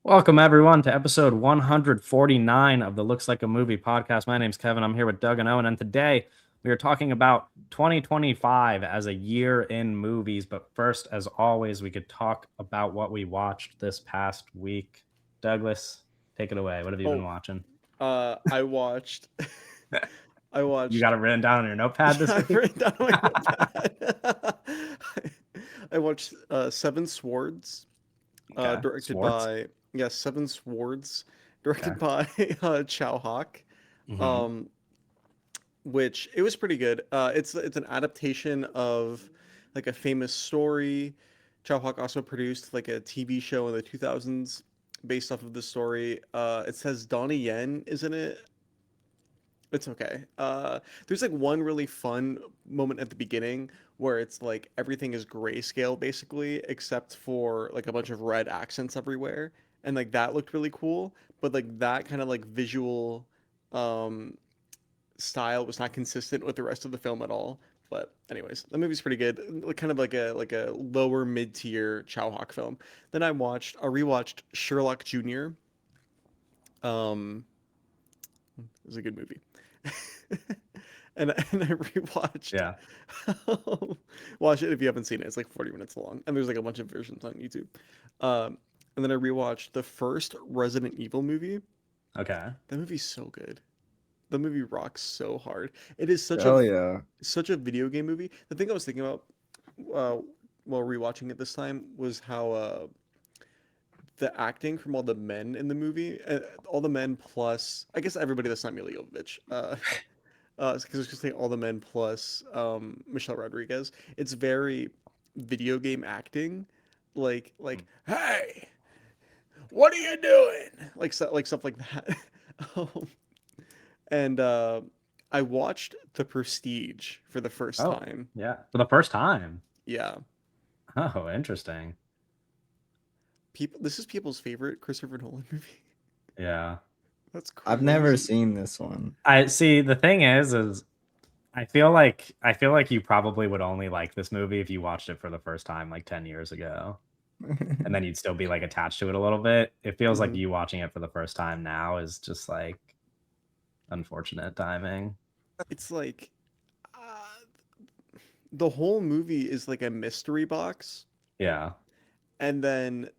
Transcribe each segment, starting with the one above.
Welcome, everyone, to episode 149 of the Looks Like a Movie podcast. My name's Kevin. I'm here with Doug and Owen, and today we are talking about 2025 as a year in movies. But first, as always, we could talk about what we watched this past week. Douglas, take it away. What have you been Oh, watching? I watched. I You watched. got it written down on your notepad this I've week? written down on my notepad. I watched Seven Swords, Okay. directed Sports? by Seven Swords, Okay. directed by Chow Hawk. Hmm. Um, which it was pretty good. It's an adaptation of like a famous story. Chow Hawk also produced like a TV show in the 2000s based off of the story. It says Donnie Yen is in it. It's okay. There's like one really fun moment at the beginning where it's like everything is grayscale basically, except for like a bunch of red accents everywhere, and like that looked really cool. But like that kind of like visual um, style was not consistent with the rest of the film at all. But anyways, the movie's pretty good. Kind of like a lower mid tier Chow Hawk film. Then I rewatched Sherlock Jr. Um, it was a good movie. and I rewatched. Yeah. Watch it if you haven't seen it. It's like 40 minutes long, and there's like a bunch of versions on YouTube. Um, and then I rewatched the first Resident Evil movie. Okay. That movie's so good. The movie rocks so hard. It is Oh yeah. such a video game movie. The thing I was thinking about uh, while rewatching it this time was how the acting from all the men in the movie, all the men plus I guess everybody that's not Mila Jovovich, because it's just like all the men plus Michelle Rodriguez. It's very video game acting, like hey, what are you doing? Like stuff like that. um, and I watched The Prestige for the first Oh, time. yeah. For the first time. Yeah, Oh, interesting. people. This is people's favorite Christopher Nolan movie. Yeah. That's I've never crazy. seen this one. I see. The thing is I feel like you probably would only like this movie if you watched it for the first time like 10 years ago, and then you'd still be like attached to it a little bit. It feels like Hmm. you watching it for the first time now is just like unfortunate timing. It's like the whole movie is like a mystery box, Yeah. and then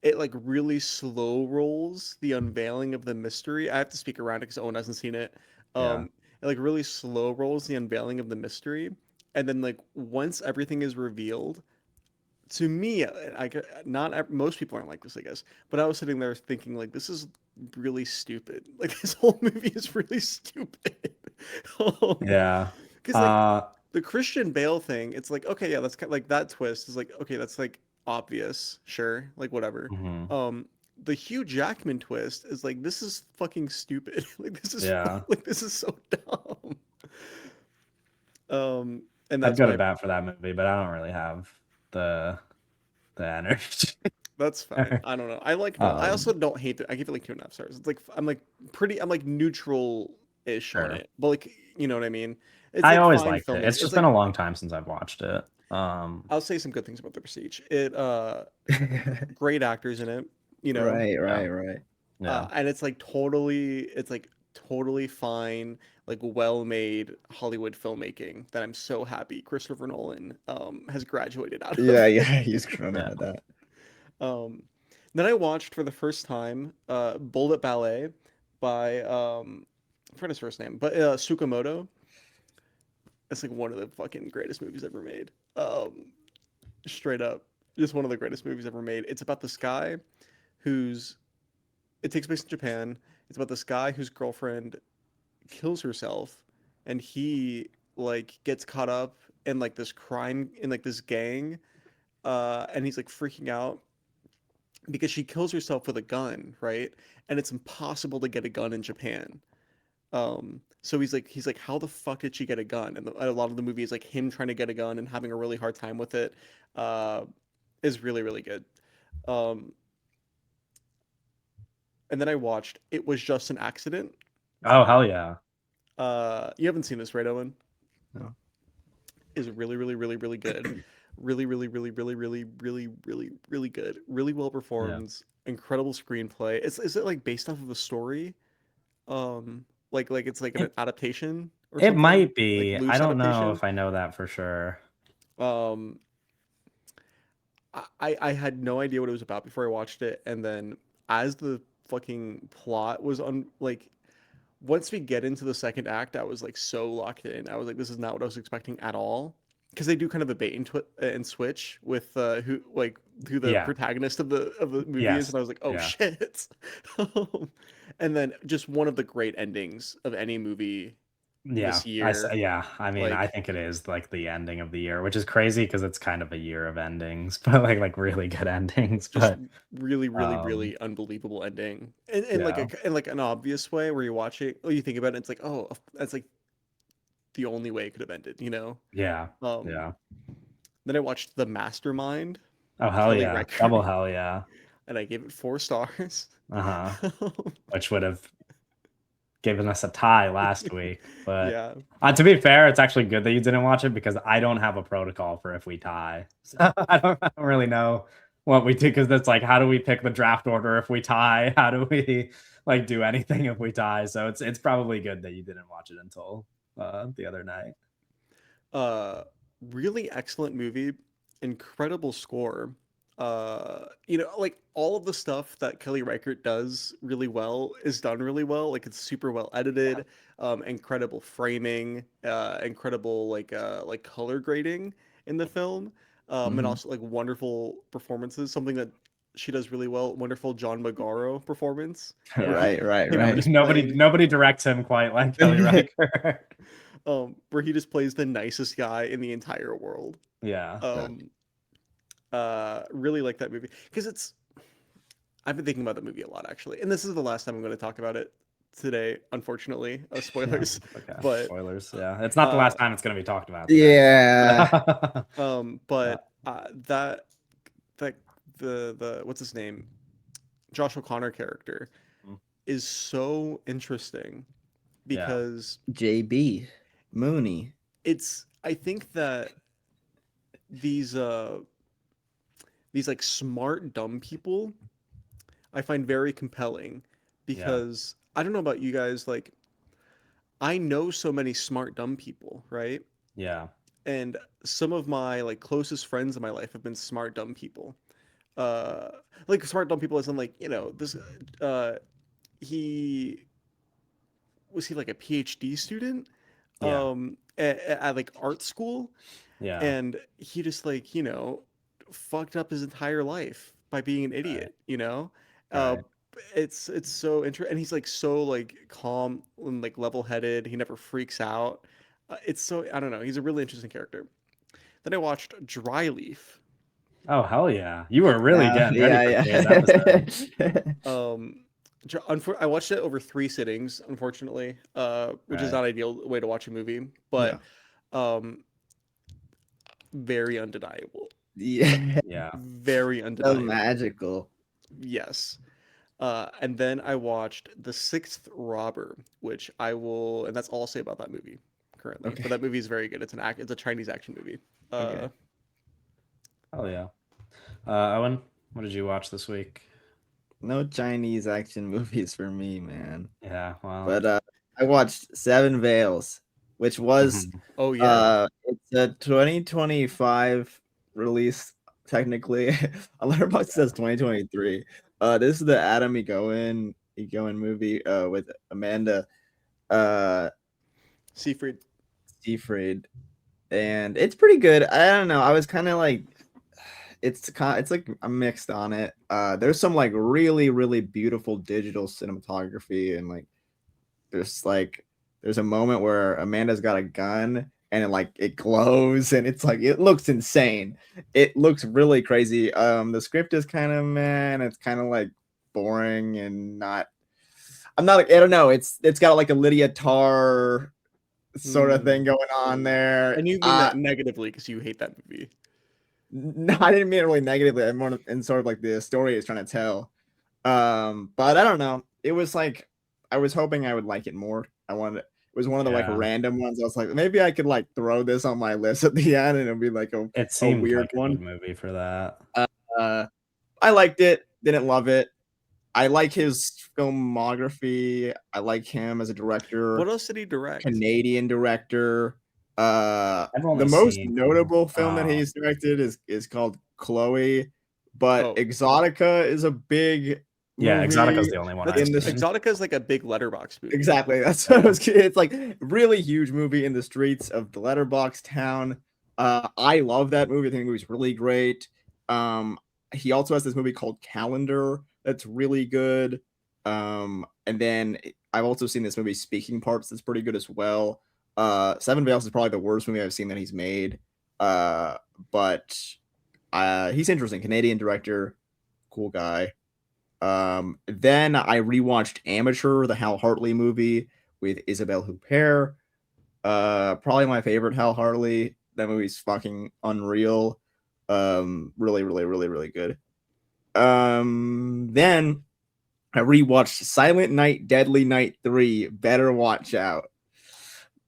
it like really slow rolls the unveiling of the mystery. I have to speak around it because Owen hasn't seen it. Yeah. It like really slow rolls the unveiling of the mystery, and then like once everything is revealed, to me, not most people aren't like this, I guess, but I was sitting there thinking like this is really stupid. Like this whole movie is really stupid. Yeah. Because like Uh the Christian Bale thing, it's like okay, yeah, that's kind of, like that twist is like okay, that's like obvious, sure, like whatever. mhm. Um, the Hugh Jackman twist is like this is fucking stupid. Yeah. Like this is so dumb. And I'd that's go to my bat for that movie, but I don't really have the the energy. that's fine. I don't know. I like no. I also Um, don't hate it. I give it like 2.5 stars. It's like I'm like pretty. I'm like neutral ish on Sure. it, but like you know what I mean. It's I like always fine liked it. filming. It's It's just been like a long time since I've watched it. I'll say some good things about the Prestige. It great actors in it. You know, right, Yeah. right, right. Yeah. and it's like totally fine, like well-made Hollywood filmmaking that I'm so happy Christopher Nolan has graduated out Yeah, of. yeah, he's grown Yeah. out of that. um, then I watched for the first time Bullet Ballet by I forgot his first name, but Tsukamoto. It's like one of the fucking greatest movies ever made. Straight up, just one of the greatest movies ever made. It's about this guy who's it takes place in Japan. It's about this guy whose girlfriend kills herself, and he like gets caught up in like this crime in like this gang, and he's like freaking out because she kills herself with a gun, right? And it's impossible to get a gun in Japan. So he's like, how the fuck did she get a gun? And a lot of the movie is like him trying to get a gun and having a really hard time with it. Uh, is really really good. Um, and then I watched It Was Just an Accident. Oh, hell yeah. You haven't seen this, right, Owen? No. Is really, really, really, really good. Really, really, really, really, really, really, really, really good. Really well Yeah. performed. incredible screenplay. Is it like based off of a story? Like it's like an It adaptation or it something, might like be. I loose don't know adaptation. if I know that for sure. Um, I had no idea what it was about before I watched it, and then as the fucking plot was on, like once we get into the second act, I was like so locked in. I was like, this is not what I was expecting at all. Because they do kind of a bait and switch with who the Yeah. protagonist of the movie is, Yes. and I was like, oh Yeah. shit. And then just one of the great endings of any movie Yeah. this year. Yeah. I mean, I Like think it is like the ending of the year, which is crazy because it's kind of a year of endings, but like really good endings. just But really, really, um, really unbelievable ending. And like yeah. in like an obvious way where you watch it, oh, you think about it, it's like, oh, that's like the only way it could have ended, you know? Yeah. Um, Yeah. then I watched The Mastermind, Oh hell Kelly yeah. Double Reichardt, hell yeah. and I gave it 4 stars. Uh-huh. Which would have given us a tie last week. But Yeah, to be fair, it's actually good that you didn't watch it because I don't have a protocol for if we tie. So I don't really know what we do because it's like, how do we pick the draft order if we tie? How do we like do anything if we tie? So it's probably good that you didn't watch it until the other night. uh, really excellent movie, incredible score. Like all of the stuff that Kelly Reichardt does really well is done really well. Like it's super well edited, incredible framing, incredible like color grading in the film, and Hmm. also like wonderful performances. Something that she does really well. Wonderful John Magaro performance. Yeah. Him Right. just Nobody playing nobody directs him quite like Kelly Riker. where he just plays the nicest guy in the entire world. Yeah. Um, really like that movie because it's. I've been thinking about the movie a lot actually, and this is the last time I'm going to talk about it today. Unfortunately, Yeah. spoilers, Okay. but Spoilers. Yeah. It's not the uh, last time it's gonna be talked about today. Yeah. Uh, that that the what's his name, Josh O'Connor character mm, is so interesting yeah. because JB Mooney. it's. I think that these uh these like smart dumb people I find very compelling Yeah. because I don't know about you guys, like I know so many smart dumb people, right? Yeah. And some of my like closest friends in my life have been smart dumb people. Uh like smart dumb people as in like, this uh he was he like a PhD student Yeah. at like art school, Yeah. and he just like fucked up his entire life by being an Right. idiot, uh Right. it's so interesting, and he's like so like calm and like level-headed. He never freaks out. It's so, I don't know, he's a really interesting character. Then I watched Dry Leaf. Oh hell yeah. You were really Yeah, getting ready for today's episode. yeah. um I watched it over 3 sittings, unfortunately, which is Right. not ideal way to watch a movie, Yeah. but um very undeniable. Yeah. Yeah. Very So undeniable. magical. Yes. And then I watched The Sixth Robber, which and that's all I'll say about that movie currently. Okay. But that movie is very good. It's a Chinese action movie. Okay. Hell yeah. Owen, what did you watch this week? No Chinese action movies for me, man. Yeah, well. But I watched Seven Veils, which was Mhm. Oh yeah. it's a 2025 release technically. On Letterboxd it says 2023. This is the Adam Egoin movie with Amanda uh Seyfried. Seyfried, and it's pretty good. I don't know. I was kind of like it's like I'm mixed on it. There's some like really really beautiful digital cinematography, and like there's a moment where Amanda's got a gun and it glows and it's like it looks insane. It looks really crazy. The script is kind of man, it's kind of like boring and not. I'm not. I don't know. It's got like a Lydia Tarr sort of thing going on there. And you mean that negatively because you hate that movie. No, I didn't mean it really negatively. I more in sort of like the story it's trying to tell. But I don't know. It was like I was hoping I would like it more. It was one of the like Yeah. random ones. I was like, maybe I could like throw this on my list at the end and it'll be like It a seemed weird like a good one. movie for that. Uh, I liked it, didn't love it. I like his filmography. I like him as a director, What else did he direct? Canadian director. I've only The most seen notable film that he's directed is called Chloe, but Oh. Exotica is a big yeah, movie. Exotica's the only one I've in the seen. Exotica is like a big letterbox movie. Exactly. That's what I was. It's like really huge movie in the streets of the letterbox town. I love that movie. I think the movie's really great. He also has this movie called Calendar that's really good. And then I've also seen this movie Speaking Parts that's pretty good as well. Seven Veils is probably the worst movie I've seen that he's made. But he's interesting. Canadian director, cool guy. Then I rewatched Amateur, the Hal Hartley movie with Isabelle Huppert. Probably my favorite Hal Hartley. That movie's fucking unreal. Really, really, really, really good. Then I rewatched Silent Night, Deadly Night 3, Better Watch Out.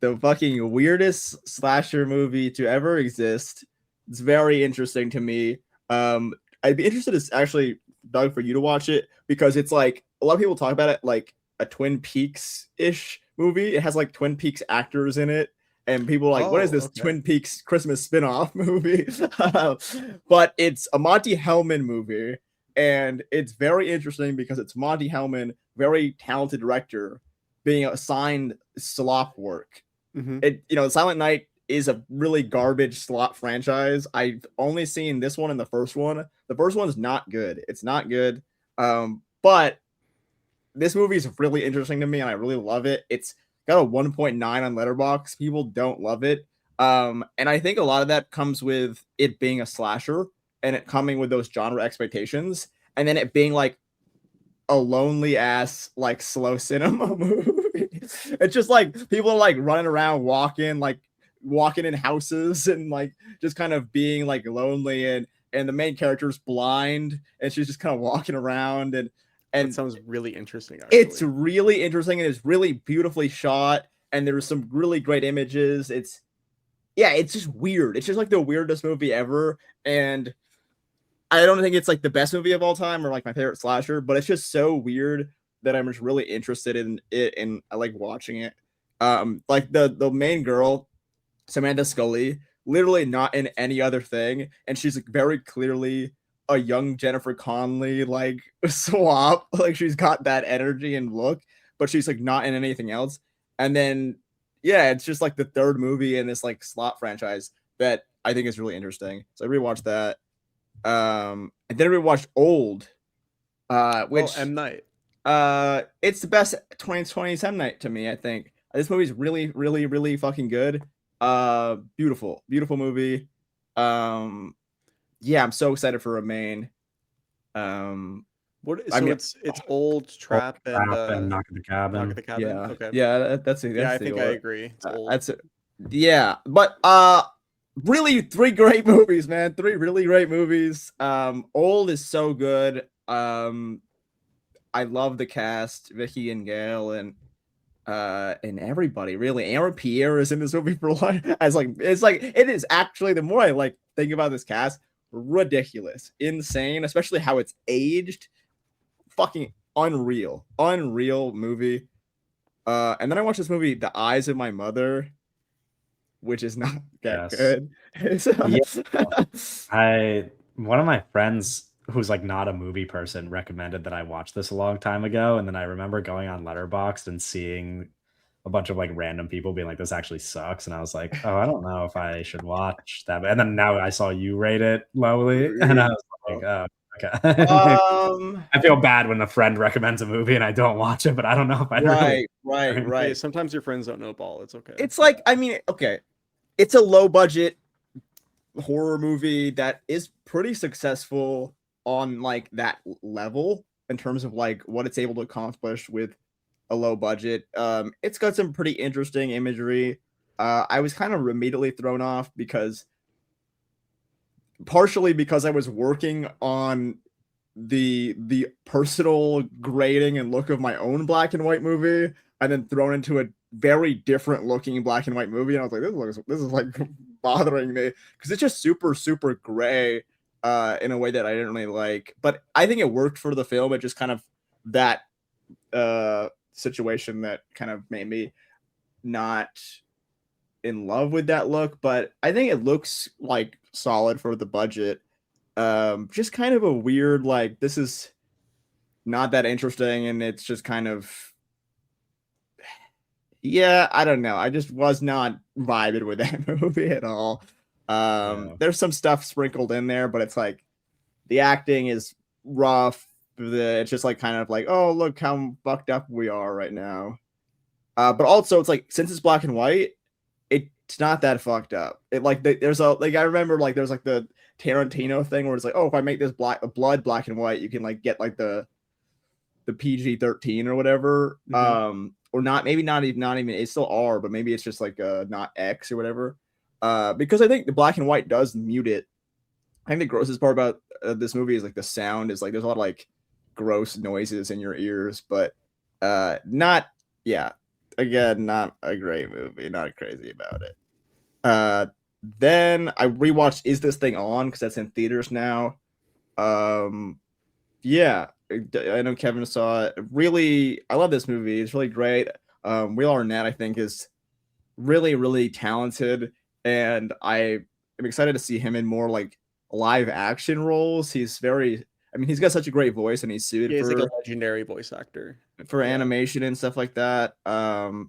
The fucking weirdest slasher movie to ever exist. It's very interesting to me. I'd be interested to actually, Doug, for you to watch it because it's like a lot of people talk about it like a Twin Peaks ish movie. It has like Twin Peaks actors in it, and people are like, "What is this Twin Peaks Christmas spinoff movie?" But it's a Monty Hellman movie, and it's very interesting because it's Monty Hellman, very talented director, being assigned slop work. Mm-hmm. Silent Night is a really garbage slot franchise. I've only seen this one and the first one. The first one's not good. It's not good. But this movie is really interesting to me and I really love it. It's got a 1.9 on Letterboxd. People don't love it. And I think a lot of that comes with it being a slasher and it coming with those genre expectations and then it being like a lonely ass like slow cinema movie. It's just like people are like running around walking in houses and like just kind of being like lonely and the main character's blind and she's just kind of walking around and that sounds really interesting actually. It's really interesting and it's really beautifully shot and there's some really great images. It's just weird. It's just like the weirdest movie ever and I don't think it's like the best movie of all time or like my favorite slasher, but it's just so weird that I'm just really interested in it and I like watching it. Like the main girl, Samantha Scully, literally not in any other thing, and she's like very clearly a young Jennifer Connelly like swap. Like she's got that energy and look, but she's like not in anything else. And then it's just like the third movie in this like slot franchise that I think is really interesting. So I rewatched that. And then we watched Old, which M. Night. It's the best 2020 M. Night to me. I think this movie's really, really, really fucking good. Beautiful movie. I'm so excited for Remain. It's Old, Trap, and Knock at the Cabin. Knock at the Cabin. Yeah, okay. Yeah, that's I think I agree. It's Old. That's it. Yeah, but really 3 great movies, man. 3 really great movies. Old is so good. I love the cast, Vicky and Gail and everybody really. Aaron Pierre is in this movie for life. It is actually the more I like think about this cast, ridiculous, insane, especially how it's aged. Fucking unreal movie. And then I watched this movie, The Eyes of My Mother, which is not that good. One of my friends who's like not a movie person recommended that I watch this a long time ago, and then I remember going on Letterboxd and seeing a bunch of like random people being like, this actually sucks, and I was like, oh, I don't know if I should watch that. And then now I saw you rate it lowly and I was like, oh, okay. I feel bad when a friend recommends a movie and I don't watch it, but I don't know if I right. Hey, sometimes your friends don't know ball. It's okay. It's like, I mean, okay, it's a low budget horror movie that is pretty successful on like that level in terms of like what it's able to accomplish with a low budget. It's got some pretty interesting imagery. I was kind of immediately thrown off partially because I was working on the personal grading and look of my own black and white movie and then thrown into a very different looking black and white movie, and I was like, this is like bothering me because it's just super gray in a way that I didn't really like, but I think it worked for the film. It just kind of that situation that kind of made me not in love with that look, but I think it looks like solid for the budget. Just kind of a weird, like, this is not that interesting, and it's just kind of, yeah, I don't know. I just was not vibing with that movie at all. Yeah. There's some stuff sprinkled in there, but it's like the acting is rough. It's just like kind of like, oh, look how fucked up we are right now. But also, it's like, since it's black and white, it's not that fucked up. It like there's a like, I remember like there's like the Tarantino thing where it's like, oh, if I make this blood black and white, you can like get like the PG-13 or whatever. Or not, maybe not even it's still R, but maybe it's just like not X or whatever. Because I think the black and white does mute it. I think the grossest part about this movie is like the sound is like there's a lot of like gross noises in your ears, but not, yeah, again, not a great movie, not crazy about it. Then I rewatched Is This Thing On, because that's in theaters now. Yeah, I know Kevin saw it. Really, I love this movie. It's really great. Will Arnett, I think, is really, really talented, and I am excited to see him in more like live action roles. He's very, I mean, he's got such a great voice, and he's suited Yeah, he's like a legendary voice actor for Yeah. animation and stuff like that. But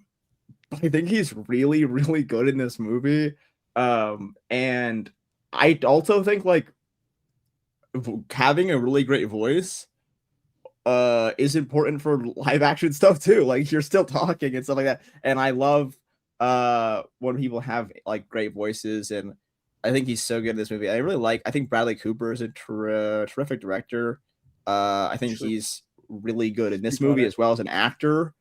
I think he's really, really good in this movie. And I also think like having a really great voice is important for live action stuff too. Like, you're still talking and stuff like that. And I love when people have like great voices, and I think he's so good in this movie. I think Bradley Cooper is a terrific director. I think True. he's really good in this You got movie it. as well as an actor.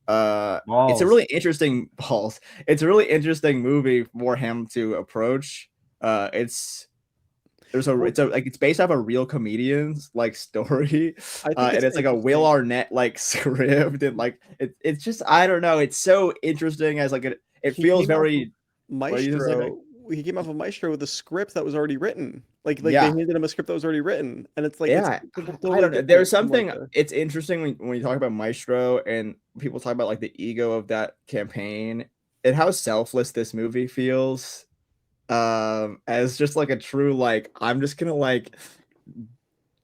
It's a Balls. really interesting balls. It's a really interesting movie for him to approach. It's it's based off a real comedian's like story, I think and it's like a Will interesting. Arnett like script, and like it's just, I don't know. It's so interesting as like it He feels came off of very. What you just say? Maestro. He came off of Maestro with a script that was already written. Like they Yeah, handed him a script that was already written, and it's like it's yeah. I totally don't know. There's different from like something. a It's interesting when you talk about Maestro and people talk about like the ego of that campaign and how selfless this movie feels. As just like a true, like, I'm just gonna like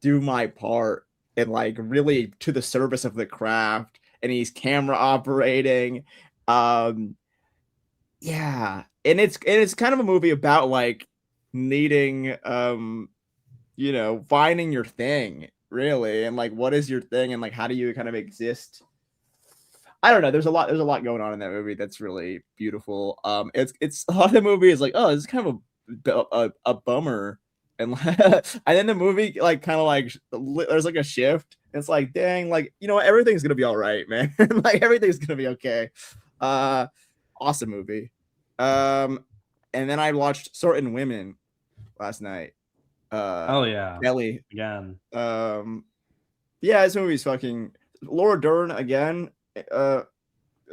do my part and like really to the service of the craft, and he's camera operating. um yeah, and it's kind of a movie about like needing finding your thing, really, and like what is your thing, and like how do you kind of exist. I don't know. There's a lot going on in that movie that's really beautiful. It's a lot of the movie is like, oh, this is kind of a bummer, and and then the movie like kind of like there's like a shift. And it's like, dang, like, you know what, everything's gonna be all right, man. Like, everything's gonna be okay. Uh, Awesome movie. Um, and then I watched Certain Women last night. Oh yeah. Kelly. Again. Yeah, this movie's fucking Laura Dern again. Uh,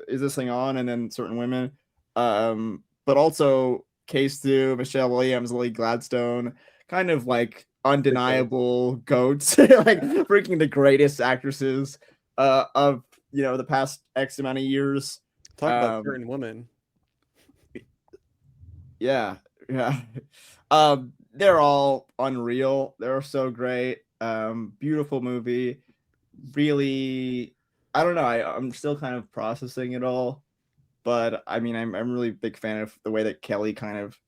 is This Thing On, and then Certain Women. But also Case 2, Michelle Williams, Lily Gladstone, kind of like undeniable goats, like freaking the greatest actresses of the past X amount of years. talk about certain women. Yeah, yeah. They're all unreal. They're so great. Beautiful movie. Really, I don't know. I'm still kind of processing it all, but I mean, I'm really big fan of the way that Kelly kind of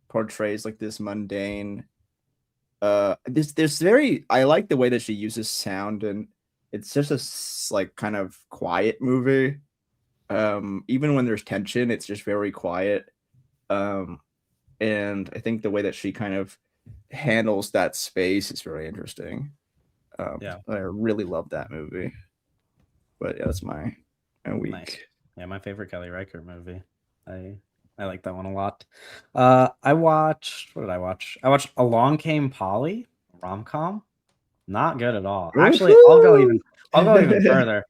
portrays like this mundane. This very. I like the way that she uses sound, and it's just like kind of quiet movie. Even when there's tension, it's just very quiet. And I think the way that she kind of handles that space is very interesting. Yeah. I really love that movie. But yeah, that's my week. Nice. Yeah, my favorite Kelly Reichardt movie. I like that one a lot. What did I watch? I watched Along Came Polly, rom-com. Not good at all. Actually, I'll go even further.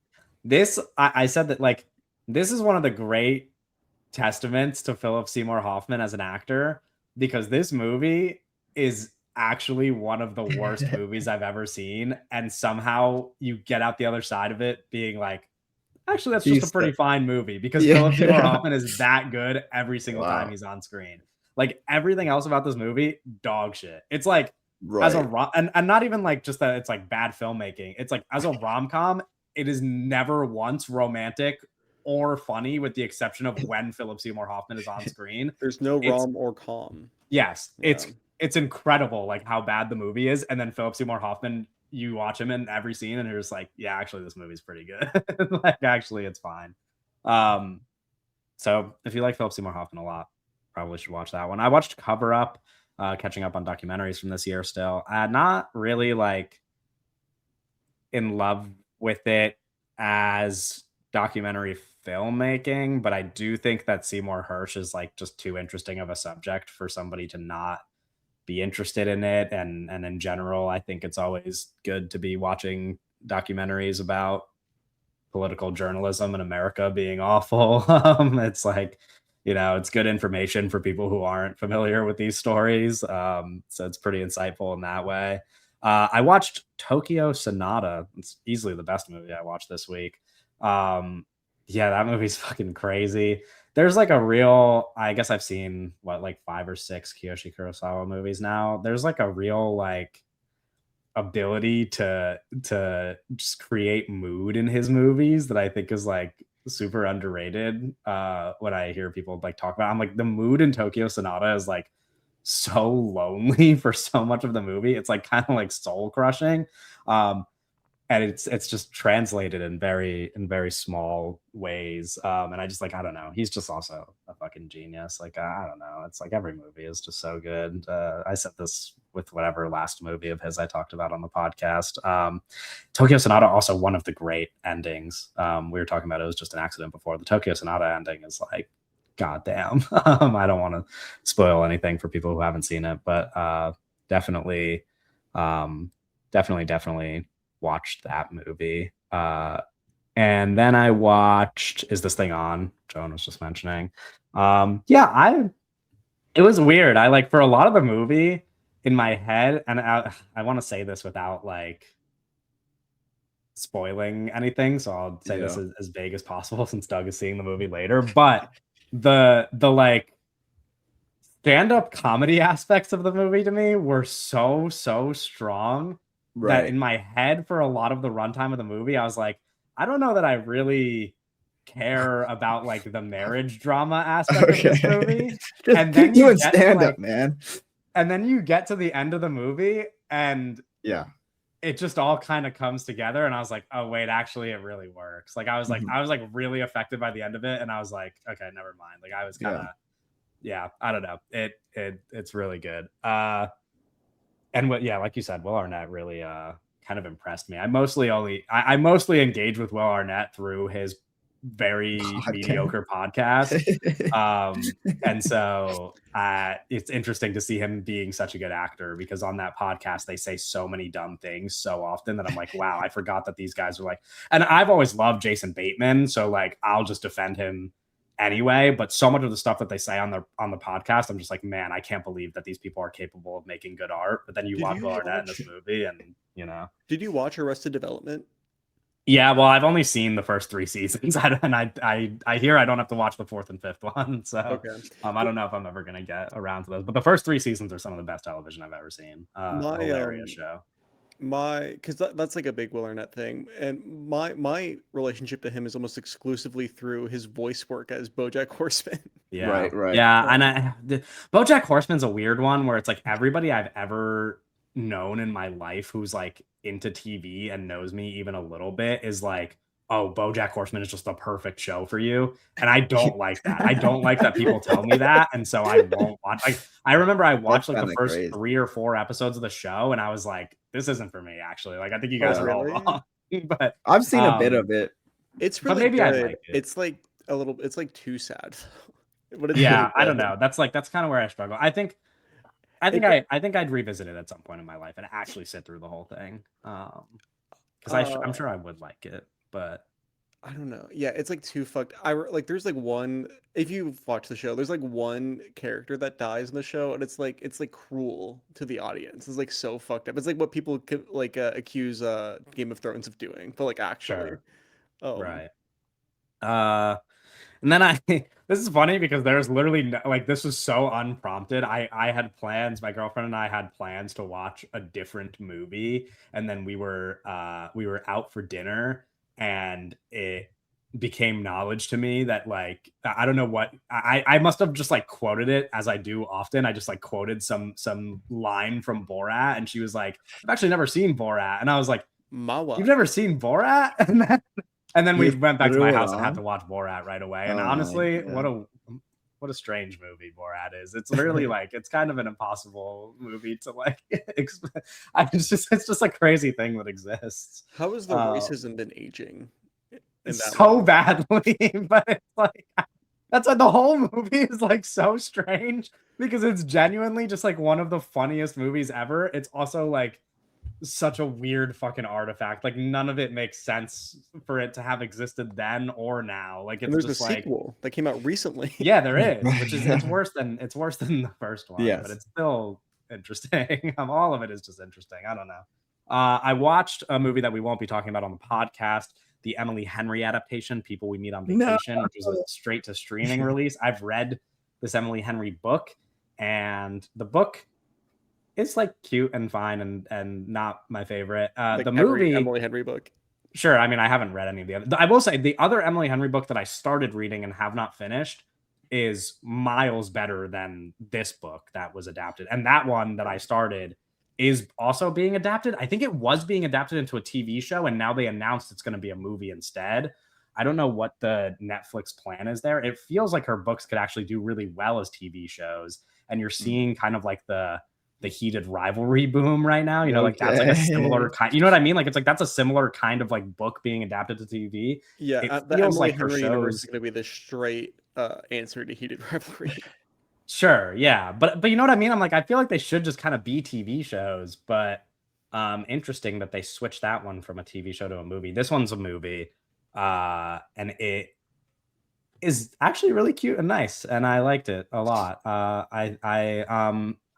I said that like this is one of the great testaments to Philip Seymour Hoffman as an actor, because this movie is actually one of the worst movies I've ever seen, and somehow you get out the other side of it being like, actually, that's just a pretty fine movie because Philip Seymour Yeah. Hoffman is that good every single time Wow. he's on screen. Like everything else about this movie, dog shit. It's like as a Right. and not even like just that it's like bad filmmaking. It's like as a rom-com, it is never once romantic or funny, with the exception of when Philip Seymour Hoffman is on screen. There's no It's rom or com. yes, Yeah. it's incredible like how bad the movie is, and then Philip Seymour Hoffman, you watch him in every scene, and you're just like, yeah, actually, this movie's pretty good. Like, actually, it's fine. Um, so if you like Philip Seymour Hoffman a lot, probably should watch that one. I watched Cover Up, catching up on documentaries from this year. Still, not really like in love with it as documentary filmmaking, but I do think that Seymour Hersh is like just too interesting of a subject for somebody to not be interested in it. And in general, I think it's always good to be watching documentaries about political journalism in America being awful. It's like, it's good information for people who aren't familiar with these stories. So it's pretty insightful in that way. I watched Tokyo Sonata. It's easily the best movie I watched this week. Yeah, that movie's fucking crazy. There's like a real, I guess I've seen what, like 5 or 6 Kiyoshi Kurosawa movies now. There's like a real like ability to just create mood in his movies that I think is like super underrated. When I hear people like talk about it, I'm like, the mood in Tokyo Sonata is like so lonely for so much of the movie. It's like kind of like soul crushing. Um, and it's just translated in very small ways, and I just like, I don't know, he's just also a fucking genius. Like, I don't know, it's like every movie is just so good. I said this with whatever last movie of his I talked about on the podcast. Tokyo Sonata, also one of the great endings. We were talking about It Was Just an Accident before. The Tokyo Sonata ending is like, goddamn. I don't want to spoil anything for people who haven't seen it, but definitely, definitely watched that movie. And then I watched Is This Thing On? Joan was just mentioning. Yeah, it was weird. I like, for a lot of the movie in my head, and I want to say this without like spoiling anything, so I'll say this Yeah. as vague as possible since Doug is seeing the movie later. But the like stand-up comedy aspects of the movie to me were so strong that in Right. my head, for a lot of the runtime of the movie, I was like, I don't know that I really care about like the marriage drama aspect of this Okay. movie. Just And keep then you doing get to stand like up, man. and then you get to the end of the movie, and Yeah. it just all kind of comes together, and I was like, oh wait, actually it really works. Like, Mhm. I was like really affected by the end of it, and I was like, okay, never mind. Like, I was kind Yeah. of, yeah, I don't know. It's really good. And what, yeah, like you said, Will Arnett really kind of impressed me. I mostly engage with Will Arnett through his very Podcast. mediocre podcast. And so it's interesting to see him being such a good actor, because on that podcast they say so many dumb things so often that I'm like, wow, I forgot that these guys are like, and I've always loved Jason Bateman, so like I'll just defend him anyway. But so much of the stuff that they say on the podcast, I'm just like, man, I can't believe that these people are capable of making good art. But then you Did watch you Will Arnett in this watch? movie, and Did you watch Arrested Development? yeah. Well, I've only seen the first 3 seasons, and I hear I don't have to watch the fourth and fifth one. So Okay. I don't know if I'm ever gonna get around to those. But the first 3 seasons are some of the best television I've ever seen. My Hilarious show. because that's like a big Will Arnett thing, and my relationship to him is almost exclusively through his voice work as BoJack Horseman. Yeah. Right. Right. Yeah. And BoJack Horseman's a weird one where it's like everybody I've ever known in my life who's like into TV and knows me even a little bit is like, oh, BoJack Horseman is just the perfect show for you. And I don't like that. I don't like that people tell me that. And so I won't watch. Like, I remember I That's watched like the kind of first crazy. 3 or 4 episodes of the show, and I was like, this isn't for me, actually. Like, I think you Oh, guys are all really? wrong. But I've seen a bit of it. It's but really maybe I'd good. like it. It's like a little. It's like too sad, but it's really Yeah, I don't good. know. That's kind of where I struggle. It, I think I'd revisit it at some point in my life and actually sit through the whole thing. Because I'm uh, sure I would like it, but I don't know. Yeah, it's like too fucked. Like there's like one, if you watch the show, there's like one character that dies in the show, and it's like cruel to the audience. It's like so fucked up. It's like what people could like accuse Game of Thrones of doing, but like actually. Sure. Um Right. Uh And then I, this is funny because there's literally no, like this was so unprompted. I had plans. My girlfriend and I had plans to watch a different movie, and then we were out for dinner, and it became knowledge to me that like I don't know what I must have just like quoted it as I do often. I just like quoted some line from Borat, and she was like, "I've actually never seen Borat," and I was like, "You've Mawa. never seen Borat?" And then we You went back to my threw it house and had on. to watch Borat right away. And Oh my honestly, god. what a strange movie Borat is. It's literally like it's kind of an impossible movie to like. It's just a crazy thing that exists. How has the Uh, racism been aging in that so one? badly, but it's like that's why the whole movie is like so strange because it's genuinely just like one of the funniest movies ever. It's also like such a weird fucking artifact. Like none of it makes sense for it to have existed then or now. Like And it's there's a just like sequel that came out recently. yeah, there is, which is it's worse than the first one, but Yes. it's still interesting. All of it is just interesting. I don't know. I watched a movie that we won't be talking about on the podcast, the Emily Henry adaptation, People We Meet on No. Vacation, which is a straight to streaming release. I've read this Emily Henry book, and the book is like cute and fine and not my favorite. Like The every movie, Emily Henry book. sure. I mean, I haven't read any of the other. I will say the other Emily Henry book that I started reading and have not finished is miles better than this book that was adapted. And that one that I started is also being adapted. I think it was being adapted into a TV show, and now they announced it's going to be a movie instead. I don't know what the Netflix plan is there. It feels like her books could actually do really well as TV shows, and you're seeing kind of like the heated rivalry boom right now. You know, like that's like a similar Okay. kind. You know what I mean? Like it's like that's a similar kind of like book being adapted to TV. Yeah, It the feels Emily like her Henry universe is shows. going to be the straight answer to Heated Rivalry. Sure, yeah, but you know what I mean? I'm like I feel like they should just kind of be TV shows, but interesting that they switched that one from a TV show to a movie. This one's a movie, and it is actually really cute and nice, and I liked it a lot.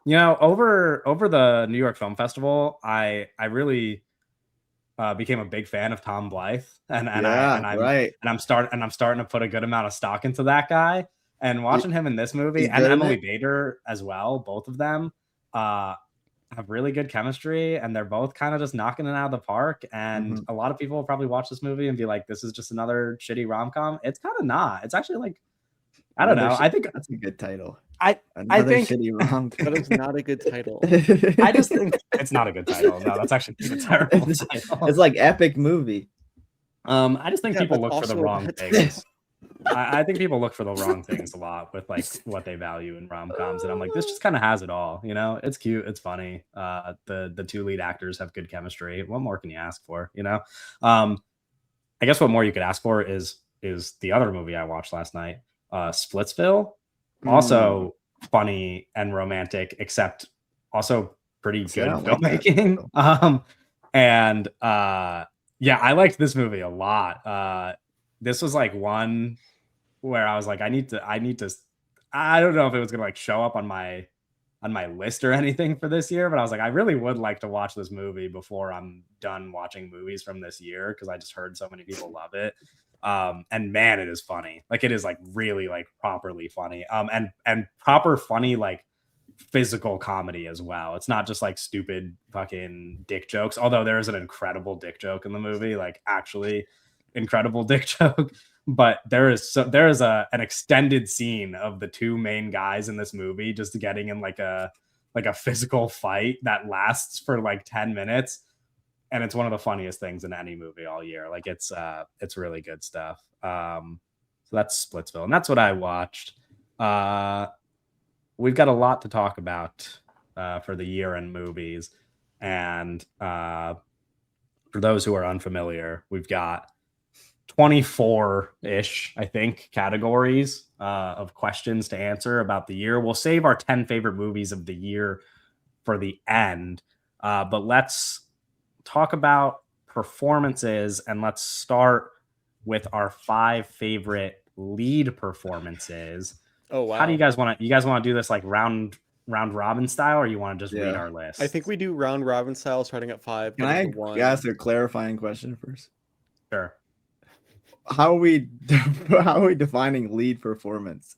You know, over the New York Film Festival, I really became a big fan of Tom Blythe, Yeah, right. I'm starting to put a good amount of stock into that guy. And watching him in this movie He's and good in Emily it. Bader as well, both of them uh, have really good chemistry, and they're both kind of just knocking it out of the park. And Mhm. a lot of people will probably watch this movie and be like, "This is just another shitty rom com." It's kind of not. It's actually like I don't Another know. shit. That's a good title. I I Another think shitty rom That is not a good title. I just think it's not a good title. No, that's actually a terrible title. It's like epic movie. I just think Yeah, people that's look for the also a wrong bad title. things. I think people look for the wrong things a lot with like what they value in rom coms, and I'm like, this just kind of has it all. You know, it's cute, it's funny. The two lead actors have good chemistry. What more can you ask for? You know, I guess what more you could ask for is the other movie I watched last night, Splitsville. Mm. Also funny and romantic, except also pretty See, I good don't like that filmmaking. title. And yeah, I liked this movie a lot. This was like one where I was like, I need to. I don't know if it was gonna like show up on my list or anything for this year, but I was like, I really would like to watch this movie before I'm done watching movies from this year because I just heard so many people love it. And man, it is funny. Like it is like really like properly funny. And proper funny like physical comedy as well. It's not just like stupid fucking dick jokes. Although there is an incredible dick joke in the movie, like actually incredible dick joke. But there is an extended scene of the two main guys in this movie just getting in like a physical fight that lasts for like 10 minutes, and it's one of the funniest things in any movie all year. Like it's really good stuff. So that's Splitsville, and that's what I watched. We've got a lot to talk about for the year in movies, and for those who are unfamiliar, we've got 24-ish, I think, categories of questions to answer about the year. We'll save our 10 favorite movies of the year for the end, but let's talk about performances, and let's start with our 5 favorite lead performances. Oh How do you wow. guys want to? You guys want to do this like round robin style, or you want to just read Yeah. our list? I think we do round robin style, starting at 5, Can getting I to 1. ask a clarifying question first? Sure. How are we how are we defining lead performance?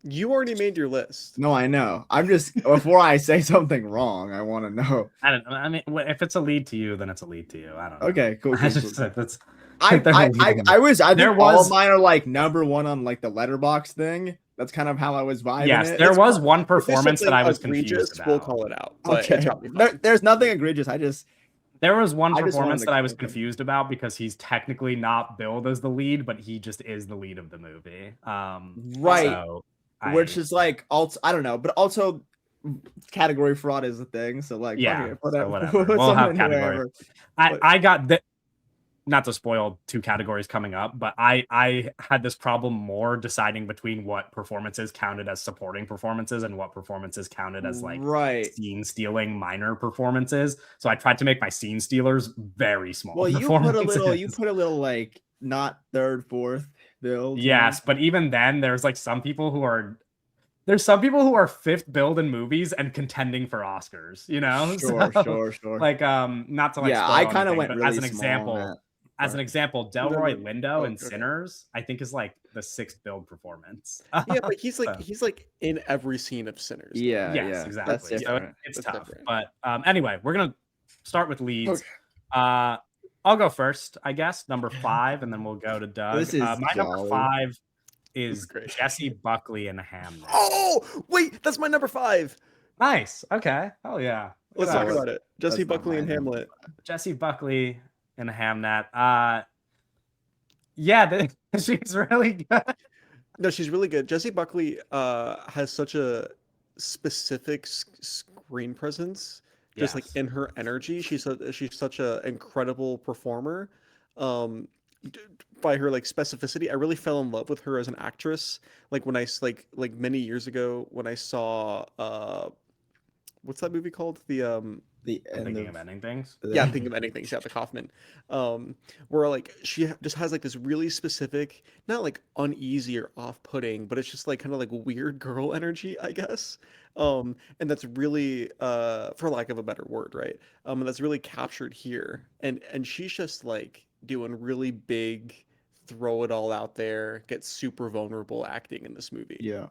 You already made your list. No, I know. I'm just before I say something wrong, I want to know. I don't know. I mean, if it's a lead to you, then it's a lead to you. I don't know. Okay, cool. I cool, just cool. that's I they're I, I leading. I was I There think all was- of mine are like number 1 on like the letterbox thing. That's kind of how I was vibing Yes, it. there It's was fine. one If there's performance that something I was egregious, confused about. we'll call it out. But Okay. it's probably fine. There's nothing egregious. There was one I just wanted performance to that I was clarify. confused about because he's technically not billed as the lead, but he just is the lead of the movie. Right. So Which is like also I don't know, but also category fraud is a thing. So like yeah, okay, so whatever. whatever. Put We'll have someone category. whoever. I got that. Not to spoil 2 categories coming up, but I had this problem more deciding between what performances counted as supporting performances and what performances counted as like Right. scene stealing minor performances. So I tried to make my scene stealers very small. Well, you put a performances. little like not third, fourth build. you know? Yes, but even then, there's like some people who are 5th build in movies and contending for Oscars. You know, Sure, So, sure. like not to like Yeah, spoil I kind of anything, went but really as an small example, on that. Delroy No. Lindo Oh, in okay. Sinners, I think is like the 6th build performance. Yeah, but he's So, like in every scene of Sinners. Yeah, yes, yeah. exactly. That's So different. it's That's tough. different. But anyway, we're gonna start with leads. Okay. I'll go first, I guess, number 5, and then we'll go to Doug. This is My number jolly. 5 is great. Jesse Buckley in Hamnet. Oh wait, that's my number 5. Nice. Okay. Oh yeah. Let's that talk was- about it. Jesse that's not Buckley and my number. Hamlet. Jesse Buckley in Hamnet. Yeah, she's really good. No, she's really good. Jesse Buckley has such a specific screen presence, just like Yes. in her energy. She's such a incredible performer. Um, by her like specificity, I really fell in love with her as an actress. Like when I like many years ago when I saw what's that movie called? The The I'm end thinking of of ending things. yeah, I'm thinking of anything. Shout out to Kaufman. Where like she just has like this really specific, not like uneasy or off-putting, but it's just like kind of like weird girl energy, I guess. And that's really, for lack of a better word, right? And that's really captured here. And she's just like doing really big, throw it all out there, get super vulnerable acting in this movie. Yeah.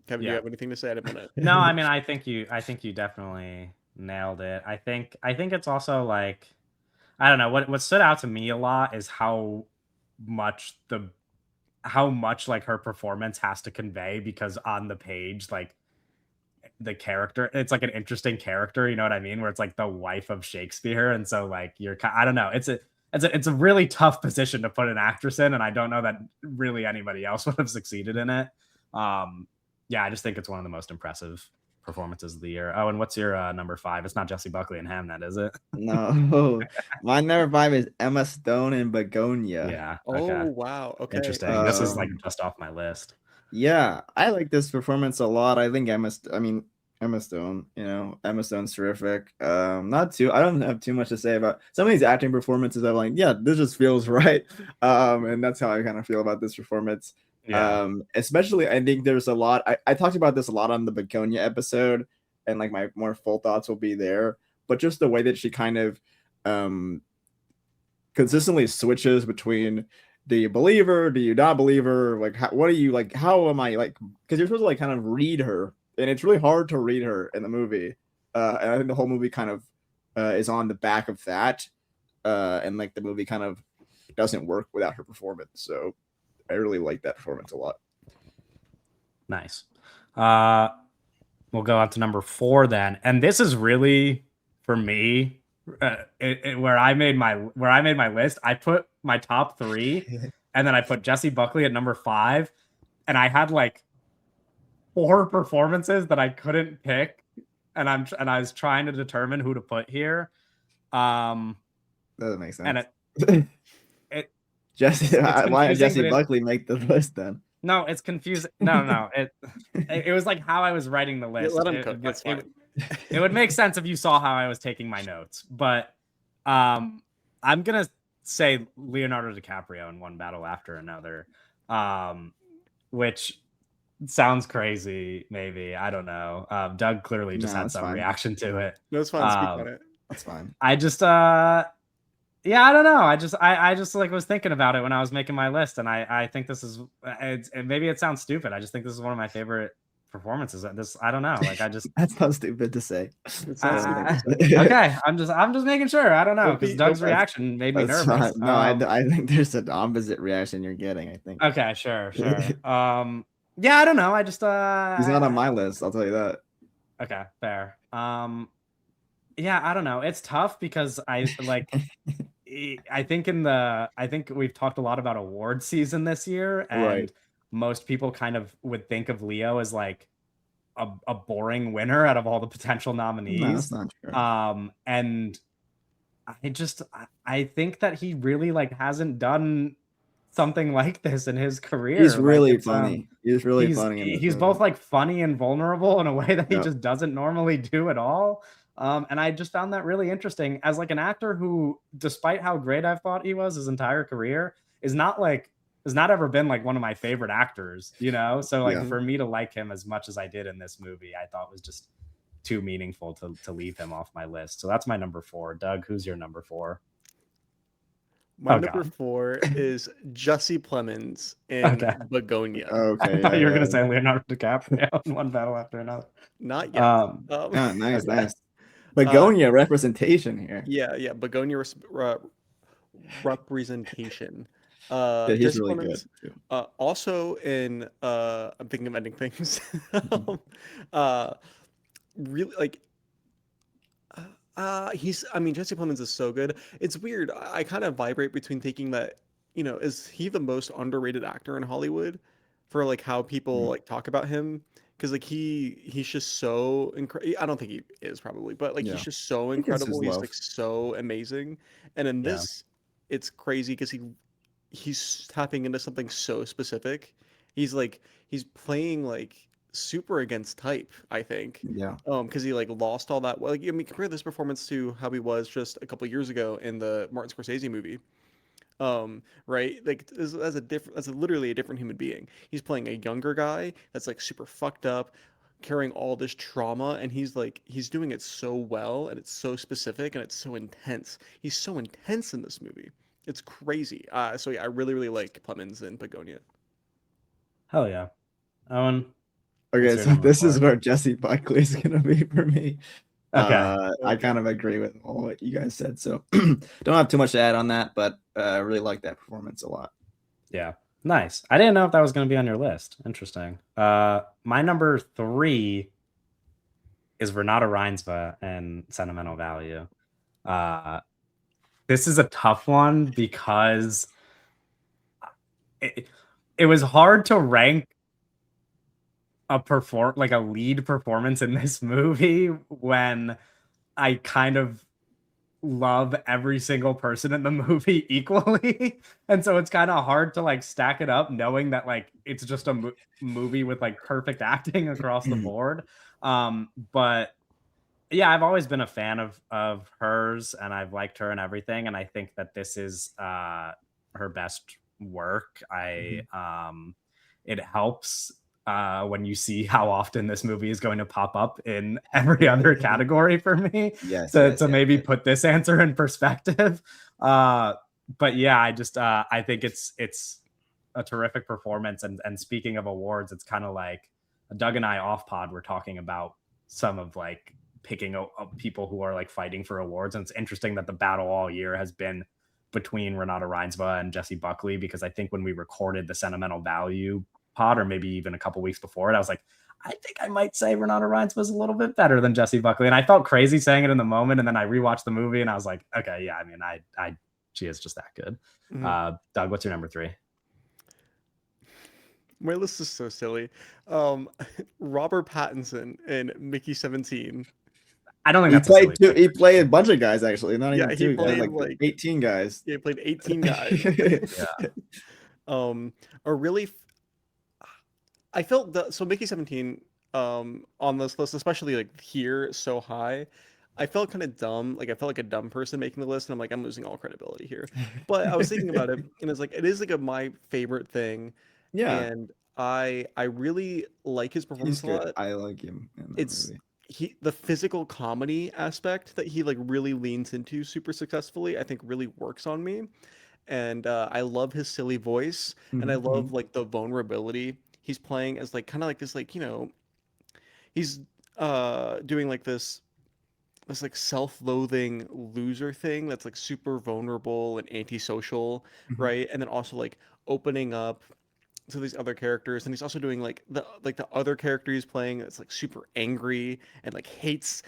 Kevin, do Yeah. you have anything to say? I didn't want to. No, I mean I think you definitely nailed it. I think it's also like I don't know, what stood out to me a lot is how much like her performance has to convey, because on the page, like the character, it's like an interesting character, you know what I mean, where it's like the wife of Shakespeare, and so like I don't know, it's a really tough position to put an actress in, and I don't know that really anybody else would have succeeded in it. Yeah, I just think it's one of the most impressive performances of the year. Oh, and what's your number 5? It's not Jesse Buckley and Hamnet, is it? No. My number 5 is Emma Stone in Begonia. Yeah. Oh Okay. wow. Okay. Interesting. This is like just off my list. Yeah, I like this performance a lot. I think Emma Stone, Emma Stone's terrific. I don't have too much to say about some of these acting performances. I'm like, yeah, this just feels right. And that's how I kind of feel about this performance. Yeah. Especially I think there's a lot. I talked about this a lot on the Begonia episode, and like my more full thoughts will be there. But just the way that she kind of consistently switches between, do you believe her? Do you not believe her? Like, what are you like? How am I like? Because you're supposed to like kind of read her, and it's really hard to read her in the movie. And I think the whole movie kind of is on the back of that, and like the movie kind of doesn't work without her performance. So I really like that performance a lot. Nice. We'll go on to number 4 then, and this is really for me. Where I made my list, I put my top 3, and then I put Jesse Buckley at number 5, and I had like 4 performances that I couldn't pick, and I was trying to determine who to put here. Doesn't make sense. And Jesse, why did confusing, Jesse but Buckley make the list then? no, it's confusing. No. It was like how I was writing the Yeah, list. let him cook. That's fine. It would make sense if you saw how I was taking my notes, but I'm gonna say Leonardo DiCaprio in One Battle After Another, which sounds crazy. Maybe, I don't know. Doug clearly just No, had that's some fine. reaction to it. No, it's fine. Speak on it. That's fine. I just yeah, I don't know. I just like was thinking about it when I was making my list, and I think this is maybe it sounds stupid. I just think this is one of my favorite performances. This, I don't know. Like, I just That's not stupid to say. It's not stupid to say. okay. I'm just making sure. I don't know, because Doug's That's- reaction made me That's nervous. fine. No, I think there's an opposite reaction you're getting. I think Okay, sure. Yeah, I don't know. I just he's not on my list. I'll tell you that. okay, fair. Yeah, I don't know. It's tough because I think we've talked a lot about award season this year, and Right. most people kind of would think of Leo as like a boring winner out of all the potential No, nominees. that's not true. And I think that he really like hasn't done something like this in his career. He's Like, really it's funny. He's really funny in this he's movie. both like funny and vulnerable in a way that he Yep. just doesn't normally do at all. And I just found that really interesting as like an actor who, despite how great I've thought he was his entire career, is not like has not ever been like one of my favorite actors, you know? So like Yeah. for me to like him as much as I did in this movie, I thought was just too meaningful to leave him off my list. So that's my number 4. Doug, who's your number 4? My Oh, number God. 4 is Jesse Plemons in Okay. Begonia. I Okay. thought you were yeah. gonna say Leonardo DiCaprio in One Battle After Another. Not yet. Um, Oh, nice, okay. nice. Begonia representation here. Yeah, Begonia representation. Yeah, he's Jesse really Plemons, good too. also in I'm thinking of ending things. Really like I mean, Jesse Plemons is so good. It's weird. I kind of vibrate between thinking that, is he the most underrated actor in Hollywood for like how people like talk about him? Because like he's just so incredible. I don't think he is probably, but like Yeah. he's just so I think it's his incredible. He's love. like so amazing. And in Yeah. this, it's crazy because he's tapping into something so specific. He's playing like super against type, I think. Yeah. Because he like lost all that. Well, like, I mean, compare this performance to how he was just a couple years ago in the Martin Scorsese movie. Right? Like as a literally a different human being. He's playing a younger guy that's like super fucked up, carrying all this trauma, and he's doing it so well, and it's so specific, and it's so intense. He's so intense in this movie. It's crazy. So yeah, I really, really like Plemons and Begonia. Hell yeah. Owen, what's Okay, your so number this is 4? where Jesse Buckley is gonna be for me. Okay. I kind of agree with all what you guys said, so don't have too much to add on that, but I really like that performance a lot. Yeah. Nice. I didn't know if that was going to be on your list. Interesting. My number 3 is Renata Reinsva and Sentimental Value. This is a tough one because it was hard to rank a lead performance in this movie when I kind of love every single person in the movie equally. And so it's kind of hard to like stack it up knowing that like it's just a movie with like perfect acting across the board. But yeah, I've always been a fan of hers, and I've liked her and everything, and I think that this is her best work. It helps when you see how often this movie is going to pop up in every other category for me Yes, to maybe put this answer in perspective. But yeah, I think it's a terrific performance. And speaking of awards, it's kind of like Doug and I off pod were talking about some of like picking people who are like fighting for awards, and it's interesting that the battle all year has been between Renata Reinsva and Jesse Buckley, because I think when we recorded the Sentimental Value pod, or maybe even a couple weeks before it, I was like, I think I might say Renata Reinsva was a little bit better than Jesse Buckley, and I felt crazy saying it in the moment, and then I rewatched the movie and I was like, okay, yeah, I mean, she is just that good. Doug, what's your number 3? My list is so silly. Robert Pattinson in Mickey 17. I don't think He that's a silly played pick. he played a bunch of guys actually, not Yeah, even he 2 guys, played, like 18 guys. Yeah, he played 18 guys. Yeah. A really I felt so Mickey 17 on this list, especially like here so high. I felt kind of dumb. Like I felt like a dumb person making the list, and I'm like, I'm losing all credibility here. But I was thinking about it, and it's like it is like my favorite thing, Yeah, and I really like his he's performance a good. lot. I like him in that It's movie. the physical comedy aspect that he like really leans into super successfully. I think really works on me, and I love his silly voice, and I love Mhm. like the vulnerability he's playing as like kind of like this like he's doing like this like self-loathing loser thing that's like super vulnerable and antisocial, Mhm. right? And then also like opening up to these other characters, and he's also doing like the other character he's playing that's like super angry and like hates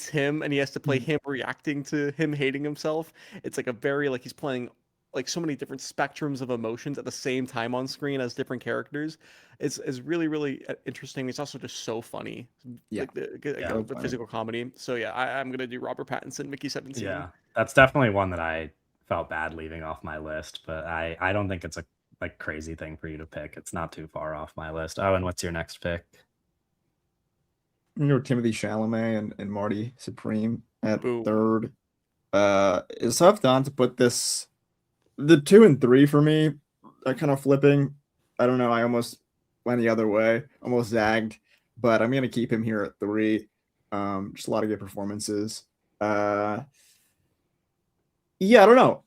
him, and he has to play Mhm. him reacting to him hating himself. It's like a very like he's playing like so many different spectrums of emotions at the same time on screen as different characters. It's really really interesting. It's also just so funny, Yeah, like Yeah. so the funny. physical comedy. So yeah, I'm gonna do Robert Pattinson, Mickey 17. Yeah, that's definitely one that I felt bad leaving off my list, but I don't think it's a like crazy thing for you to pick. It's not too far off my list. Oh, and what's your next pick? You know, Timothy Chalamet and Marty Supreme at Boom. third. It's tough not to put this. The two and three for me are kind of flipping. I don't know. I almost went the other way, almost zagged, but I'm gonna keep him here at three. Just a lot of good performances. Uh, yeah, I don't know.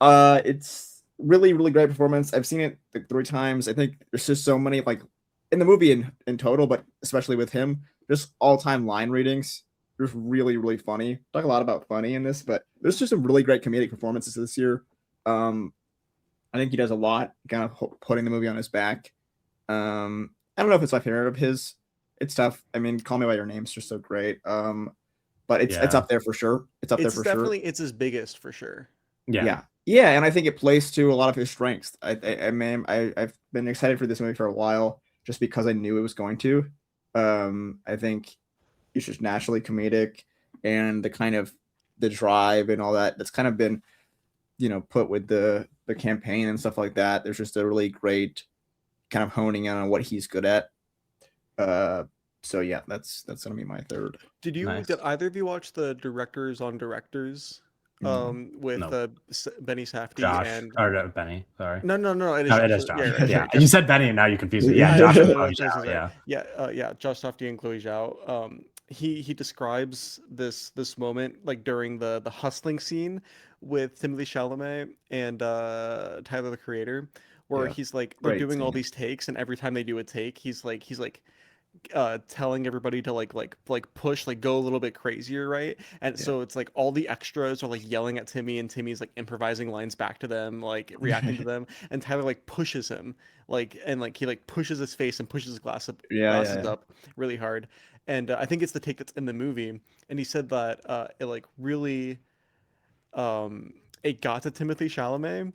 It's really, really great performance. I've seen it like three times. I think there's just so many like in the movie in total, but especially with him, just all time line readings. Just really, really funny. Talk a lot about funny in this, but there's just some really great comedic performances this year. Um, I think he does a lot, kind of putting the movie on his back. I don't know if it's my favorite of his. It's tough. I mean, Call Me by Your Name is just so great. But it's Yeah. up there for sure. It's up there It's for sure. definitely it's his biggest for sure. Yeah. Yeah, yeah, and I think it plays to a lot of his strengths. I mean, I've been excited for this movie for a while, just because I knew it was going to. I think it's just naturally comedic, and the kind of the drive and all that that's kind of been put with the campaign and stuff like that. There's just a really great kind of honing in on what he's good at. Uh, so yeah, that's gonna be my third. Did Nice. either of you watch the Directors on Directors No. with No, Benny Safdie Josh and or Benny. Sorry. no, it is No, it Josh. is Yeah, Josh. right, Yeah, sorry, you Josh. said Benny, and now you confused me. Yeah, Yeah, Josh and no, Chloe sorry, Zhao. sorry, sorry. Yeah. Yeah, yeah, Josh Safdie and Chloe Zhao. He describes this moment like during the hustling scene with Timothy Chalamet and Tyler the Creator, where Yeah, he's like they're great doing all scene. these takes, and every time they do a take, he's like telling everybody to like push like go a little bit crazier, right? And Yeah. so it's like all the extras are like yelling at Timmy, and Timmy's like improvising lines back to them, like reacting to them, and Tyler like pushes him, like, and like he like pushes his face and pushes his Yeah, yeah, glasses yeah. up really hard. And I think it's the take that's in the movie, and he said that it like really it got to Timothy Chalamet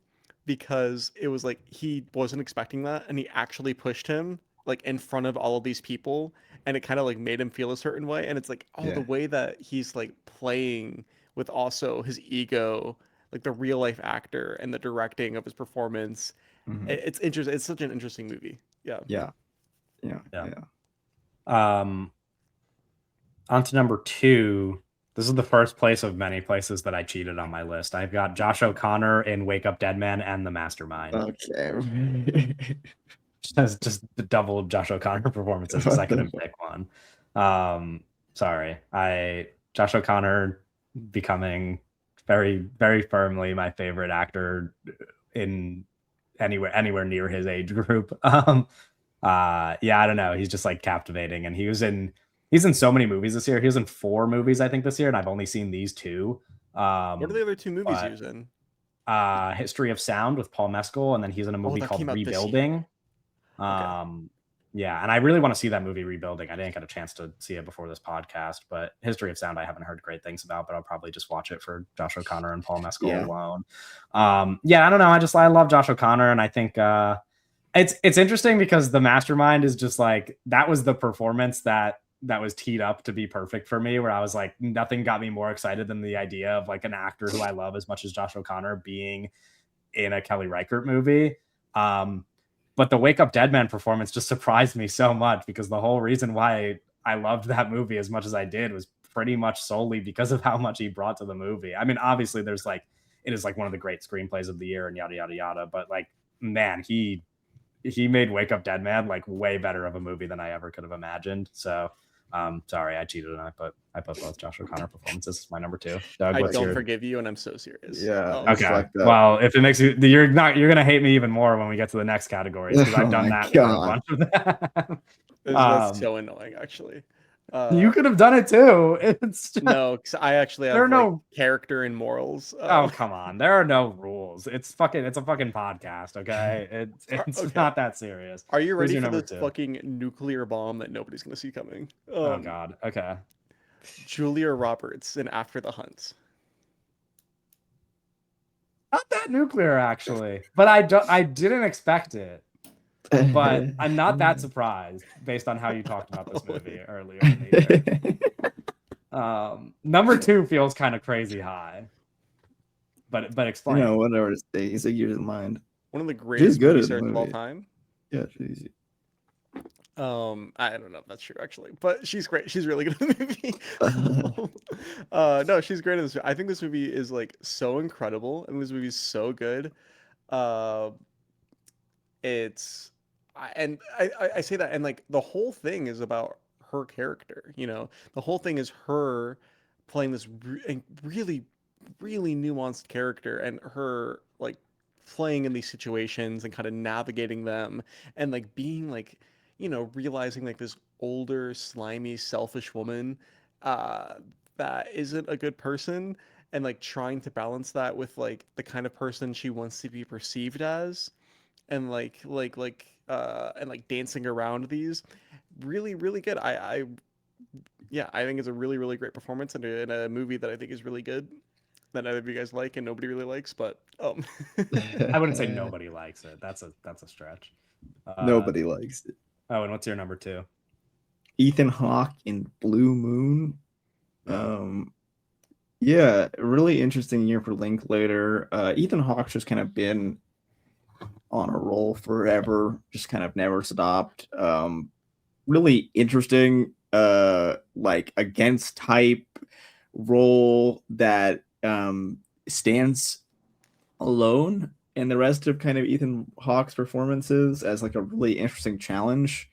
because it was like he wasn't expecting that, and he actually pushed him like in front of all of these people, and it kind of like made him feel a certain way. And it's like, oh, the Yeah. way that he's like playing with also his ego, like the real life actor, and the directing of his performance. Mhm. It's interesting. It's such an interesting movie. Yeah. Yeah. Yeah. Yeah. Yeah. Um, On to number two. This is the first place of many places that I cheated on my list. I've got Josh O'Connor in Wake Up Dead Man and The Mastermind. Okay. Just the double Josh O'Connor performances because I What the couldn't fuck? pick one. Sorry, I Josh O'Connor becoming very very firmly my favorite actor in anywhere near his age group. Yeah, I don't know. He's just like captivating, and he's in so many movies this year. He was in four movies I think this year, and I've only seen these two. What are the other two movies he But was in? History of Sound with Paul Mescal, and then he's in a Oh, movie that came called out this year. Rebuilding. Okay. Um, yeah, and I really want to see that movie Rebuilding. I didn't get a chance to see it before this podcast, but History of Sound I haven't heard great things about, but I'll probably just watch it for Josh O'Connor and Paul Mescal Yeah. alone. Yeah, I don't know. I love Josh O'Connor, and I think it's interesting because The Mastermind is just like that was the performance that was teed up to be perfect for me, where I was like, nothing got me more excited than the idea of like an actor who I love as much as Josh O'Connor being in a Kelly Reichardt movie. Um, but the Wake Up Dead Man performance just surprised me so much because the whole reason why I loved that movie as much as I did was pretty much solely because of how much he brought to the movie. I mean, obviously there's like, it is like one of the great screenplays of the year and yada, yada, yada. But like, man, he made Wake Up Dead Man like way better of a movie than I ever could have imagined. So sorry, I cheated and I put both Josh O'Connor performances as my number 2. Doug, I what's don't your... forgive you, and I'm so serious. Yeah. Okay. fucked up. Well, if it makes you're gonna hate me even more when we get to the next categories because I've Oh done my that for a God. bunch of them. That's so annoying, actually. You could have done it too. It's just, No, because I actually there are have like no... character and morals. Oh, come on. There are no rules. It's a fucking podcast, okay? It's Okay. not that serious. Are you Who's ready your for number this 2? fucking nuclear bomb that nobody's gonna see coming? Oh God. Okay. Julia Roberts in After the Hunt. Not that nuclear actually, but I didn't expect it. But I'm not that surprised based on how you talked about this movie earlier either. Number 2 feels kind of crazy high. But explain. You know, whatever. He's a year's mind. One of the She's greatest good movie at the stars of all movie. time. Yeah, she's... I don't know if that's true actually, but she's great. She's really good in the movie. No, she's great in this. I think this movie is like so incredible, and this movie is so good. It's I say that, and like the whole thing is about her character. You know, the whole thing is her playing this really, really nuanced character, and her like playing in these situations and kind of navigating them, and like being like, you know, realizing like this older, slimy, selfish woman uh, that isn't a good person, and like trying to balance that with like the kind of person she wants to be perceived as, and and like dancing around these. Really, really good. Yeah, I think it's a really, really great performance in a movie that I think is really good, that none of you guys like and nobody really likes, but I wouldn't say nobody likes it. That's a stretch. Nobody likes it. Oh, and what's your number 2? Ethan Hawke in Blue Moon. Yeah, really interesting year for Linklater. Ethan Hawke's just kind of been on a roll forever, just kind of never stopped. Really interesting, like against type role that stands alone in the rest of kind of Ethan Hawke's performances as like a really interesting challenge.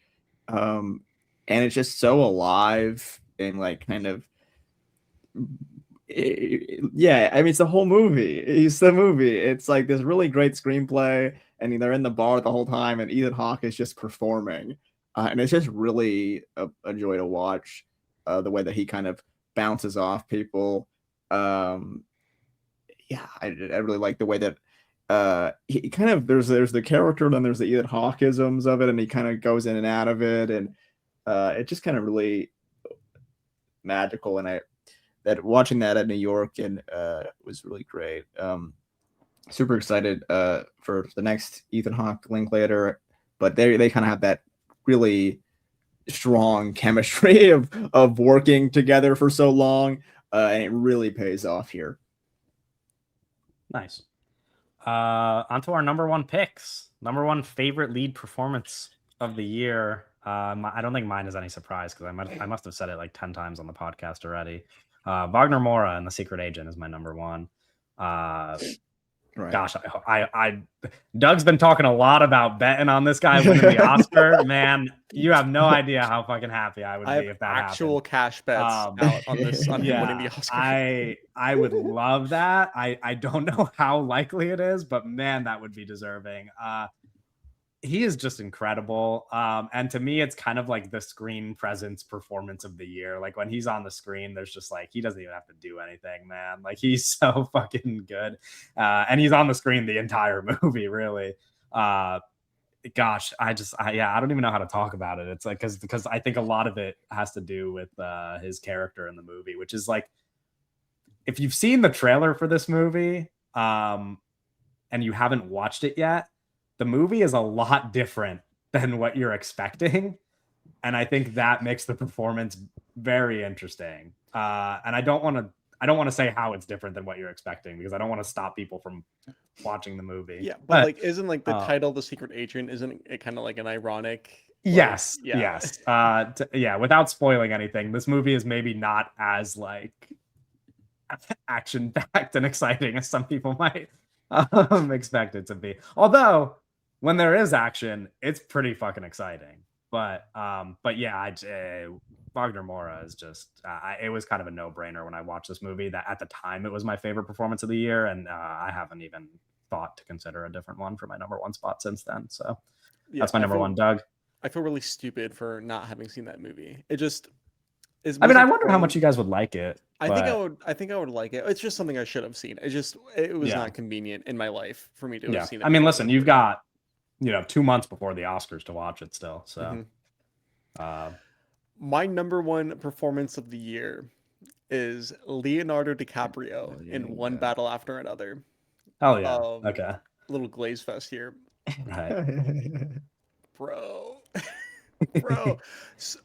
And it's just so alive and like kind of, yeah, I mean, it's the whole movie. It's the movie. It's like this really great screenplay, and they're in the bar the whole time, and Ethan Hawke is just performing, and it's just really a joy to watch. The way that he kind of bounces off people. Yeah, I really like the way that he kind of there's the character, and then there's the Ethan Hawkeisms of it, and he kind of goes in and out of it, and it's just kind of really magical. And that watching that at New York and was really great. Super excited for the next Ethan Hawke Linklater, but they kind of have that really strong chemistry of working together for so long, and it really pays off here. Nice. Onto our number 1 picks. Number 1 favorite lead performance of the year. I don't think mine is any surprise because I must have said it like 10 times on the podcast already. Wagner Moura in The Secret Agent is my number 1. Right. Gosh, Doug's been talking a lot about betting on this guy winning the Oscar. Man, you have no idea how fucking happy I would be if that actual happened. cash bets out on this on him winning the Oscar. I would love that. I don't know how likely it is, but man, that would be deserving. He is just incredible. And to me, it's kind of like the screen presence performance of the year. Like when he's on the screen, there's just like, he doesn't even have to do anything, man. Like he's so fucking good. And he's on the screen the entire movie, really. Gosh, I don't even know how to talk about it. It's like, because I think a lot of it has to do with his character in the movie, which is like, if you've seen the trailer for this movie and you haven't watched it yet, the movie is a lot different than what you're expecting. And I think that makes the performance very interesting. And I don't want to say how it's different than what you're expecting because I don't want to stop people from watching the movie. Yeah, but like isn't like the title The Secret Agent, isn't it kind of like an ironic Like, Yes, yeah. yes. Yeah, without spoiling anything, this movie is maybe not as like action packed and exciting as some people might expect it to be. Although when there is action, it's pretty fucking exciting. But yeah, Wagner Moura is just it was kind of a no brainer when I watched this movie. That at the time it was my favorite performance of the year, and I haven't even thought to consider a different one for my number one spot since then. So Yeah, that's my number one, Doug. I feel really stupid for not having seen that movie. It just is I mean, I wasn't wonder how much quite. you guys would like it, but I think I would like it. It's just something I should have seen. It was yeah, not convenient in my life for me to have yeah. seen I it mean, before listen, this you've movie. got 2 months before the Oscars to watch it still. So, Hmm. uh, My number one performance of the year is Leonardo DiCaprio There in you One Battle After Another. hell yeah. Um, Okay. Little glaze fest here, Right. go. bro, bro. So,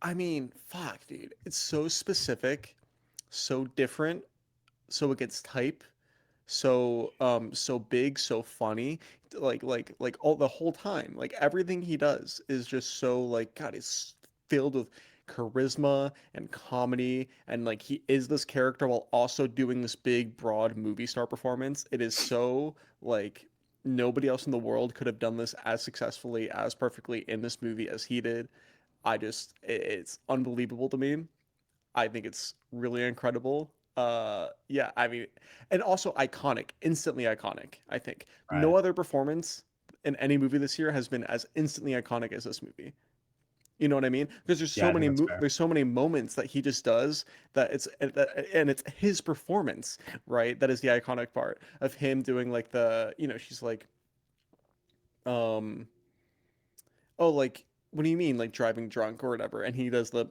I mean, fuck, dude. It's so specific, so different, so it gets type, so big, so funny, like all the whole time, like everything he does is just so like God, it's filled with charisma and comedy, and like he is this character while also doing this big broad movie star performance. It is so like nobody else in the world could have done this as successfully, as perfectly in this movie as he did. It's unbelievable to me. I think it's really incredible. Yeah, I mean, and also iconic, instantly iconic. I think no Right. other performance in any movie this year has been as instantly iconic as this movie. You know what I mean? Because Yeah, I think that's fair. there's so many moments that he just does that and it's his performance, right? That is the iconic part of him doing like she's like, um, oh, like, what do you mean, like driving drunk or whatever? And he does the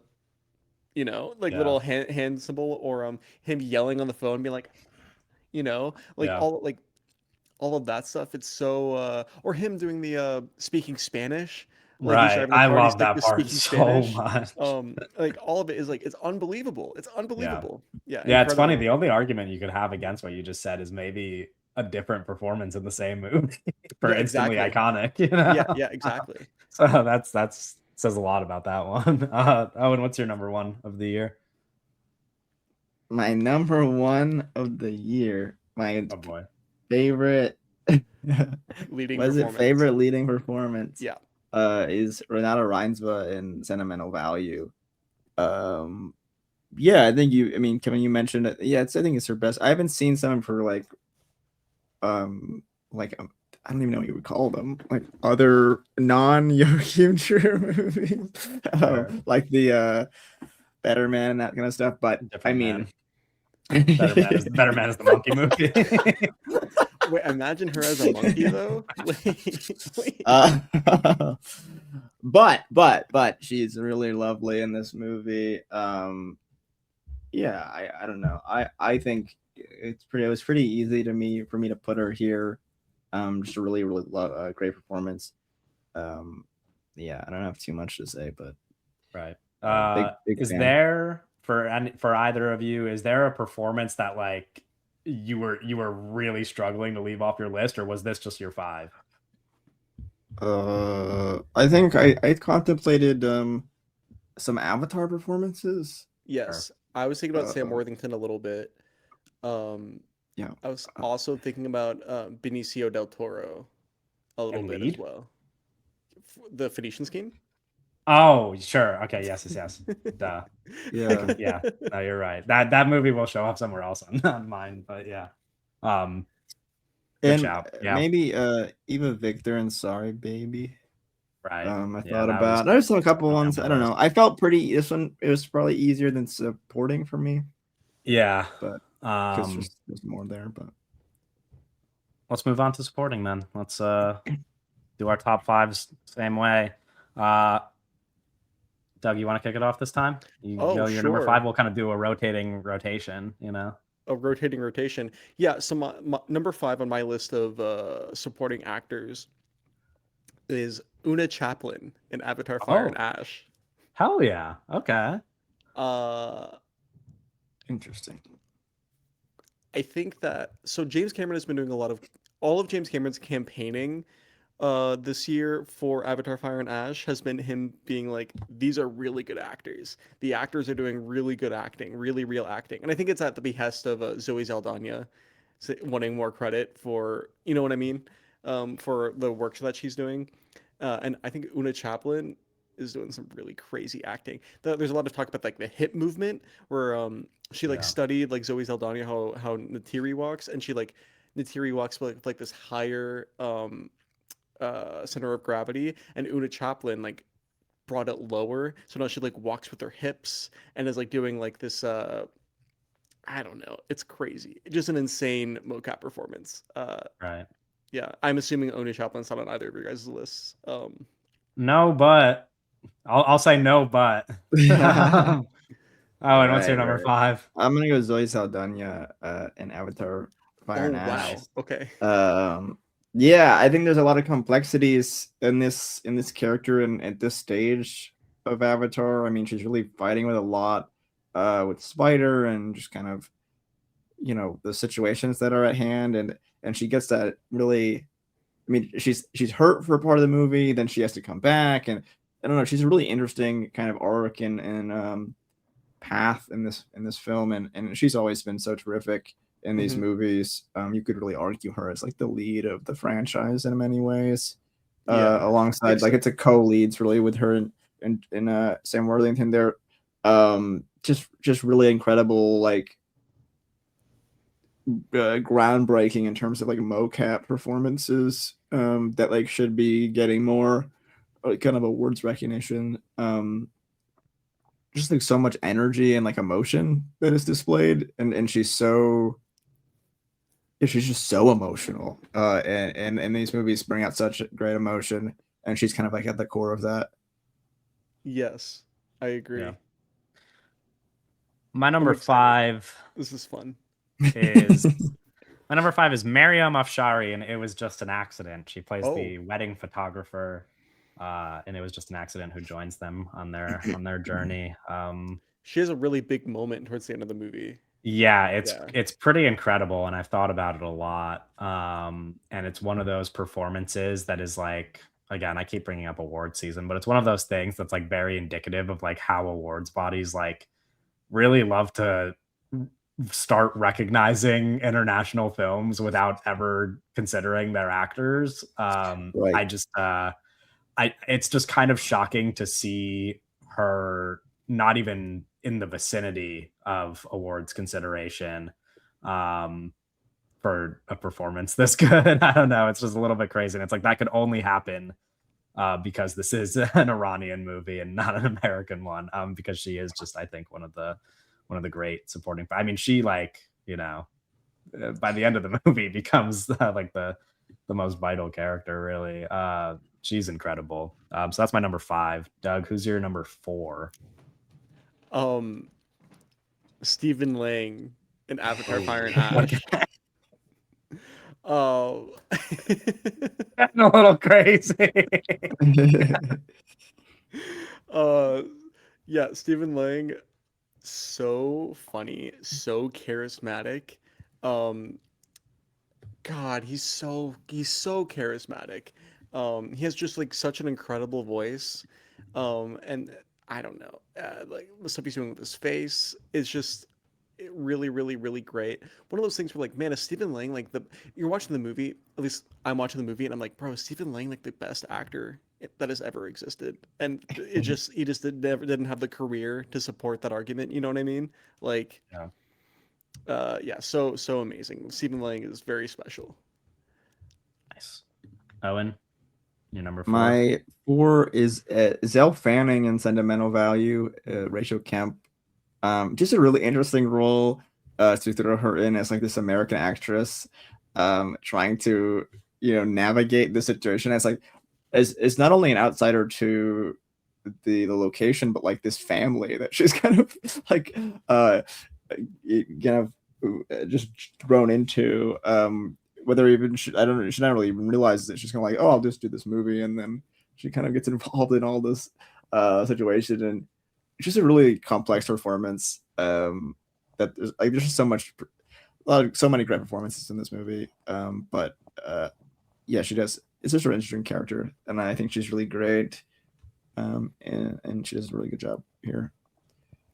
like Yeah. little hand symbol, or him yelling on the phone, being like, like Yeah. all of that stuff. It's so or him doing the speaking Spanish, like he's Right. driving the I car and he's love like that just part speaking so Spanish. much. Like all of it is like it's unbelievable. It's Yeah. unbelievable. Yeah, Yeah, it's funny. incredible. The only argument you could have against what you just said is maybe a different performance in the same movie for Yeah, instantly exactly. iconic, Yeah, exactly. So that's says a lot about that one. Owen, what's your number one of the year? My number one of the year, my Oh boy. favorite, Leading was it performance. favorite leading performance? Yeah. Is Renato Reinsva in Sentimental Value. Um, yeah, I think I mean, Kevin, you mentioned it. Yeah, I think it's her best. I haven't seen some for um, like I don't even know what you would call them, like other non-Joachim Trier movies, Sure. like the Better Man and that kind of stuff. But I Different man. mean, Better man is the monkey movie. Wait, imagine her as a monkey though. Wait. uh, but she's really lovely in this movie. Yeah, I don't know. I think it was pretty easy to me for me to put her here. Just a really great performance. Um, yeah, I don't have too much to say, but Right. big Is fan. there for either of you, is there a performance that like you were really struggling to leave off your list, or was this just your five? I think I contemplated some Avatar performances. Sure. Yes, I was thinking about Sam Uh, Worthington a little bit. Um, yeah, I was also thinking about Benicio del Toro a little And bit as lead? well. The Phoenician Scheme. Oh, sure. Okay, yes. Duh. yeah. Yeah. No, you're right. That movie will show up somewhere else on mine, but yeah. Um, good And shout. Yeah. maybe Eva Victor and Sorry Baby. Right. I Yeah, thought that was about. There's a couple definitely on ones. my I don't list. know. I felt pretty. This one it was probably easier than supporting for me, Yeah. but because Um, there's more there. But let's move on to supporting then. Let's do our top fives same way. Uh, Doug, you want to kick it off this time? You Oh, go your number five. sure. We'll kind of do a rotation. A rotating rotation. Yeah, so my number five on my list of supporting actors is Una Chaplin in Avatar: Fire and Oh, Ash. hell yeah. Okay. Uh, interesting. I think that James Cameron has been doing all of James Cameron's campaigning this year for Avatar Fire and Ash has been him being like, these are really good actors. The actors are doing really good acting, really real acting. And I think it's at the behest of Zoe Saldana wanting more credit for, you know what I mean? For the work that she's doing. And I think Una Chaplin is doing some really crazy acting. There's a lot of talk about like the hip movement where she like Yeah. studied like Zoe Saldana how Natiri walks, and she like Natiri walks with like this higher center of gravity, and Una Chaplin like brought it lower, so now she like walks with her hips and is like doing like this I don't know, it's crazy, just an insane mocap performance. Right. Yeah, I'm assuming Una Chaplin's not on either of your guys' lists. No, but I'll say no, but. Oh, and what's Right, your number right. five? I'm gonna go Zoe Saldana in Avatar Fire Oh and wow, Ash. Nice. okay. Yeah, I think there's a lot of complexities in this character and at this stage of Avatar. I mean, she's really fighting with a lot with Spider and just kind of, the situations that are at hand, and she gets that really. I mean, she's hurt for a part of the movie, then she has to come back, and I don't know. She's a really interesting kind of arc and path in this film, and she's always been so terrific in these Hmm. movies. You could really argue her as like the lead of the franchise in many ways, Yeah, alongside makes like it's a sense. co-leads really with her and Sam Worthington. They're just really incredible, like groundbreaking in terms of like mocap performances that like should be getting more kind of awards recognition. Just like so much energy and like emotion that is displayed, and she's so yeah, she's just so emotional. And these movies bring out such great emotion, and she's kind of like at the core of that. Yes, I Yeah. agree. My I'm number excited. five This is fun. is my number five is Mariam Afshari, and it was just an accident. She plays Oh, the wedding photographer, and it was just an accident who joins them on their journey. she has a really big moment towards the end of the movie. Yeah, it's Yeah. it's pretty incredible, and I've thought about it a lot. And it's one of those performances that is like, again, I keep bringing up award season, but it's one of those things that's like very indicative of like how awards bodies like really love to start recognizing international films without ever considering their actors. Right. I just I it's just kind of shocking to see her not even in the vicinity of awards consideration um for a performance this good. I don't know. It's just a little bit crazy. And it's like that could only happen because this is an Iranian movie and not an American one. Because she is just, I think, one of the great supporting. I mean, she like, by the end of the movie becomes like the most vital character, really. She's incredible. So that's my number five. Doug, who's your number four? Um, Stephen Lang in Avatar: Oh. Fire and Okay. Ash. Oh, Getting a little crazy. uh, yeah, Stephen Lang, so funny, so charismatic. Um, God, he's so charismatic. He has just like such an incredible voice. And I don't know, like the stuff he's doing with his face is just really, really, really great. One of those things where like, man, is Stephen Lang like you're watching the movie, at least I'm watching the movie, and I'm like, bro, is Stephen Lang like the best actor that has ever existed? And he just never didn't have the career to support that argument. You know what I mean? Like, Yeah, yeah, so amazing. Stephen Lang is very special. nice. Owen, your number four. My four is Zelle Fanning in Sentimental Value, Rachel Kemp. Just a really interesting role to throw her in as like this American actress, trying to navigate the situation as like as not only an outsider to the location, but like this family that she's kind of like kind of just thrown into. Whether even I don't know, she not really even realizes that she's kind of like, oh, I'll just do this movie, and then she kind of gets involved in all this situation, and it's just a really complex performance. That there's just so many great performances in this movie. But yeah, she does it's just an interesting character, and I think she's really great. And she does a really good job here.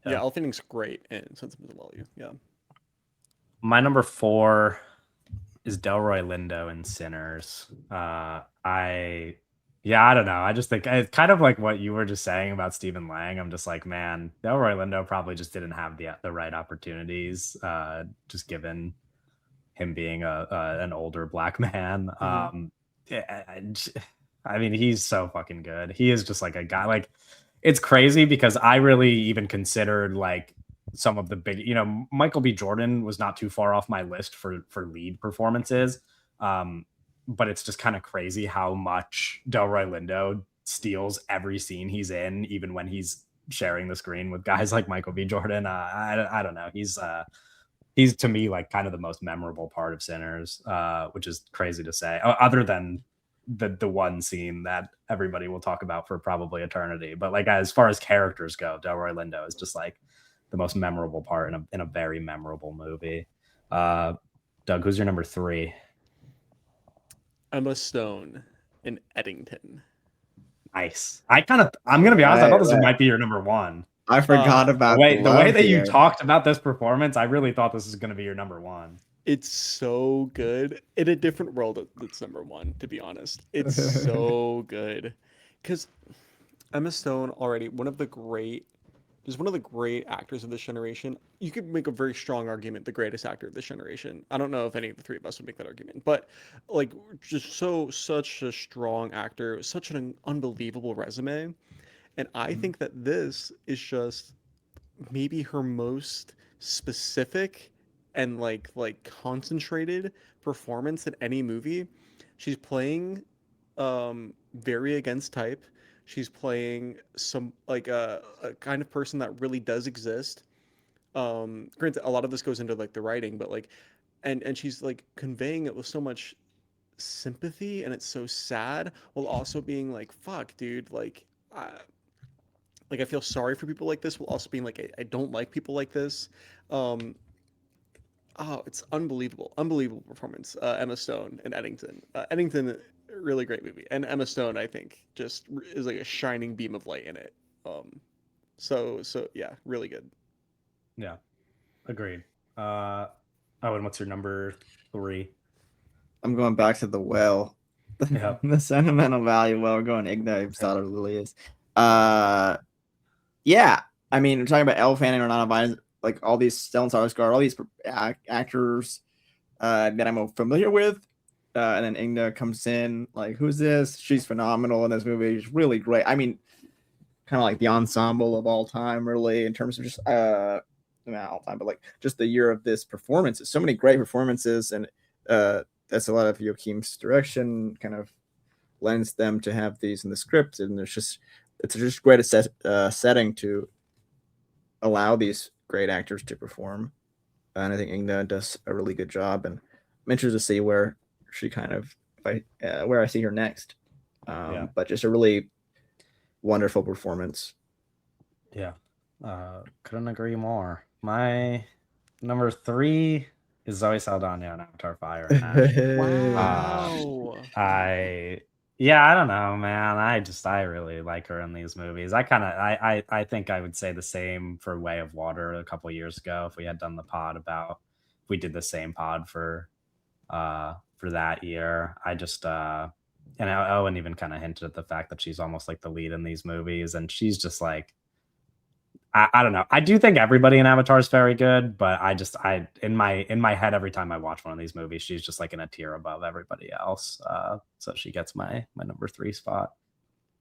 Yeah, Yeah. Elle Fanning's great in Sentimental Value. Yeah. My number 4 is Delroy Lindo in Sinners. I don't know. I just think it's kind of like what you were just saying about Stephen Lang. I'm just like, man, Delroy Lindo probably just didn't have the right opportunities, just given him being an older black man. Yeah, I mean, he's so fucking good. He is just like a guy. Like, it's crazy because I really even considered like some of the big, Michael B. Jordan was not too far off my list for lead performances. Um, but it's just kind of crazy how much Delroy Lindo steals every scene he's in, even when he's sharing the screen with guys like Michael B. Jordan. I don't know. He's to me like kind of the most memorable part of Sinners, which is crazy to say, other than the one scene that everybody will talk about for probably eternity. But like as far as characters go, Delroy Lindo is just like the most memorable part in a very memorable movie. Doug, who's your number 3? Emma Stone in Eddington. Nice. I'm gonna be honest. I Right, thought this right. might be your number 1. I forgot The about the way love that you here. talked about this performance, I really thought this was gonna be your number 1. It's so good. In a different world, it's number one, to be honest. It's so good. Because Emma Stone, already just one of the great actors of this generation. You could make a very strong argument, the greatest actor of this generation. I don't know if any of the three of us would make that argument, but like, just such a strong actor, such an unbelievable resume. And I think that this is just maybe her most specific and concentrated performance in any movie. She's playing very against type. She's playing some a kind of person that really does exist. Granted, a lot of this goes into like the writing, but like and she's like conveying it with so much sympathy, and it's so sad while also being like, fuck, dude, like I feel sorry for people like this, while also being like, I don't like people like this. Um, oh, it's unbelievable, unbelievable performance. Emma Stone in Eddington. Eddington, really great movie, and Emma Stone, I think, just is like a shining beam of light in it. So yeah, really good. Yeah, agreed. Uh, and what's your number 3? I'm going back to the well. Yep. The sentimental value. Well, we're going Igna Starter Lilius. Uh, yeah. I mean, we're talking about Elle Fanning, Renata Vines, like all these Stellan Skarsgård, all these actors that I'm familiar with. And then Igna comes in, like, who's this? She's phenomenal in this movie. She's really great. I mean, kind of like the ensemble of all time, really, in terms of just not all time, but like just the year of this performance. So many great performances, and that's a lot of Joachim's direction kind of lends them to have these in the script, and it's just great a setting to allow these great actors to perform. And I think Ingna does a really good job, and I'm interested to see where she kind of where I see her next. Yeah. But just a really wonderful performance. Yeah. Couldn't agree more. My number 3 is Zoe Saldana in Avatar Fire and Ash. Wow. I don't know, man. I really like her in these movies. I think I would say the same for Way of Water a couple years ago if we had done the pod about if we did the same pod for that year. And Owen even kind of hinted at the fact that she's almost like the lead in these movies, and she's just like I don't know. I do think everybody in Avatar is very good, but I in my head every time I watch one of these movies, she's just like in a tier above everybody else. So she gets my number 3 spot.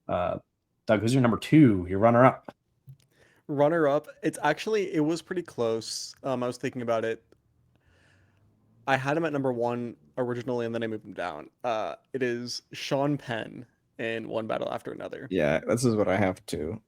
Doug, who's your number 2? Your runner up. Runner up. It was pretty close. I was thinking about it. I had him at number one originally, and then I moved him down. It is Sean Penn in One Battle After Another. Yeah, this is what I have too.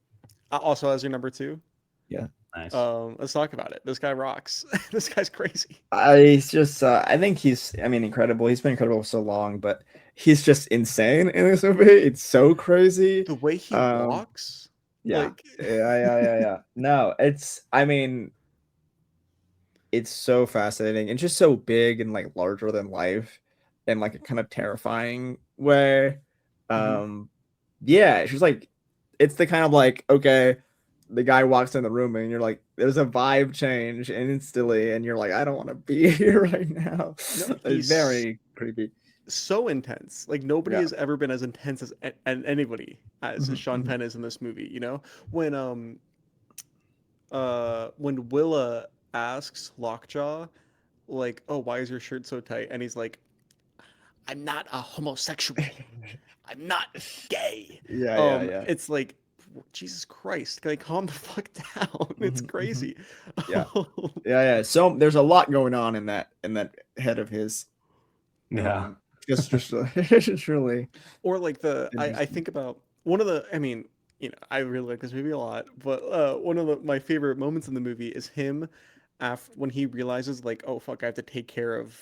Also as your number 2. Yeah. Nice. Let's talk about it. This guy rocks. This guy's crazy. He's just I think incredible. He's been incredible for so long, but he's just insane in this movie. It's so crazy. The way he walks. Yeah. Yeah. No, it's so fascinating and just so big and like larger than life. in like a kind of terrifying way. Mhm. Yeah, she's like, it's the kind of like, okay, the guy walks in the room and you're like, there's a vibe change instantly, and you're like, I don't want to be here right now. No, It's he's very creepy. so intense. Like nobody Yeah. has ever been as intense as anybody as Mhm, Sean mhm. Penn is in this movie. You know, when Willa asks Lockjaw, like, "Oh, why is your shirt so tight?" and he's like, "I'm not a homosexual. I'm not gay." Yeah, yeah, yeah. It's like, Jesus Christ, like calm the fuck down. It's Mhm, mhm. crazy. Yeah, yeah, yeah. So there's a lot going on in that head of his. Yeah. Um, just it's really Or like I interesting. think about one of the, I mean, I really like this movie a lot, but one of my favorite moments in the movie is him after when he realizes like, oh fuck, I have to take care of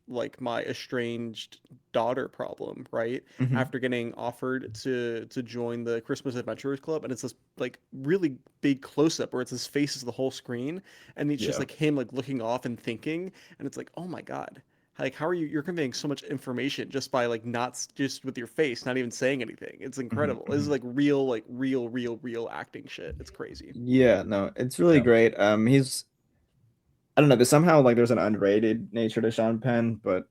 like my estranged daughter problem, right? Mhm. After getting offered to join the Christmas Adventurers Club, and it's this like really big close up where it's his face is the whole screen, and it's just Yeah. like him like looking off and thinking, and it's like, oh my god, like how are you're conveying so much information just by like not just with your face, not even saying anything. It's Mhm, incredible. This is mhm. like real acting shit. It's crazy. Yeah, no, it's really Yeah. great. He's I don't know. There's somehow like there's an underrated nature to Sean Penn, but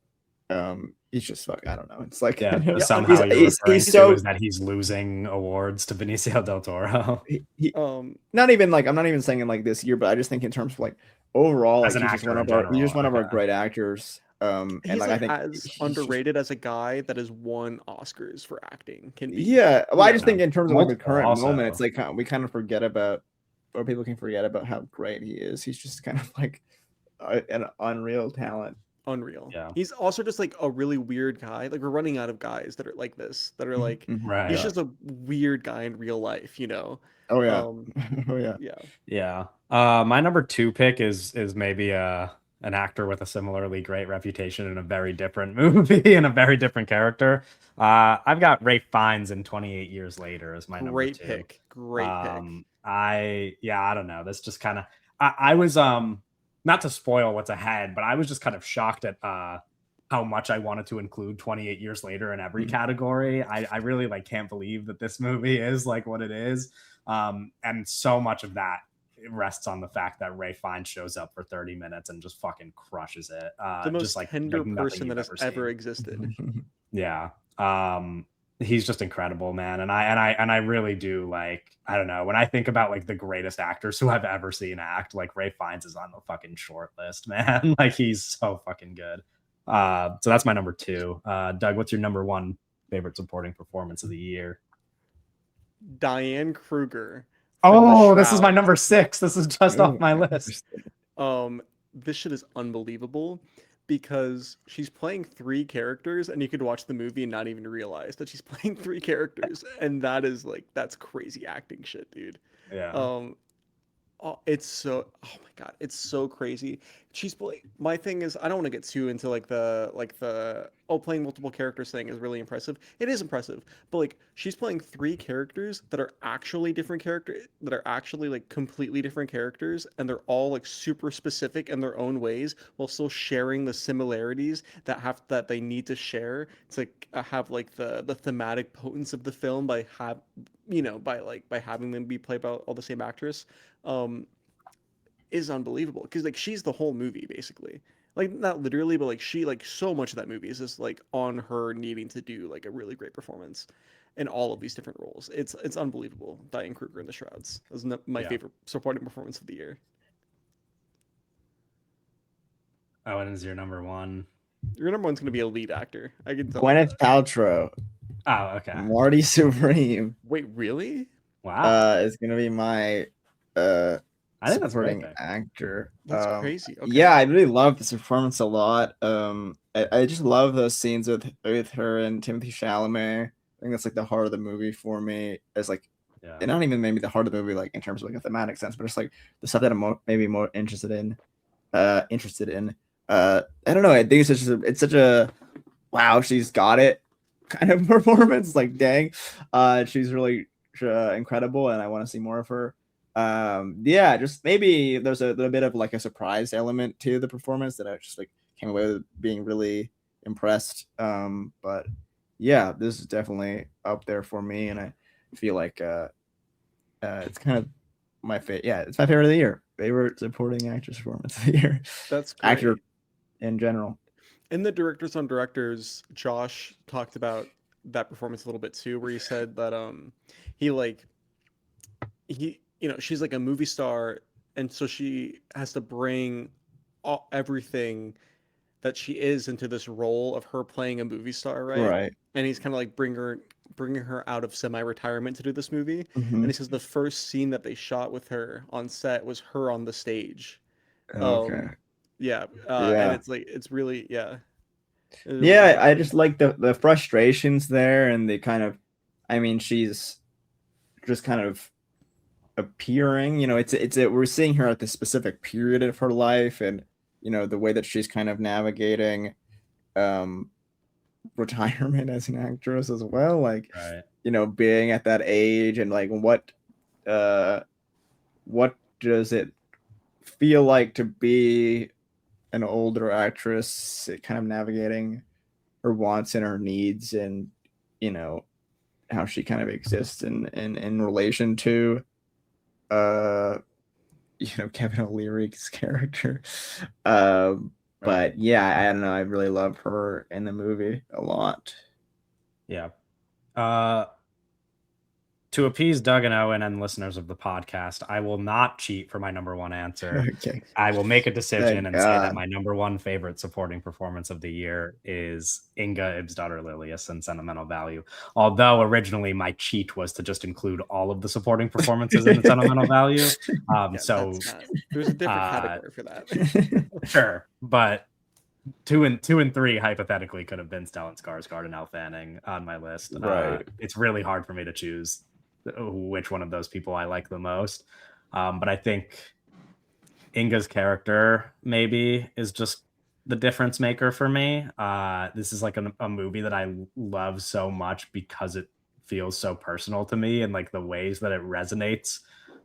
he's just fuck. I don't know. It's like Yeah. The Yeah, somehow under you're referring he's to so is that he's losing awards to Benicio del Toro he um not even like I'm not even saying in like this year, but I just think in terms of like overall, as like an actor in he's just general. one of our Okay. great actors. And he's like I like think as he's just underrated as a guy that has won Oscars for acting can be. yeah. Well, I You just know, Yeah. think in terms of like the Multiple current moment, it's also. like we kind of forget about, or people can forget about how great he is. He's just kind of like an unreal talent. unreal. Yeah. He's also just like a really weird guy. Like we're running out of guys that are like this, that are Mhm, like mhm. he's Right. Yeah. just a weird guy in real life, you know. Oh yeah. Um Oh yeah. yeah. Yeah. My number two pick is maybe an actor with a similarly great reputation in a very different movie and a very different character. I've got Ray Fiennes in 28 Years Later as my number Great two. pick. Great pick. I don't know. This just kind of I was not to spoil what's ahead, but I was just kind of shocked at how much I wanted to include 28 Years Later in every Mhm. category. I really like can't believe that this movie is like what it is. And so much of that rests on the fact that Ray Fiennes shows up for 30 minutes and just fucking crushes it. The Just most like tender nothing person you've that has ever ever seen. existed. Yeah. He's just incredible, man. And I really do like, I don't know, when I think about like the greatest actors who I've ever seen act, like Ray Fiennes is on the fucking short list, man. Like he's so fucking good. So that's my number two. Doug, what's your number one favorite supporting performance of the year? Diane Kruger from The Oh, this is my Shroud. number six. This is just off Oh, my list. interesting. This shit is unbelievable because she's playing three characters and you could watch the movie and not even realize that she's playing three characters. And that is like, that's crazy acting shit, dude. Yeah. Um, Oh, it's so, oh my God, it's so crazy. My thing is, I don't want to get too into playing multiple characters thing is really impressive. It is impressive, but like she's playing three characters that are actually different characters, that are actually like completely different characters, and they're all like super specific in their own ways while still sharing the similarities that they need to share to have like the thematic potence of the film by having them be played by all the same actress. um is unbelievable because like she's the whole movie basically, like not literally, but like she like so much of that movie is just like on her needing to do like a really great performance in all of these different roles. It's unbelievable. Diane Kruger in The Shrouds is my Yeah. favorite supporting performance of the year. Oh, and is your number one? Your number one's going to be a lead actor, I can tell you Gwyneth that. Paltrow, Oh, okay. Marty Supreme, Wait, really? Wow. is gonna be my uh I think that's a great supporting pick. actor. That's crazy. Yeah, Okay. I really love this performance a lot. I just love those scenes with her and Timothy Chalamet. I think that's like the heart of the movie for me. It's like, Yeah. and not even maybe the heart of the movie, like in terms of like a thematic sense, but it's like the stuff that I'm maybe more interested in. I don't know. I think it's such a wow. She's got it kind of performance. Like dang, she's really incredible, and I want to see more of her. Yeah, just maybe there's a little bit of like a surprise element to the performance that I just like came away with being really impressed. But yeah, this is definitely up there for me, and I feel like it's kind of my favorite. Yeah, it's my favorite of the year. Favorite supporting actress performance of the year. That's Actor great. in general. In the directors on directors, Josh talked about that performance a little bit too, where he said that he like she's like a movie star, and so she has to bring everything that she is into this role of her playing a movie star, right? Right. And he's kind of like bringing her out of semi-retirement to do this movie. And Hmm. he says the first scene that they shot with her on set was her on the stage. Okay. Um, yeah, and Yeah. it's really it's a really Yeah, good I scene. just like the frustrations there, and the kind of, I mean, she's just kind of appearing. We're seeing her at this specific period of her life, and the way that she's kind of navigating um retirement as an actress as well, like Right. being at that age, and like uh what does it feel like to be an older actress, kind of navigating her wants and her needs, and you know how she kind of exists in relation to uh Kevin O'Leary's character. um Right. but yeah, I don't know, I really love her in the movie a lot. Yeah. Uh, to appease Doug and Owen and listeners of the podcast, I will not cheat for my number one answer. Okay, I will make a decision thank and say that God. my number one favorite supporting performance of the year is Inga Ibsdottir Lilius in Sentimental Value. Although originally my cheat was to just include all of the supporting performances in the Sentimental Value. Yeah, So that's not. There's a different uh, category for that. sure, but two and three hypothetically could have been Stellan Skarsgård and Elle Fanning on my list. Right. It's really hard for me to choose which one of those people I like the most. But I think Inga's character maybe is just the difference maker for me. This is like a movie that I love so much because it feels so personal to me, and like the ways that it resonates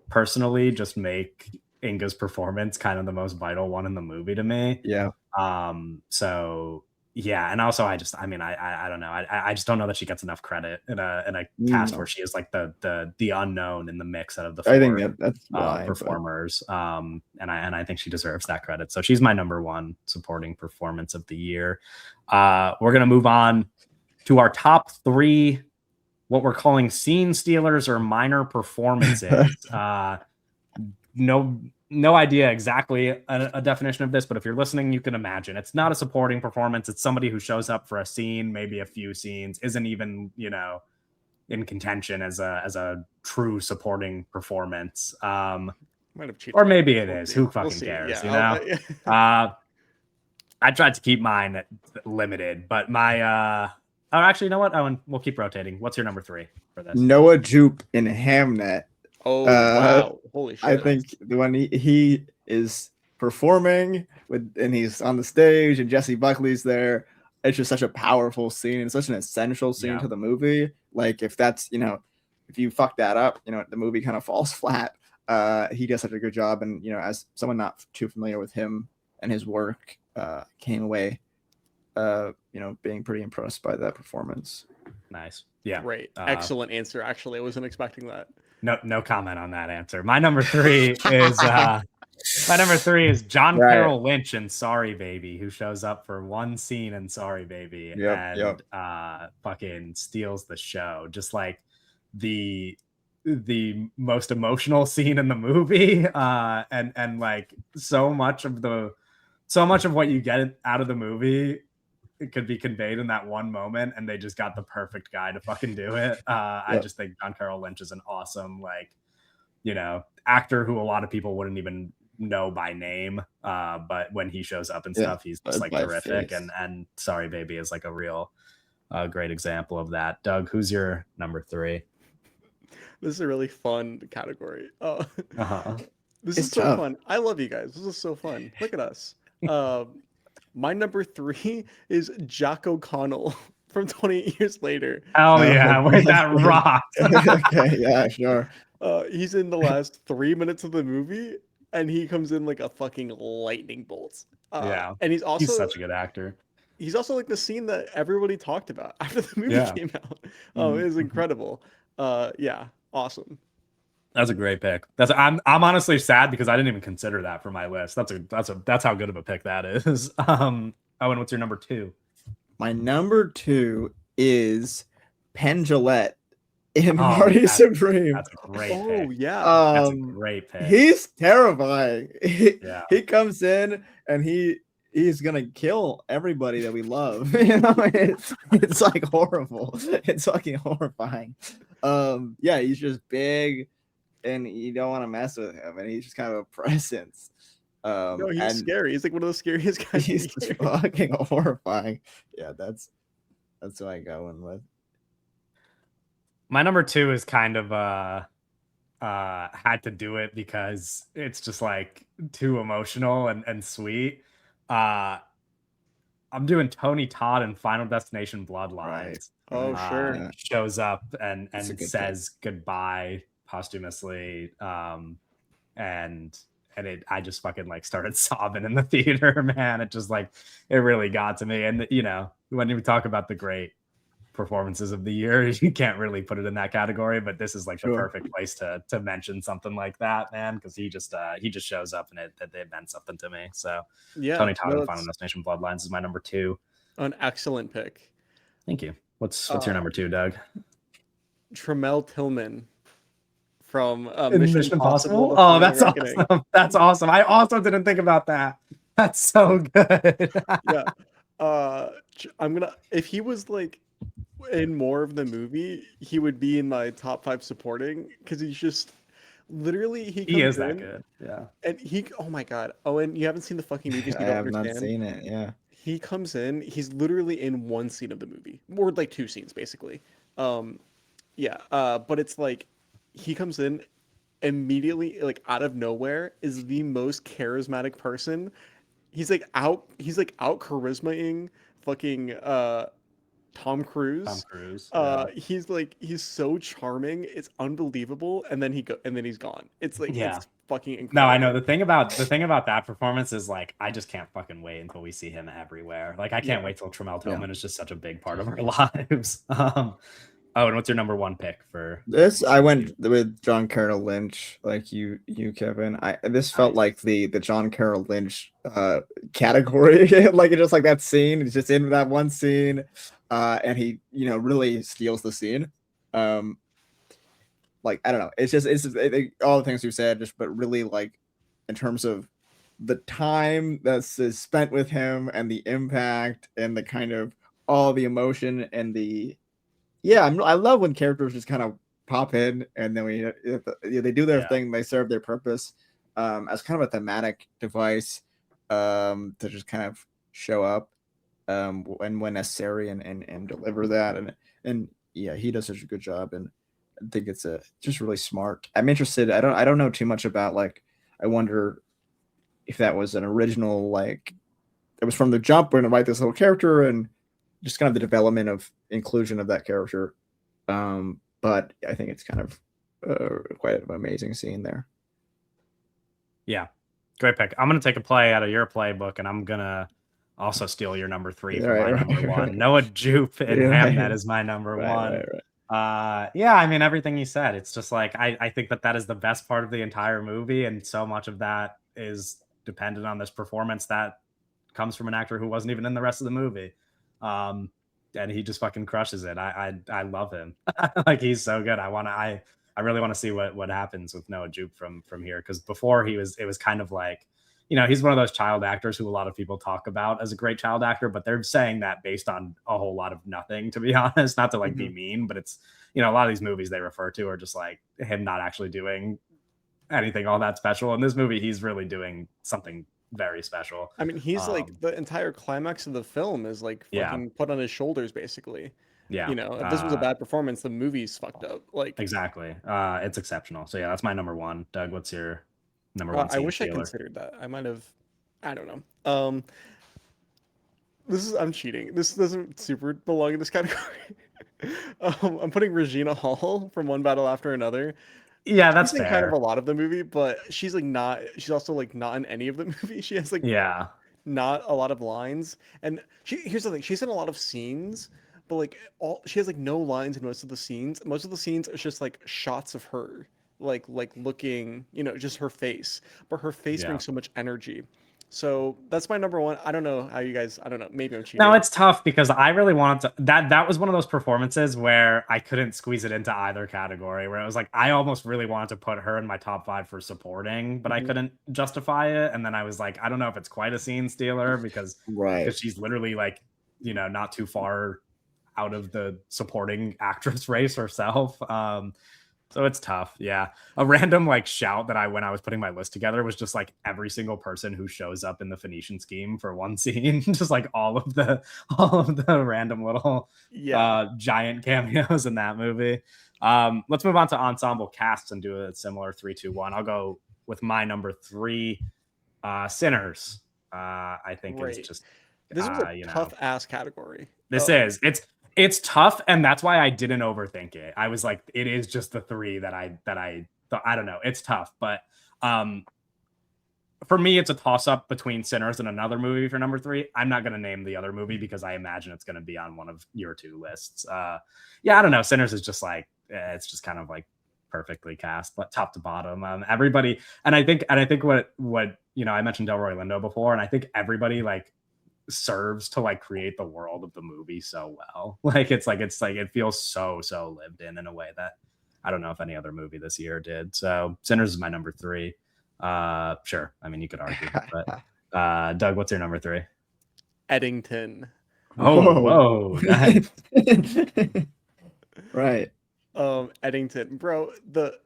personally just make Inga's performance kind of the most vital one in the movie to me. Yeah. So yeah, and also I don't know. I just don't know that she gets enough credit in a cast where No, she is like the unknown in the mix out of the I think four that's why, but performers. And I think she deserves that credit. So she's my number one supporting performance of the year. We're gonna move on to our top three, what we're calling scene stealers or minor performances. No idea exactly a definition of this, but if you're listening, you can imagine it's not a supporting performance. It's somebody who shows up for a scene, maybe a few scenes, isn't even in contention as a true supporting performance. Might have cheated Or a little maybe bit. it We'll is. see. Who We'll fucking see. cares? Yeah. Uh, I tried to keep mine limited, but my oh, actually, you know what? Owen, we'll keep rotating. What's your number three for this? Noah Jupe in Hamnet. Oh Uh, wow! Holy I shit! think when he is performing and he's on the stage and Jesse Buckley's there, it's just such a powerful scene and such an essential scene Yeah. to the movie. Like if you fuck that up, the movie kind of falls flat. He does such a good job, and as someone not too familiar with him and his work, came away, being pretty impressed by that performance. Nice. Yeah. Great, excellent answer. Actually, I wasn't expecting that. No comment on that answer. My number three is John Right. Carroll Lynch in Sorry Baby, who shows up for one scene in Sorry Baby Yep. and fucking steals the show. Just like the most emotional scene in the movie. And like so much of what you get out of the movie, it could be conveyed in that one moment, and they just got the perfect guy to fucking do it. I just think John Carroll Lynch is an awesome, actor who a lot of people wouldn't even know by name. But when he shows up and stuff, he's just like by terrific. face. And Sorry Baby is like a real great example of that. Doug, who's your number three? This is a really fun category. Uh-huh. This It's is so tough. fun. I love you guys. This is so fun. Look at us. My number three is Jack O'Connell from 28 Years Later. Hell yeah, wait, that rocks. Okay, yeah, sure. He's in the last 3 minutes of the movie, and he comes in like a fucking lightning bolt. Yeah, And he's he's also such a good actor. he's also like the scene that everybody talked about after the movie Yeah. came out. Oh, it Mhm, was mhm. incredible. Yeah, awesome. That's a great pick. I'm honestly sad because I didn't even consider that for my list. That's how good of a pick that is. Owen, what's your number two? My number two is Penn in Oh, Marty Supreme. that's a great Oh pick. yeah. That's a Um, great pick. he's terrifying. He, Yeah. he comes in and he's gonna kill everybody that we love. You know, it's like horrible. It's fucking horrifying. Yeah, he's just big and you don't want to mess with him, and he's just kind of a presence. No, he's And scary. He's like one of the scariest guys in he's the just year. fucking horrifying. Yeah, that's what I go in with. My number two is kind of had to do it because it's just like too emotional and sweet. Uh I'm doing Tony Todd in Final Destination Right, Bloodlines. Oh right. sure. Yeah, Shows up that's a and good pick. says goodbye posthumously. And I just fucking like started sobbing in the theater, man. It just like it really got to me. And when you talk about the great performances of the year, you can't really put it in that category, but this is like the Sure. perfect place to mention something like that, man, because he just shows up and it meant something to me. So Yeah. Tony Todd No, and Final that's Destination Bloodlines is my number two. an excellent pick. Thank you. What's your Uh, number two, Doug? Tremel Tillman from In Mission Mission Impossible: Impossible? The Oh, Final that's Reckoning. awesome. That's awesome. I also didn't think about that. That's so good. Yeah. I'm gonna if he was like in more of the movie, he would be in my top five supporting because he's just literally he He comes is that in good. Yeah. and he oh my god. Oh, and you haven't seen the fucking movie, so I you don't have not understand. seen it. Yeah. He comes in, he's literally in one scene of the movie, or like two scenes basically. Um, yeah, but it's like he comes in immediately, like out of nowhere, is the most charismatic person. He's like out charismaing fucking Tom Tom Cruise. Cruise. Yeah. He's so charming, it's unbelievable, and then he's gone. It's like Yeah. it's fucking No, I know incredible. the thing about that performance is like I just can't fucking wait until we see him everywhere. Like I can't Yeah. wait till Tremel Yeah. Tillman is just such a big part of our lives. Oh, and what's your number one pick for This I this year? went with John Carroll Lynch, like you Kevin. This felt Nice. like the John Carroll Lynch category, like it's just like that scene. It's just in that one scene, and he really steals the scene. Um, like I don't know, all the things you said, just but really like in terms of the time that's is spent with him and the impact and the kind of all the emotion and the I love when characters just kind of pop in and then they do their Yeah. thing, they serve their purpose as kind of a thematic device to just kind of show up when necessary and deliver that and yeah, he does such a good job and I think it's just really smart. I'm interested. I don't know too much about like I wonder if that was an original like it was from the jump we're gonna write this little character and just kind of the development of inclusion of that character. But I think it's kind of quite an amazing scene there. Yeah. Great pick. I'm gonna take a play out of your playbook and I'm gonna also steal your number three Yeah, for my right, number right, one. right. Noah Jupe in Yeah, Hamnet right, is my number right, one. right, right. Yeah, I mean everything you said. It's just like I think that is the best part of the entire movie, and so much of that is dependent on this performance that comes from an actor who wasn't even in the rest of the movie. Um, and he just fucking crushes it. I love him. Like he's so good. I really want to see what happens with Noah Jupe from here because before it was kind of like he's one of those child actors who a lot of people talk about as a great child actor, but they're saying that based on a whole lot of nothing, to be honest. Not to like be Mhm. mean, but it's a lot of these movies they refer to are just like him not actually doing anything all that special. In this movie, he's really doing something very special. I mean, he's like Um, the entire climax of the film is like yeah, fucking put on his shoulders, basically. yeah, If this was a bad performance, the movie's fucked up. Like, exactly. It's exceptional. So yeah, that's my number one. Doug, what's your number one I scene wish I stealer? considered that. I might have. I don't know. I'm cheating. This doesn't super belong in this category. I'm putting Regina Hall from One Battle After Another. Yeah, that's She's in kind of fair. a lot of the movie, but she's like not. She's also like not in any of the movie. She has like Yeah, not a lot of lines. And here's the thing, she's in a lot of scenes, but like she has like no lines in most of the scenes. Most of the scenes is just like shots of her, like looking, just her face. But her face Yeah. brings so much energy. So that's my number one. I don't know how you guys. I don't know. Maybe I'm No, cheating. it's tough because I really wanted to. That was one of those performances where I couldn't squeeze it into either category. Where it was like I almost really wanted to put her in my top 5 for supporting, but I Mhm. couldn't justify it. And then I was like, I don't know if it's quite a scene stealer because Right. she's literally like not too far out of the supporting actress race herself. So it's tough. Yeah. A random like shout that when I was putting my list together was just like every single person who shows up in the Phoenician scheme for one scene, just like all of the random little Yeah. giant cameos in that movie. Let's move on to ensemble casts and do a similar 3-2-1. I'll go with my number 3, Sinners. I think is Great. just This was a you know, tough ass category. this is it's tough, and that's why I didn't overthink it. I was like, it is just the 3 that I thought. I don't know. It's tough, but um, for me, it's a toss up between Sinners and another movie for number 3. I'm not going to name the other movie because I imagine it's going to be on one of your 2 lists. Yeah, I don't know. Sinners is just like it's just kind of like perfectly cast, but top to bottom. Everybody, and I think what I mentioned Delroy Lindo before, and I think everybody like serves to like create the world of the movie so well. Like it's like it feels so lived in a way that I don't know if any other movie this year did. So Sinners is my number 3. Sure. I mean, you could argue, but Doug, what's your number 3? Eddington. Oh, Whoa. whoa, nice. Right. Eddington, bro, the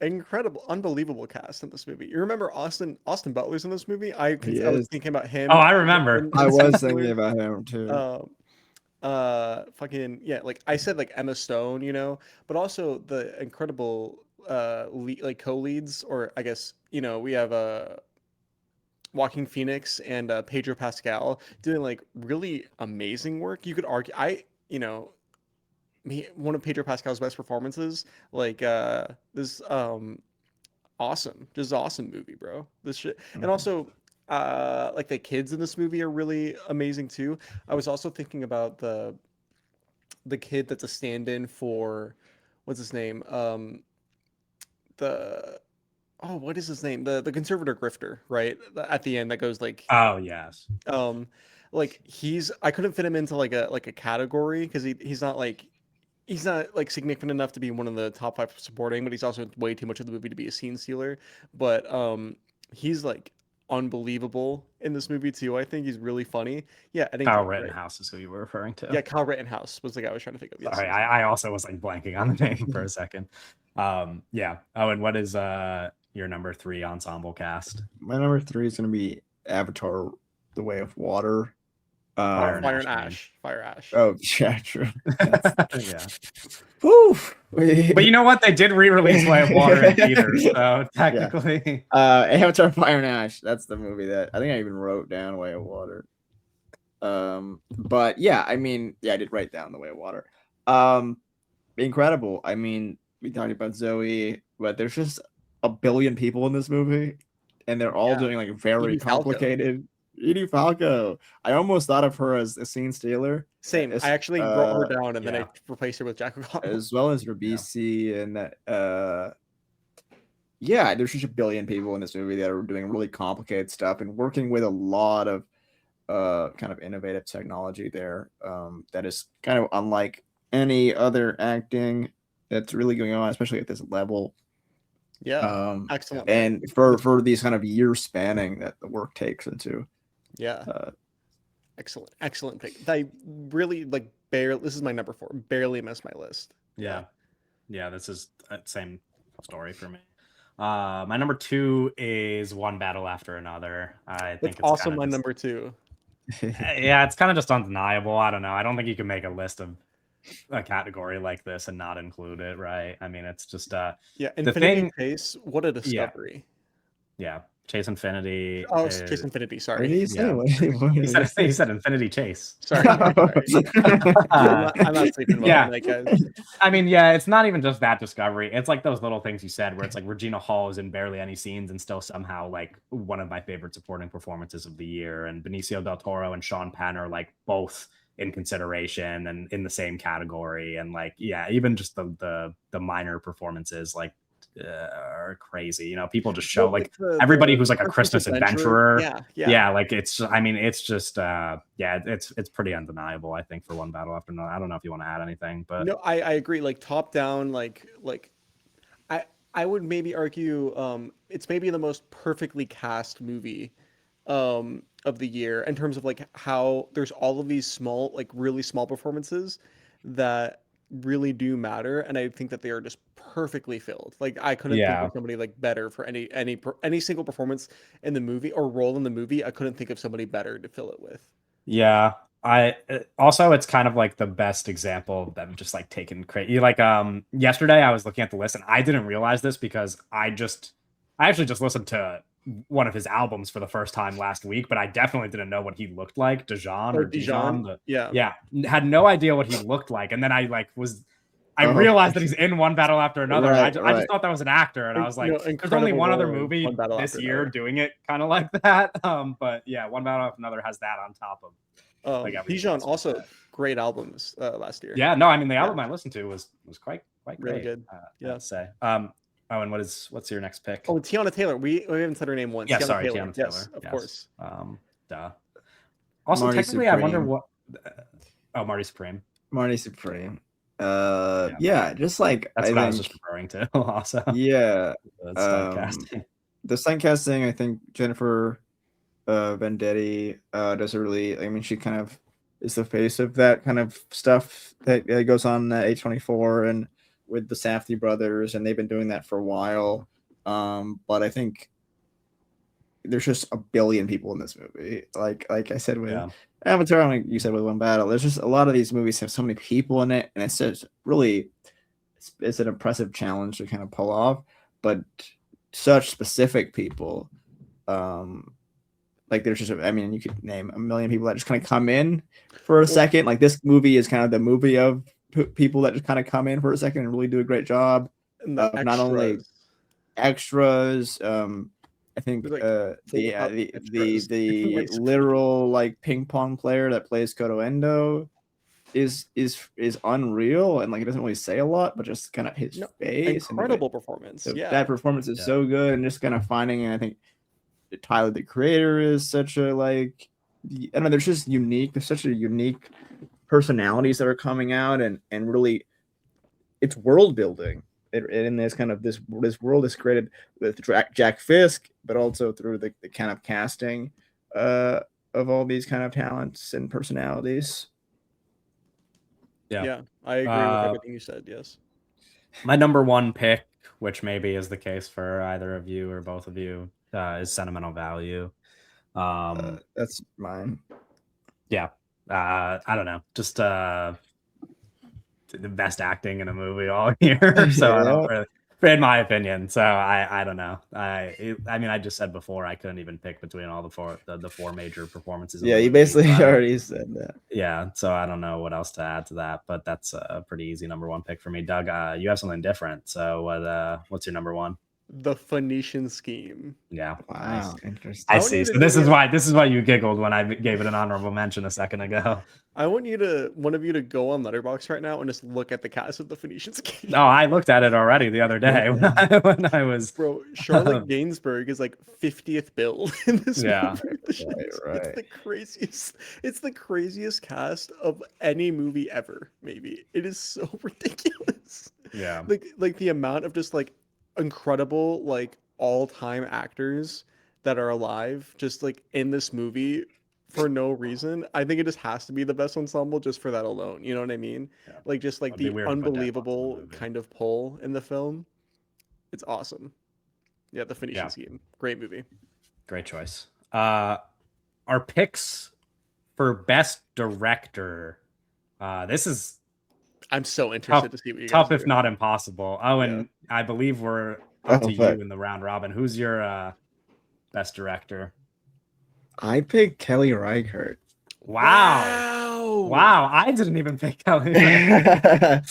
incredible, unbelievable cast in this movie. You remember Austin Butler's in this movie? He I was is. thinking about Oh, him I remember. I in Scene was thinking Stealer. about him too. Um, fucking yeah, like I said, like Emma Stone, but also the incredible like co-leads, or I guess we have Joaquin Phoenix and Pedro Pascal doing like really amazing work. You could argue, one of Pedro Pascal's best performances. Like this awesome, just awesome movie, bro. This shit, and Mhm. also like the kids in this movie are really amazing too. I was also thinking about the kid that's a stand-in for what's his name? The what is his name? The conservator grifter, right? At the end that goes Oh yes. um I couldn't fit him into like a category because he's not like significant enough to be one of the top 5 supporting, but he's also way too much of the movie to be a scene stealer. But he's like unbelievable in this movie too. I think he's really funny. Yeah, Kyle Eddington, great. Rittenhouse is who you were referring to. Yeah, Kyle Rittenhouse was the guy I was trying to think of. Yes, Sorry, yes, yes. I also was like blanking on the name for a second. Yeah. Oh, and what is your number 3 ensemble cast? My number 3 is gonna be Avatar: The Way of Water. Fire and Fire Ash, and you mean? Ash. Fire Ash. Oh yeah, true. That's Yeah. whew. But you know what? They did re-release Way of Water in theaters, so Yeah. technically. Avatar: Fire and Ash. That's the movie that I think I even wrote down Way of Water. But yeah, I mean, yeah, I did write down The Way of Water. Incredible. I mean, we talked about Zoe, but there's just a billion people in this movie, and they're all Yeah. doing like very Edie Falco. complicated. Edie Falco. I almost thought of her as a scene stealer, Same. I as, actually wrote her down and then I Yeah. replaced her with Jack O'Connell. as well as Rabisi, and yeah, there's just a billion people in this movie that are doing really complicated stuff and working with a lot of kind of innovative technology there, that is kind of unlike any other acting that's really going on, especially at this level. Yeah. Excellent pick. And for these kind of years spanning that the work takes into. Yeah. Uh, Excellent pick. I really like barely. This is my number 4. Barely missed my list. Yeah. Yeah, this is same story for me. My number 2 is One Battle After Another. I That's think it's also kind my of just, number 2. yeah, it's kind of just undeniable. I don't know. I don't think you can make a list of a category like this and not include it, right? I mean, it's just Yeah, the Infinity thing. Chase. What a Yeah, discovery. yeah. Chase Infinity. Oh, it's Chase Infinity. What did Sorry. he say? Yeah. What did He said say? he said Infinity Chase. Sorry. I'm not sleeping well Yeah. tonight, guys. I mean, yeah, it's not even just that discovery. It's like those little things you said where it's like Regina Hall is in barely any scenes and still somehow like one of my favorite supporting performances of the year. And Benicio del Toro and Sean Penn are like both in consideration and in the same category. And like, yeah, even just the minor performances like are crazy. You know, people just show Well, like everybody who's like a Christmas Christmas adventurer. Yeah. Like it's just, I mean, it's just it's pretty undeniable, I think, for One Battle After Another. I don't know if you want to add anything, but No, I agree. Like top down, like I would maybe argue it's maybe the most perfectly cast movie of the year in terms of like how there's all of these small, like really small performances that really do matter, and I think that they are just perfectly filled. Like I couldn't think yeah. of somebody like better for any single performance in the movie or role in the movie. I couldn't think of somebody better to fill it with. Yeah. I also it's kind of like the best example of them just like taking crazy. Like yesterday I was looking at the list and I didn't realize this because I actually just listened to one of his albums for the first time last week, but I definitely didn't know what he looked like. Dijon Oh, or Dijon, Dijon. yeah. Yeah. Had no idea what he looked like. And then I Oh, realized that he's in One Battle After Another. And right, I just thought that was an actor. And I was like, No, there's only incredible one other role in movie One Battle this After year Another. doing it kind of like that. But yeah, One Battle After Another has that on top of like everything Dijon else with also that. great albums last year. Yeah, no, I mean the Yeah. album I listened to was quite Really great. good. I Yeah. have to say. Owen, what's your next pick? Oh, Tiana Taylor. We haven't said her name once. Yeah, Tiana sorry, Taylor. Tiana Yes, Taylor. of Yes. course. Duh. Also, Marty technically, I wonder Supreme. what. Oh, Marty Supreme. Marty Supreme. Yeah. Yeah, just like That's I what I was think, just referring to. Also, yeah, the stunt casting. the stunt casting. I think Jennifer Vendetti does a really. I mean, she kind of is the face of that kind of stuff that goes on A24 and with the Safdie brothers, and they've been doing that for a while. But I think there's just a billion people in this movie. Like I said with Yeah. Avatar, like you said with One Battle, there's just a lot of these movies have so many people in it, and it's just really it's an impressive challenge to kind of pull off. But such specific people, like there's just I mean you could name a million people that just kind of come in for a second. Like this movie is kind of the movie of people that just kind of come in for a second and really do a great job And the of not only extras. I think There's, like, the literal like ping pong player that plays Koto Endo is unreal, and like it doesn't really say a lot, but just kind of his face incredible performance. so Yeah. that performance is so good, and just kind of finding. And I think Tyler the Creator is such a like I don't know. There's just unique. There's such a unique personalities that are coming out, and really, it's world building. In this kind of this world is created with Jack Fisk, but also through the kind of casting of all these kind of talents and personalities. Yeah, I agree with everything you said. Yes. My number one pick, which maybe is the case for either of you or both of you, is Sentimental Value. That's mine. Yeah. I don't know. Just the best acting in a movie all year. So I don't really, in my opinion. So I don't know. I mean, I just said before I couldn't even pick between all the four major performances. Yeah, you basically already said that. Yeah, so I don't know what else to add to that, but that's a pretty easy number one pick for me. Doug, you have something different. So what's your number one? The Phoenician Scheme. Yeah. Wow, interesting. I see. So this is why you giggled when I gave it an honorable mention a second ago. I want one of you to go on Letterboxd right now and just look at the cast of the Phoenician Scheme. No, I looked at it already the other day when I was. Bro, Charlotte Gainsbourg is like 50th build in this movie. Right. It's the craziest. It's the craziest cast of any movie ever. Maybe it is so ridiculous. Yeah. Like the amount of just like incredible like all-time actors that are alive just like in this movie for no reason. I think it just has to be the best ensemble just for that alone. You know what I mean? Yeah. Like just like It'd be the weird to put unbelievable Deadpool in the movie. kind of pull in the film. It's awesome. Yeah, the Phoenician Scheme. Great movie. Great choice. Our picks for best director. This is I'm so interested to see what you guys tough, do. if not impossible. Oh, and I believe we're up to you in the round robin. Who's your Best Director? I picked Kelly Reichardt. Wow. Wow, I didn't even pick Kelly. Yeah,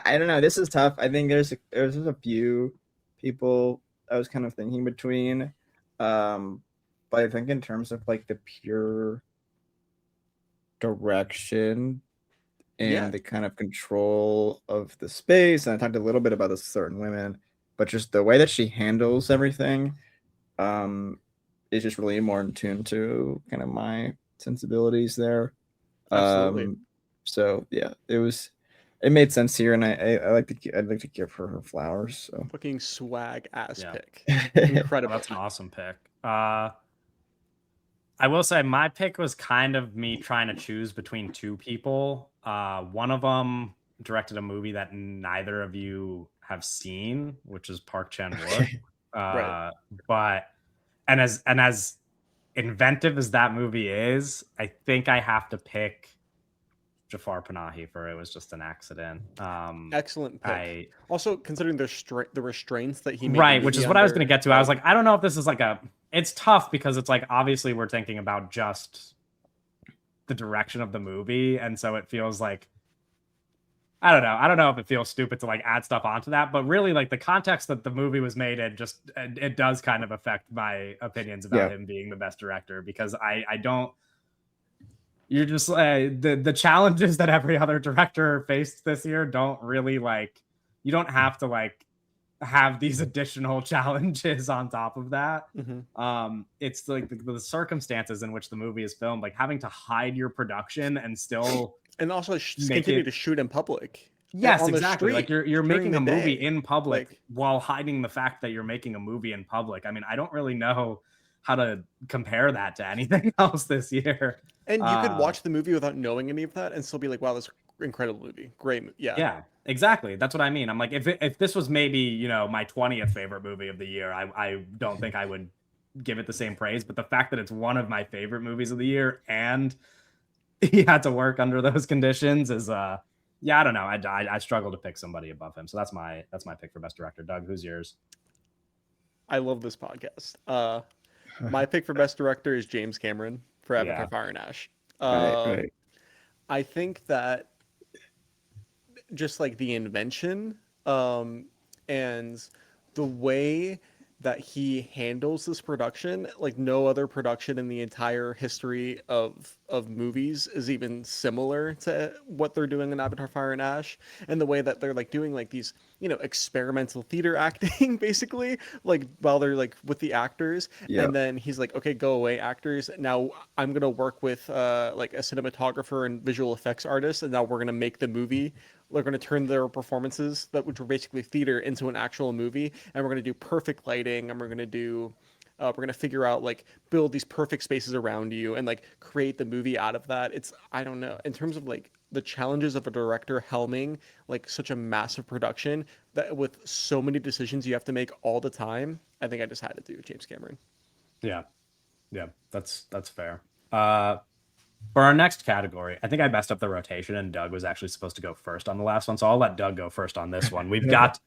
I don't know. This is tough. I think there's a few people I was kind of thinking between. But I think in terms of like the pure direction Yeah, and the kind of control of the space, and I talked a little bit about the certain women, but just the way that she handles everything, um, is just really more in tune to kind of my sensibilities there. absolutely. Um, so yeah, it made sense here, and I'd like to give her her flowers. So Fucking swag ass Yeah. pick. Oh, Incredible. that's an awesome pick. I will say my pick was kind of me trying to choose between two people. One of them directed a movie that neither of you have seen, which is Park Chan Wook. Right. Uh, but and as inventive as that movie is, I think I have to pick Jafar Panahi for It Was Just an Accident. Excellent pick. I Also, considering the restraints that he made the Right, which movie is what I was going to under, get to. I was like, I don't know if this is like it's tough because it's like obviously we're thinking about just the direction of the movie, and so it feels like I don't know. I don't know if it feels stupid to like add stuff onto that, but really like the context that the movie was made in just it does kind of affect my opinions about yeah, him being the best director because I don't you're just the challenges that every other director faced this year don't really like you don't have to like have these additional challenges on top of that. hmm It's like the circumstances in which the movie is filmed, like having to hide your production and still and also make continue to it. shoot in public, Yes, on the exactly. Like street you're during making the a movie day. in public Like, while hiding the fact that you're making a movie in public. I mean, I don't really know how to compare that to anything else this year. and you could Uh, watch the movie without knowing any of that and still be like, wow, this incredible movie, great. Yeah. Yeah, exactly. That's what I mean. I'm like, if this was maybe my 20th favorite movie of the year, I don't think I would give it the same praise. But the fact that it's one of my favorite movies of the year and he had to work under those conditions is yeah, I don't know. I struggle to pick somebody above him. So that's my pick for best director. Doug, who's yours? I love this podcast. My pick for best director is James Cameron for Avatar: Yeah, Fire and Ash. right, Uh, right. I think that just like the invention, and the way that he handles this production, like no other production in the entire history of movies is even similar to what they're doing in Avatar: Fire and Ash, and the way that they're like doing like these experimental theater acting basically, like while they're like with the actors, Yeah, and then he's like, okay, go away actors, now I'm gonna work with like a cinematographer and visual effects artist, and now we're gonna make the movie. We're going to turn their performances that which were basically theater into an actual movie, and we're going to do perfect lighting, and we're going to figure out like build these perfect spaces around you and like create the movie out of that. It's, I don't know, in terms of like the challenges of a director helming like such a massive production that with so many decisions you have to make all the time. I think I just had to do James Cameron. yeah, yeah. That's fair. For our next category, I think I messed up the rotation, and Doug was actually supposed to go first on the last one, so I'll let Doug go first on this one. We've got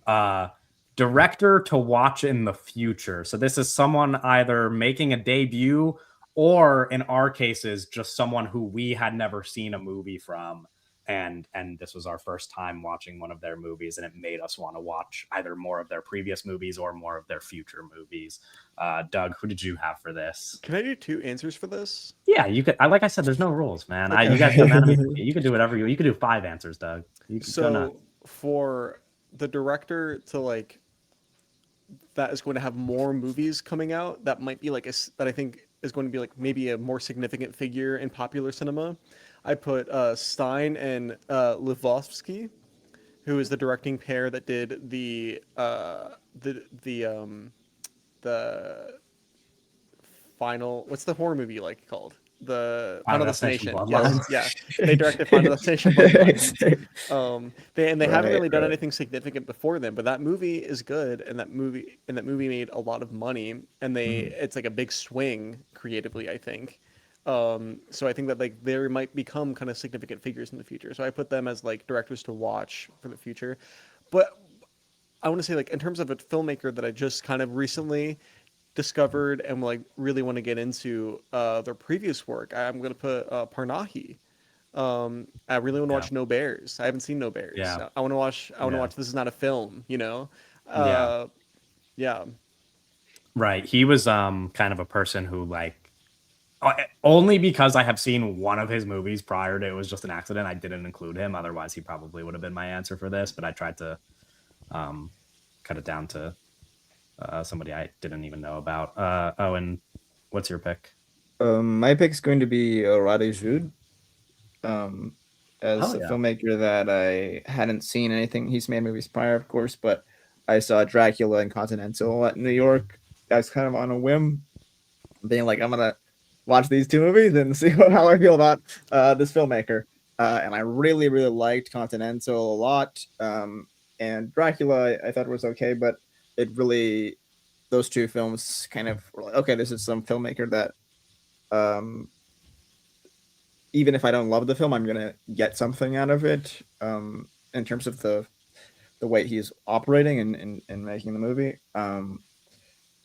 uh, director to watch in the future. So this is someone either making a debut, or in our cases, just someone who we had never seen a movie from, and this was our first time watching one of their movies, and it made us want to watch either more of their previous movies or more of their future movies. Doug, who did you have for this? Can I do two answers for this? Yeah, you could. Like I said, there's no rules, man. Okay. You guys know Anatomy. You could do whatever you. You could do five answers, Doug. You could go nuts. So for the director to like that is going to have more movies coming out that might be like that I think is going to be like maybe a more significant figure in popular cinema. I put Stein and Lvovsky, who is the directing pair that did the final, what's the horror movie like called? The Final Final Destination Destination. Yes, Bloodlines. yeah. They directed Final Destination Bloodlines. They haven't right, really done right. anything significant before them, but that movie is good, and that movie made a lot of money, and Mhm. it's like a big swing creatively, I think. So I think that like there might become kind of significant figures in the future. So I put them as like directors to watch for the future. But I want to say like in terms of a filmmaker that I just kind of recently discovered and like really want to get into their previous work, I'm gonna put Parnahi. I really want to Yeah, watch No Bears. I haven't seen No Bears. yeah, I want to watch. I want to yeah, watch This Is Not a Film. You know. yeah. Uh, yeah. Right. He was kind of a person who like only because I have seen one of his movies prior to it was just an accident. I didn't include him. Otherwise, he probably would have been my answer for this. But I tried to um, cut it down to somebody I didn't even know about. Oh, and what's your pick? My pick's going to be Rade Jude, um, as Oh a yeah, filmmaker that I hadn't seen anything. He's made movies prior, of course, but I saw Dracula and Continental at New York. That's kind of on a whim, being like, I'm gonna watch these two movies and see how I feel about this filmmaker. And I really, really liked Continental a lot. And Dracula, I thought was okay, but it really, those two films kind of were like, okay, this is some filmmaker that, um, even if I don't love the film, I'm gonna get something out of it. In terms of the way he's operating and making the movie.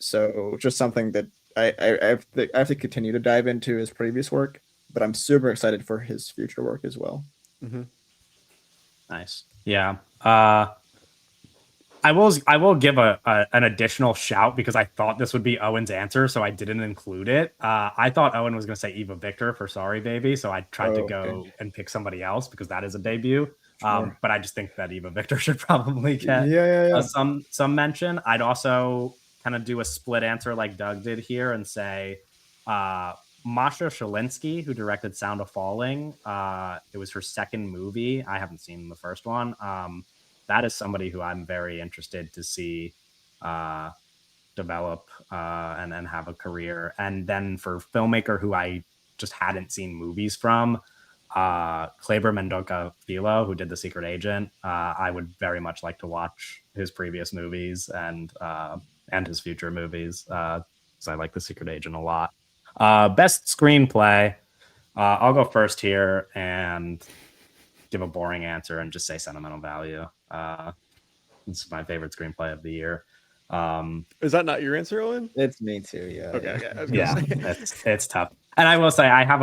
So just something that I have to continue to dive into his previous work, but I'm super excited for his future work as well. Hmm. nice. Yeah. I will give an additional shout because I thought this would be Owen's answer, so I didn't include it. I thought Owen was going to say Eva Victor for Sorry Baby, so I tried to Oh, okay, go and pick somebody else because that is a debut. sure. But I just think that Eva Victor should probably get Yeah, yeah, yeah. some mention. I'd also kind of do a split answer like Doug did here and say uh, Masha Shalinsky, who directed Sound of Falling. It was her second movie. I haven't seen the first one. That is somebody who I'm very interested to see uh, develop and have a career. And then for filmmaker who I just hadn't seen movies from, Kleber Mendonca Filo, who did The Secret Agent, I would very much like to watch his previous movies and his future movies because I like The Secret Agent a lot. Best screenplay. I'll go first here and give a boring answer and just say sentimental value. It's my favorite screenplay of the year. Um, Is that not your answer, Owen? It's me too. Yeah, Okay. yeah. Okay. I was gonna yeah, say. it's tough. And I will say I have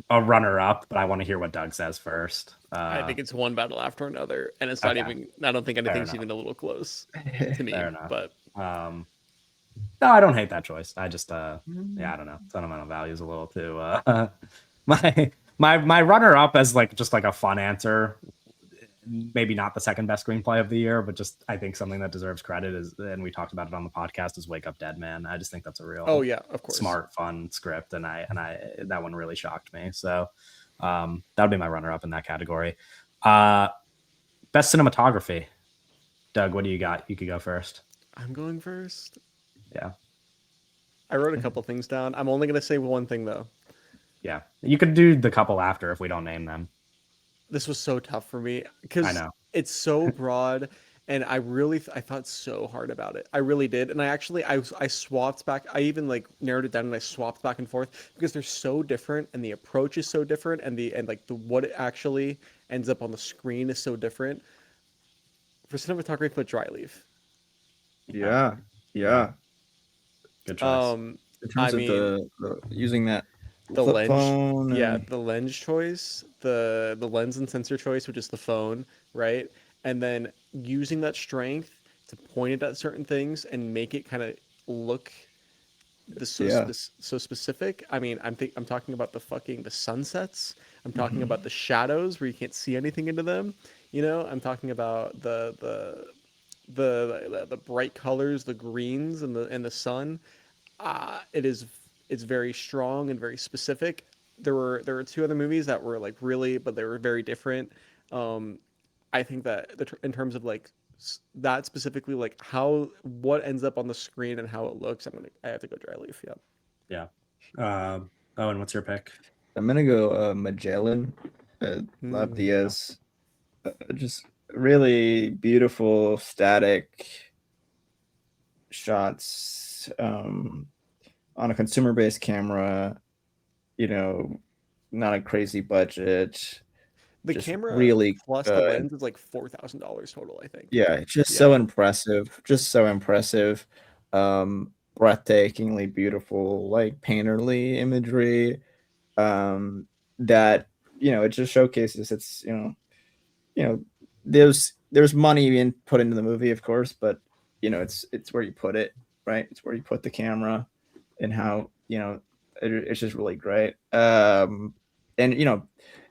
a runner up, but I want to hear what Doug says first. I think it's one battle after another, and it's not Okay, even. I don't think fair anything's enough. even a little close to me. Fair enough. But Um, no, I don't hate that choice. I just yeah, I don't know. Sentimental value is a little too my runner up as like just like a fun answer, maybe not the second best screenplay of the year, but just I think something that deserves credit is, and we talked about it on the podcast, is Wake Up Dead Man. I just think that's a oh real yeah, of course. smart, fun script, and I that one really shocked me. So that would be my runner up in that category. Uh, best cinematography. Doug, what do you got? You could go first. I'm going first. Yeah, I wrote a couple things down. I'm only gonna say one thing though. yeah. You could do the couple after if we don't name them. This was so tough for me I because know. it's so broad, and I really I thought so hard about it. I really did, and I swapped back. I even like narrowed it down and I swapped back and forth because they're so different, and the approach is so different, and like the what it actually ends up on the screen is so different. For cinematography, put Dryleaf. Yeah, Yeah, yeah. yeah. Good choice. Um, In I terms of mean, the using that the flip lens, phone yeah, and the lens choice, the lens and sensor choice, which is the phone, right? And then using that strength to point it at certain things and make it kind of look yeah. so specific. I mean, I'm talking about the sunsets. I'm talking Mhm. about the shadows where you can't see anything into them. You know, I'm talking about the bright colors, the greens and the sun. It is it's very strong and very specific. There were two other movies that were like really, but they were very different. Um, I think that in terms of like that specifically, like how what ends up on the screen and how it looks, I have to go Dryleaf. Yeah. Yeah. Uh, Owen, what's your pick? I'm gonna go Magellan, Lab Yeah. Diaz. Just really beautiful static shots on a consumer-based camera. You know, not a crazy budget. The Just camera really plus the good. lens is like $4,000 total, I think. Yeah, it's just Yeah. so impressive. Just so impressive. Um, breathtakingly beautiful, like painterly imagery. That it just showcases it's you know there's money being put into the movie, of course, but it's where you put it, right? It's where you put the camera, and how it's just really great. And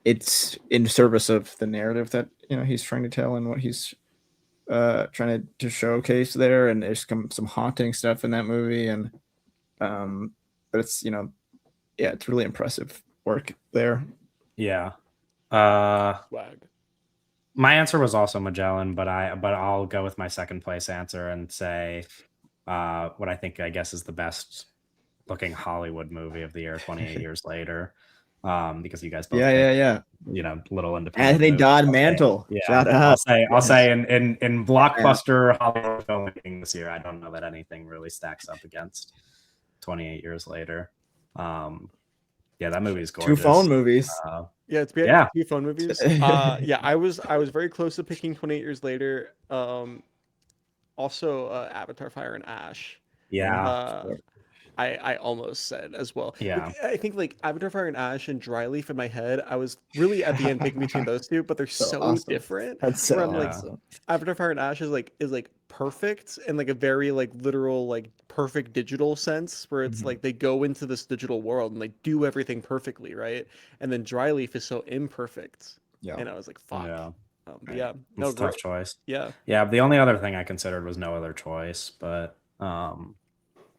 it's in service of the narrative that he's trying to tell, and what he's trying to showcase there. And there's some haunting stuff in that movie, and but it's yeah, it's really impressive work there. Yeah. Uh, Swag. my answer was also Magellan, but I'll go with my second place answer and say what I think, I guess, is the best looking Hollywood movie of the year, 28 years later. Because you guys both Yeah, yeah, picked, yeah. little independent Anthony movies. Dodd I'll say, Mantle. yeah, Shout out. I'll Yes. say in blockbuster Hollywood filmmaking this year, I don't know that anything really stacks up against 28 years later. Yeah, that movie is Two gorgeous. phone movies. Yeah, it's Yeah. two phone movies. Yeah, I was very close to picking 28 Years Later. Also, Avatar: Fire and Ash. Yeah. Uh, I almost said as well. Yeah. I think like Avatar: Fire and Ash and Dryleaf in my head. I was really at the end picking between those two, but they're So so awesome. different. That's Where so I'm like, awesome. Avatar: Fire and Ash is like perfect in like a very like literal like perfect digital sense, where it's Mhm. like they go into this digital world and they do everything perfectly, right? And then Dryleaf is so imperfect, Yeah. and I was like, fuck. Yeah. But yeah, It's no, a tough great. choice. Yeah, Yeah, the only other thing I considered was No Other Choice, but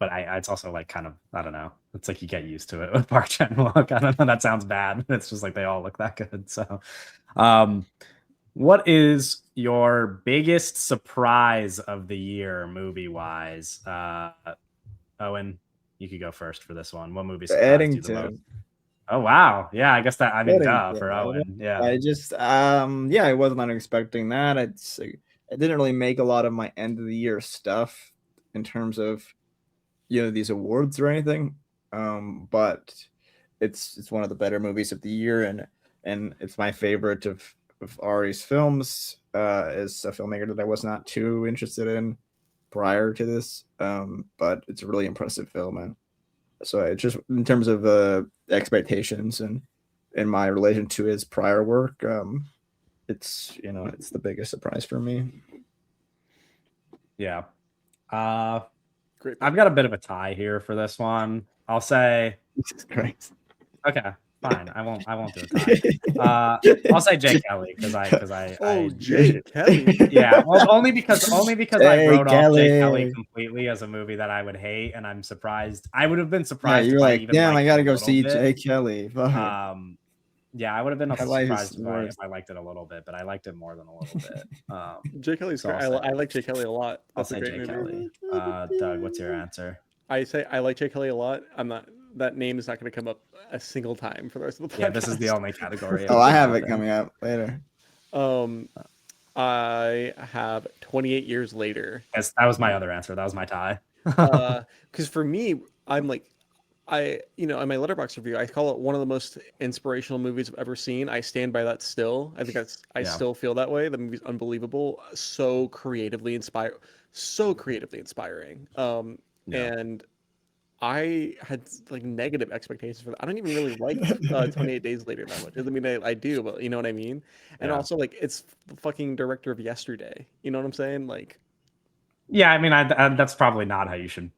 it's also like kind of, I don't know. It's like you get used to it with Park Chan Wook. I don't know. That sounds bad. It's just like they all look that good. So, what is your biggest surprise of the year, movie wise? Owen, you could go first for this one. What movie surprised you the most? Eddington. Oh wow, yeah. I guess that. I mean, duh Eddington. for Owen. Yeah, I just yeah, I wasn't expecting that. I didn't really make a lot of my end of the year stuff in terms of these awards or anything. But it's one of the better movies of the year, and it's my favorite of Ari's films. As a filmmaker that I was not too interested in prior to this, but it's a really impressive film, and so it just in terms of expectations and my relation to his prior work, it's the biggest surprise for me. yeah. great. I've got a bit of a tie here for this one. I'll say Jesus Christ. okay, fine. I won't do a tie. I'll say Jay Kelly because Oh, Jay Kelly. yeah. Well, only because I Jay wrote off Jay Kelly Kelly. completely as a movie that I would hate, and I'm surprised. I would have been Yeah, surprised you're if I like, even damn, liked I it gotta a go little see bit. Jay Kelly. Fuck. Yeah, I would have been My life is surprised if I liked it a little bit, but I liked it more than a little bit. Jay Kelly's So great. I like Jay Kelly a lot. I'll That's a say great Jay movie. Kelly. Doug, what's your answer? I say I like Jay Kelly a lot. I'm not. That name is not going to come up a single time for the rest of the podcast. Yeah, this is the only category. Oh, I have it coming up later. I have 28 Years Later. Yes, that was my other answer. That was my tie. Because for me, I'm like, in my Letterboxd review, I call it one of the most inspirational movies I've ever seen. I stand by that still. I think I Yeah. still feel that way. The movie's unbelievable, so creatively inspiring. Yeah. And I had like negative expectations for that. I don't even really like 28 Days Later that much. I mean, I do, but you know what I mean? And Yeah. also, like, it's the fucking director of Yesterday. You know what I'm saying? Like, Yeah, I mean, that's probably not how you should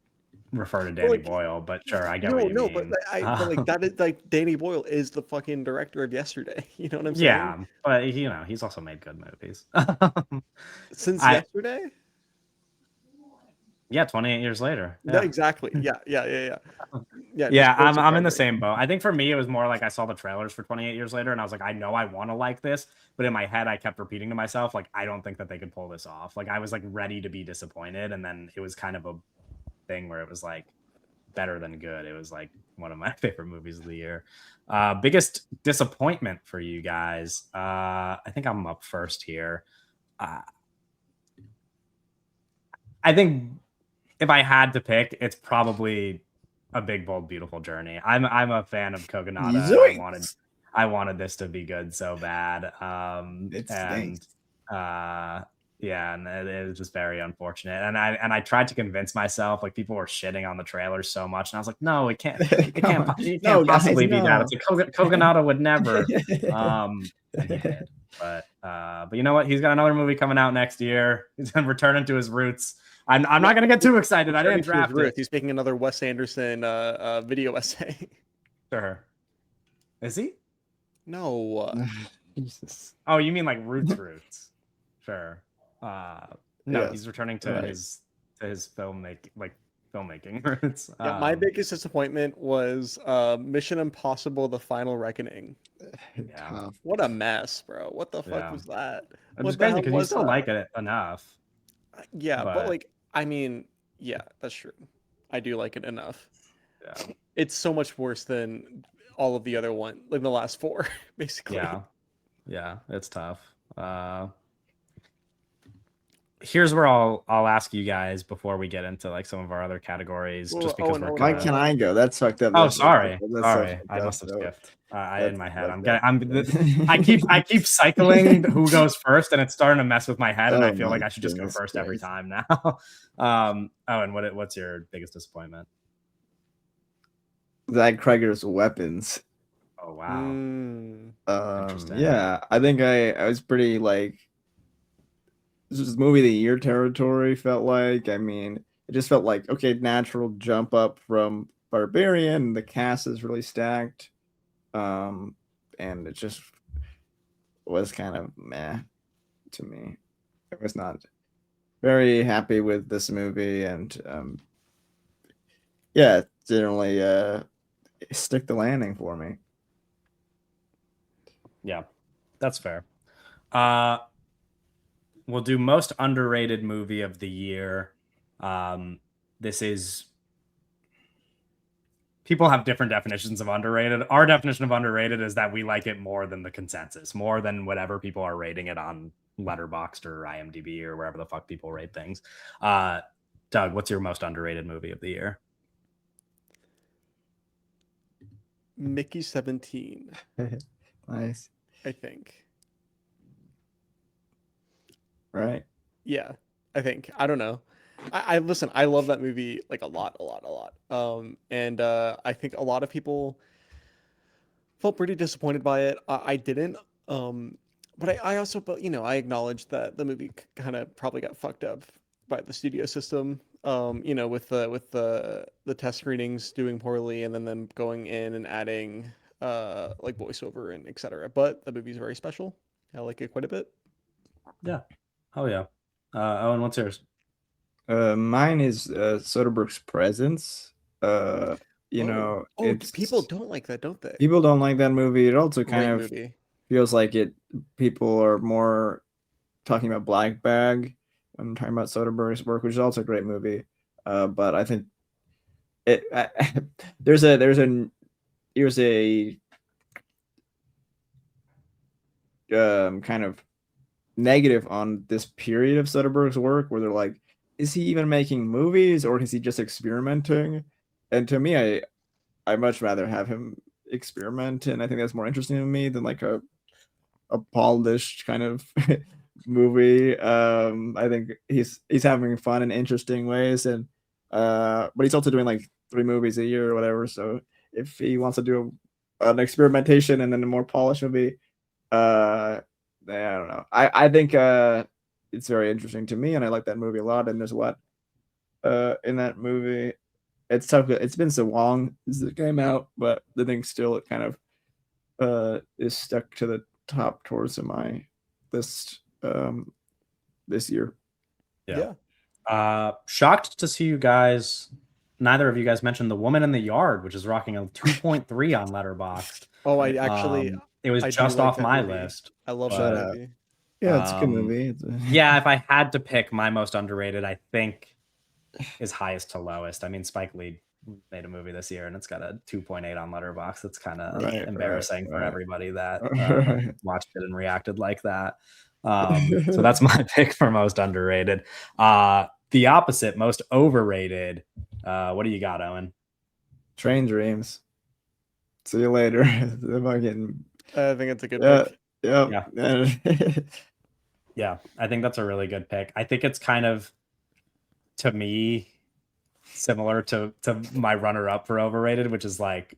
refer to Danny like, Boyle, but sure, I get what you no, mean. but like that is like Danny Boyle is the fucking director of Yesterday. You know what I'm saying? Yeah, but he's also made good movies. Since I Yesterday? yeah, 28 years later. No, Yeah. exactly. Yeah. Yeah, just very I'm in the surprising. same boat. I think for me, it was more like I saw the trailers for 28 Years Later, and I was like, I know I want to like this, but in my head, I kept repeating to myself, like, I don't think that they could pull this off. Like, I was like ready to be disappointed, and then it was kind of a thing where it was like better than good. It was like one of my favorite movies of the year. Biggest disappointment for you guys? I think I'm up first here. I think if I had to pick, it's probably A Big Bold Beautiful Journey. I'm a fan of Kogonada. Zoinks! I wanted this to be good so bad. It And stinks. Yeah, and it was just very unfortunate. And I tried to convince myself, like people were shitting on the trailer so much, and I was like, no, Come on. it No, can't guys, possibly be that. no. It's like Kogonada would never. And he did. But you know what? He's got another movie coming out next year. He's gonna return into his roots. I'm not gonna get too excited. I didn't draft it. He's making another Wes Anderson video essay. Sure. Is he? No. Jesus. Oh, you mean like roots? Sure. No, Yes, he's returning to right. his filmmaking roots. Yeah, my biggest disappointment was Mission Impossible: The Final Reckoning. Yeah. Tough. What a mess, bro. What the fuck Yeah. was that? It's What just the crazy hell because you was still that? like it enough. Yeah, but but- like, I mean, yeah, that's true. I do like it enough. Yeah. It's so much worse than all of the other one, like the last four, basically. Yeah, it's tough. Here's where I'll ask you guys before we get into like some of our other categories, Well, just because Owen, we're Owen, Why kinda... can I go? That's fucked up. Oh, That's sorry. that's so fucked I up, must have though. skipped. I That's in my head. fucked up. I keep cycling who goes first, and it's starting to mess with my head, and Oh I feel my like I should just go goodness first every Christ. time now. And what's your biggest disappointment? Zach Kreger's weapons. Oh wow. Interesting. Yeah, I think I was pretty like this was movie of the year territory. Felt like, I mean, it just felt like okay, natural jump up from Barbarian. The cast is really stacked, and it just was kind of meh to me. I was not very happy with this movie, and yeah, generally stick the landing for me. Yeah, that's fair. We'll do most underrated movie of the year. This is... people have different definitions of underrated. Our definition of underrated is that we like it more than the consensus, more than whatever people are rating it on Letterboxd or IMDb or wherever the fuck people rate things. Doug, what's your most underrated movie of the year? Mickey 17, Nice, I think. right? Yeah, I think. I don't know. I listen, I love that movie like a lot. And I think a lot of people felt pretty disappointed by it. I didn't. But I also, but I acknowledge that the movie kind of probably got fucked up by the studio system. With the test screenings doing poorly, and then them going in and adding like voiceover and etc. But the movie's very special. I like it quite a bit. Yeah. Oh yeah. Owen, what's yours? Mine is Soderbergh's Presence. It's People don't like that, don't they? people don't like that movie. It also Great kind of movie. feels like people are more talking about Black Bag when talking about Soderbergh's work, which is also a great movie. But I think there's a kind of negative on this period of Soderbergh's work where they're like, is he even making movies or is he just experimenting? And to me, I much rather have him experiment, and I think that's more interesting to me than like a polished kind of movie. I think he's having fun in interesting ways, and but he's also doing like 3 movies a year or whatever. So if he wants to do an experimentation and then a more polished movie, I don't know. I think it's very interesting to me, and I like that movie a lot. And there's a lot in that movie. It's tough. It's been so long since it came out, but the thing still it kind of is stuck to the top towards my list this year. Yeah. Shocked to see you guys. Neither of you guys mentioned The Woman in the Yard, which is rocking a 2.3 on Letterboxd. Oh, I actually It was I do just like off that my movie. list. I love Shut that up. movie. Yeah, it's a good Um, movie. Yeah, if I had to pick my most underrated, I think is highest to lowest. I mean, Spike Lee made a movie this year and it's got a 2.8 on Letterboxd. It's kind of Right, embarrassing for right. everybody that Right. watched it and reacted like that. So that's my pick for most underrated. The opposite, most overrated. What do you got, Owen? Train Dreams. See you later. The fucking I think it's a good pick. yeah. Yeah, I think that's a really good pick. I think it's kind of, to me, similar to my runner up for overrated, which is like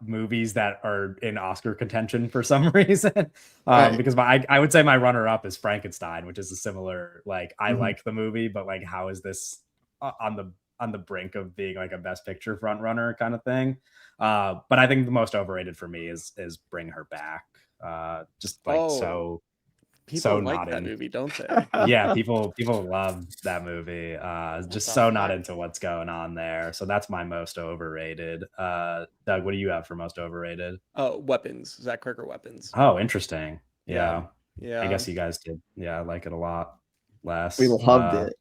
movies that are in Oscar contention for some reason. Right. Because I would say my runner up is Frankenstein, which is a similar, like, I Mhm. like the movie, but like, how is this on the brink of being like a best picture front runner kind of thing? But I think the most overrated for me is Bring Her Back. Just like Oh, so people like not that in. movie, don't they? Yeah, people love that movie. What Just the so not fuck? into what's going on there. So that's my most overrated. Doug, what do you have for most overrated? Weapons. Zach Cregger Weapons. Oh, interesting. Yeah, Yeah, I yeah. guess you guys did. Yeah, I like it a lot We less. loved it.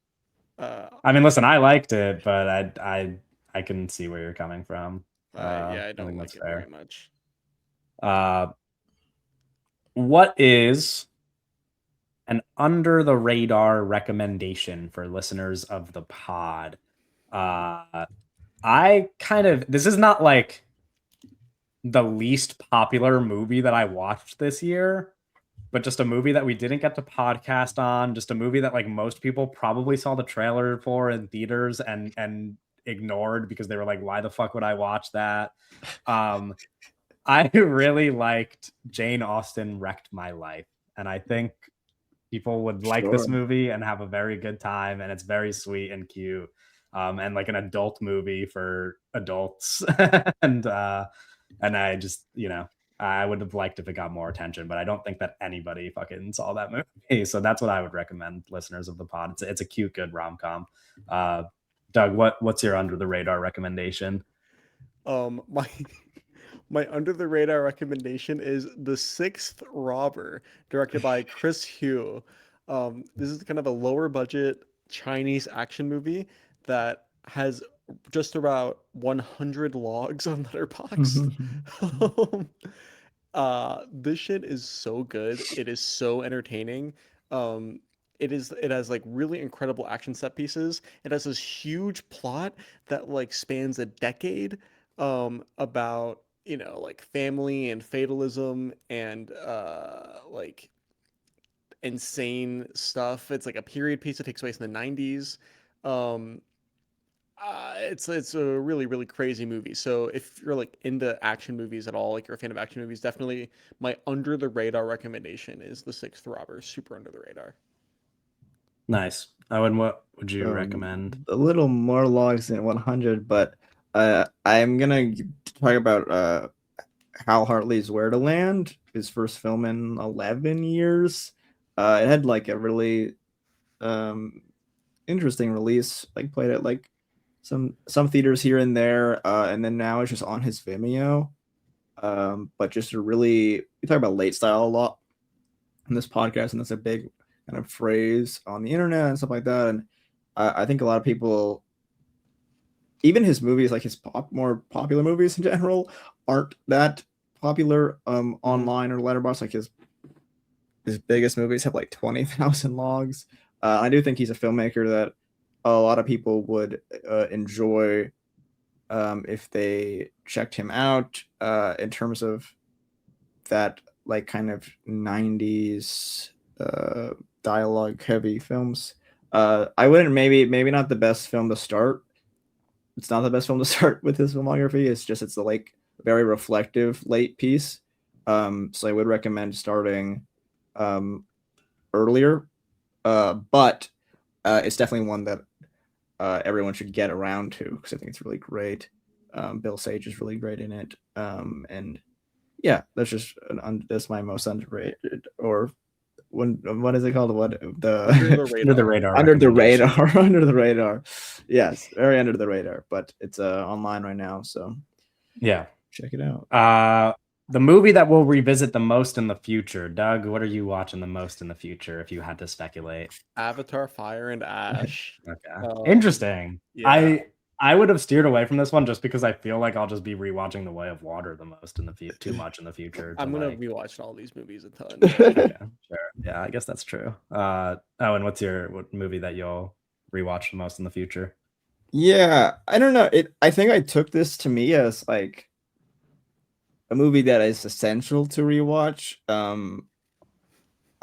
Uh, I mean, listen, I liked it, but I can see where you're coming from. yeah, I I don't think that's like it very fair. much. Uh, what is an under the radar recommendation for listeners of the pod? Uh, this is not like the least popular movie that I watched this year, but just a movie that we didn't get to podcast on, just a movie that like most people probably saw the trailer for in theaters and ignored because they were like, why the fuck would I watch that? Um, I really liked Jane Austen Wrecked My Life, and I think people would like Sure. this movie and have a very good time, and it's very sweet and cute, and like an adult movie for adults. and and I just, I would have liked if it got more attention, but I don't think that anybody fucking saw that movie. So that's what I would recommend listeners of the pod. It's a cute, good rom com. uh Doug, what's your under the radar recommendation? My my under the radar recommendation is The Sixth Robber, directed by Chris Hu. This is kind of a lower budget Chinese action movie that has just about 100 logs on Letterboxd. Um, this shit is so good. It is so entertaining. Um, it has like really incredible action set pieces. It has this huge plot that like spans a decade about, like family and fatalism and like insane stuff. It's like a period piece that takes place in the 90s. Um it's a really really crazy movie. So if you're like into action movies at all, like you're a fan of action movies, definitely my under the radar recommendation is The Sixth Robber. Super under the radar. Nice. And what would you recommend? A little more logs than 100, but I'm gonna talk about Hal Hartley's Where to Land, his first film in 11 years. It had like a really um, interesting release, like played at like some theaters here and there, and then now it's just on his Vimeo. But just a really, we talk about late style a lot in this podcast, and that's a big kind of phrase on the internet and stuff like that. And I think a lot of people, even his movies, like his more popular movies in general, aren't that popular online or letterbox. Like his biggest movies have like 20,000 logs. I do think he's a filmmaker that a lot of people would enjoy if they checked him out in terms of that like kind of 90s dialogue heavy films. I wouldn't, maybe not the best film to start. It's not the best film to start with his filmography. It's the like very reflective late piece. So I would recommend starting earlier. But it's definitely one that everyone should get around to because I think it's really great. Bill Sage is really great in it. And yeah, that's my most underrated, or what is it called? What Under the the Under the radar. radar under the recommendation. radar, under the radar. Yes, very under the radar, but it's online right now, so Yeah. check it out. The movie that we'll revisit the most in the future. Doug, what are you watching the most in the future if you had to speculate? Avatar Fire and Ash. Okay. Um, Interesting. yeah. I would have steered away from this one just because I feel like I'll just be rewatching The Way of Water the most in the too much in the future to I'm gonna like. rewatch all these movies a ton. Okay, sure. Yeah, I guess that's true. And what movie that you'll rewatch the most in the future? Yeah, I don't know. I think I took this to me as like a movie that is essential to rewatch.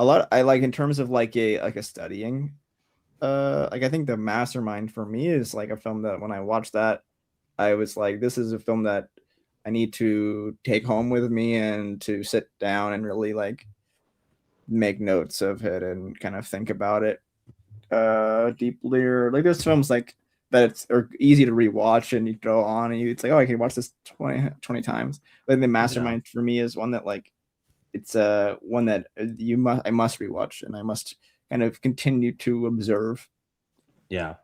a lot. I like in terms of like a studying. Like I think the Mastermind for me is like a film that when I watched that, I was like, this is a film that I need to take home with me and to sit down and really like make notes of it and kind of think about it deeply. Or like there's films like that are easy to rewatch and you go on and it's like, oh, I can watch this 20 times. But the Yeah. Mastermind for me is one that like it's one that I must rewatch and I must kind of continue to observe. Yeah.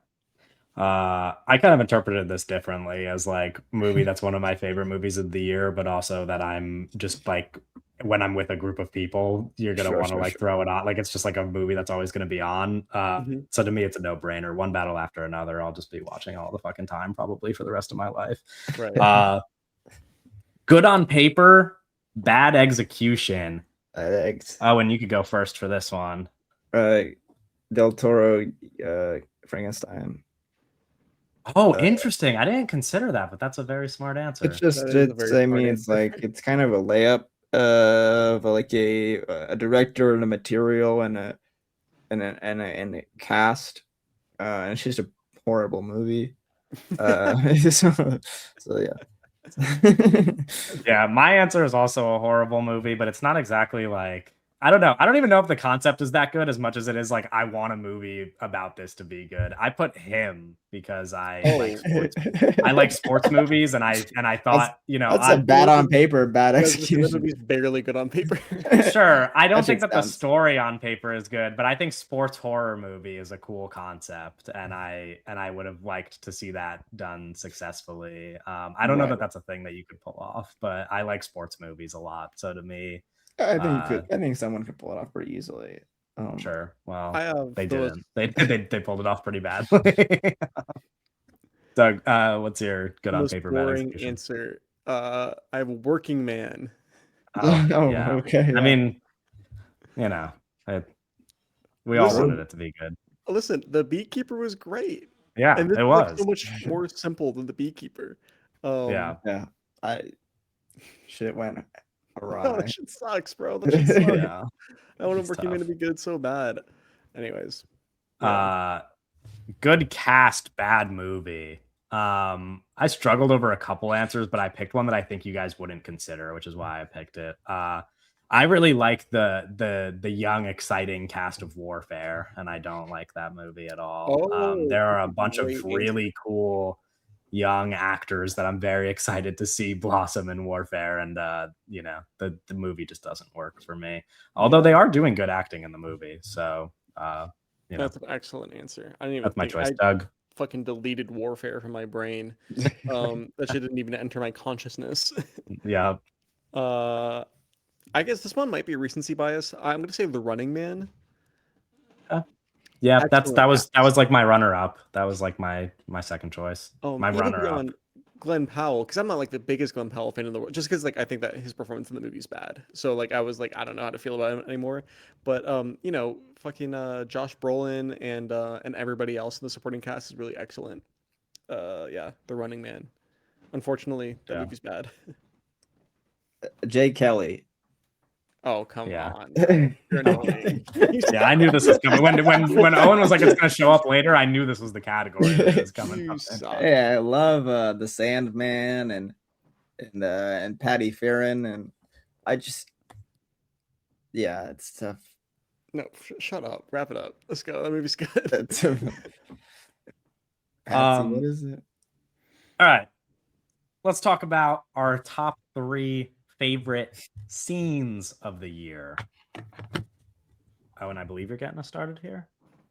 I kind of interpreted this differently as like movie that's one of my favorite movies of the year, but also that I'm just like when I'm with a group of people, you're gonna Sure, want to sure, like sure. throw it on. Like it's just like a movie that's always gonna be on. Mhm. So to me, it's a no-brainer. One battle after another. I'll just be watching all the fucking time, probably for the rest of my life. Right. Uh, good on paper, bad execution. Eggs. Oh, and you could go first for this one. Uh, Del Toro, Frankenstein. Oh, Uh, interesting. I didn't consider that, but that's a very smart It's answer. just That is a it's very I smart mean it's answer. like it's kind of a layup of like a director and a material and a cast. And it's just a horrible movie. So yeah. Yeah, my answer is also a horrible movie, but it's not exactly like I don't know. I don't even know if the concept is that good as much as it is like I want a movie about this to be good. I put Him because Oh, I like sports movies and I That's thought, you know, that's a I bad on paper, bad I was gonna say that execution. movie's barely good on paper. sure, I That don't think shit that the sounds story on paper is good, but I think sports horror movie is a cool concept and I would have liked to see that done successfully. I don't know right. that that's a thing that you could pull off, but I like sports movies a lot. So to me, I think you uh could. I think someone could pull it off pretty easily. sure. I Well, have they the most didn't. They pulled it off pretty badly. Doug, what's your good the on most paper bad boring execution? answer. I have Working Man. Oh, Oh, yeah. okay, I yeah. mean, you know, I, we all Listen, wanted it to be good. listen. The Beekeeper was great, Yeah, and this it is like so was. much more simple than the Beekeeper. Yeah. Yeah, I shit went No, that awry. shit sucks, bro. That shit sucks. Yeah. I want It's Working Man to tough. be good so bad. Anyways, yeah. Uh good cast, bad movie. I struggled over a couple answers, but I picked one that I think you guys wouldn't consider, which is why I picked it. I really like the young, exciting cast of Warfare, and I don't like that movie at all. Oh, There are that's a a bunch of great answer. really cool young actors that I'm very excited to see blossom in Warfare, and you know, the movie just doesn't work for me. Although Yeah, they are doing good acting in the movie, so you know, that's an excellent answer. I didn't even that's my think choice. I Doug. fucking deleted Warfare from my brain. That shit didn't even enter my consciousness. Yeah. uh, I guess this one might be recency bias. I'm gonna say The Running Man. Yeah, yeah, Excellent that cast. was like my runner up. That was like my second choice. My Even runner up. beyond Glenn Powell, because I'm not like the biggest Glenn Powell fan in the world, just because like I think that his performance in the movie is bad. So like I was like I don't know how to feel about him anymore. But fucking Josh Brolin and everybody else in the supporting cast is really excellent. Yeah, The Running Man. Unfortunately, that Yeah. movie's bad. Jay Kelly. Oh come Yeah. on, bro, you're annoying. You Yeah, I knew this was suck. coming. When Owen was like it's gonna show up later, I knew this was the category that it was coming You up in. suck. Yeah, I love the Sandman and Patty Farron and I just yeah, it's tough. No, shut up. Wrap it up. Let's go. That movie's good. That's Patsy, what Um, is it? all right. Let's talk about our top 3 favorite scenes of the year. Oh, and I believe you're getting us started here.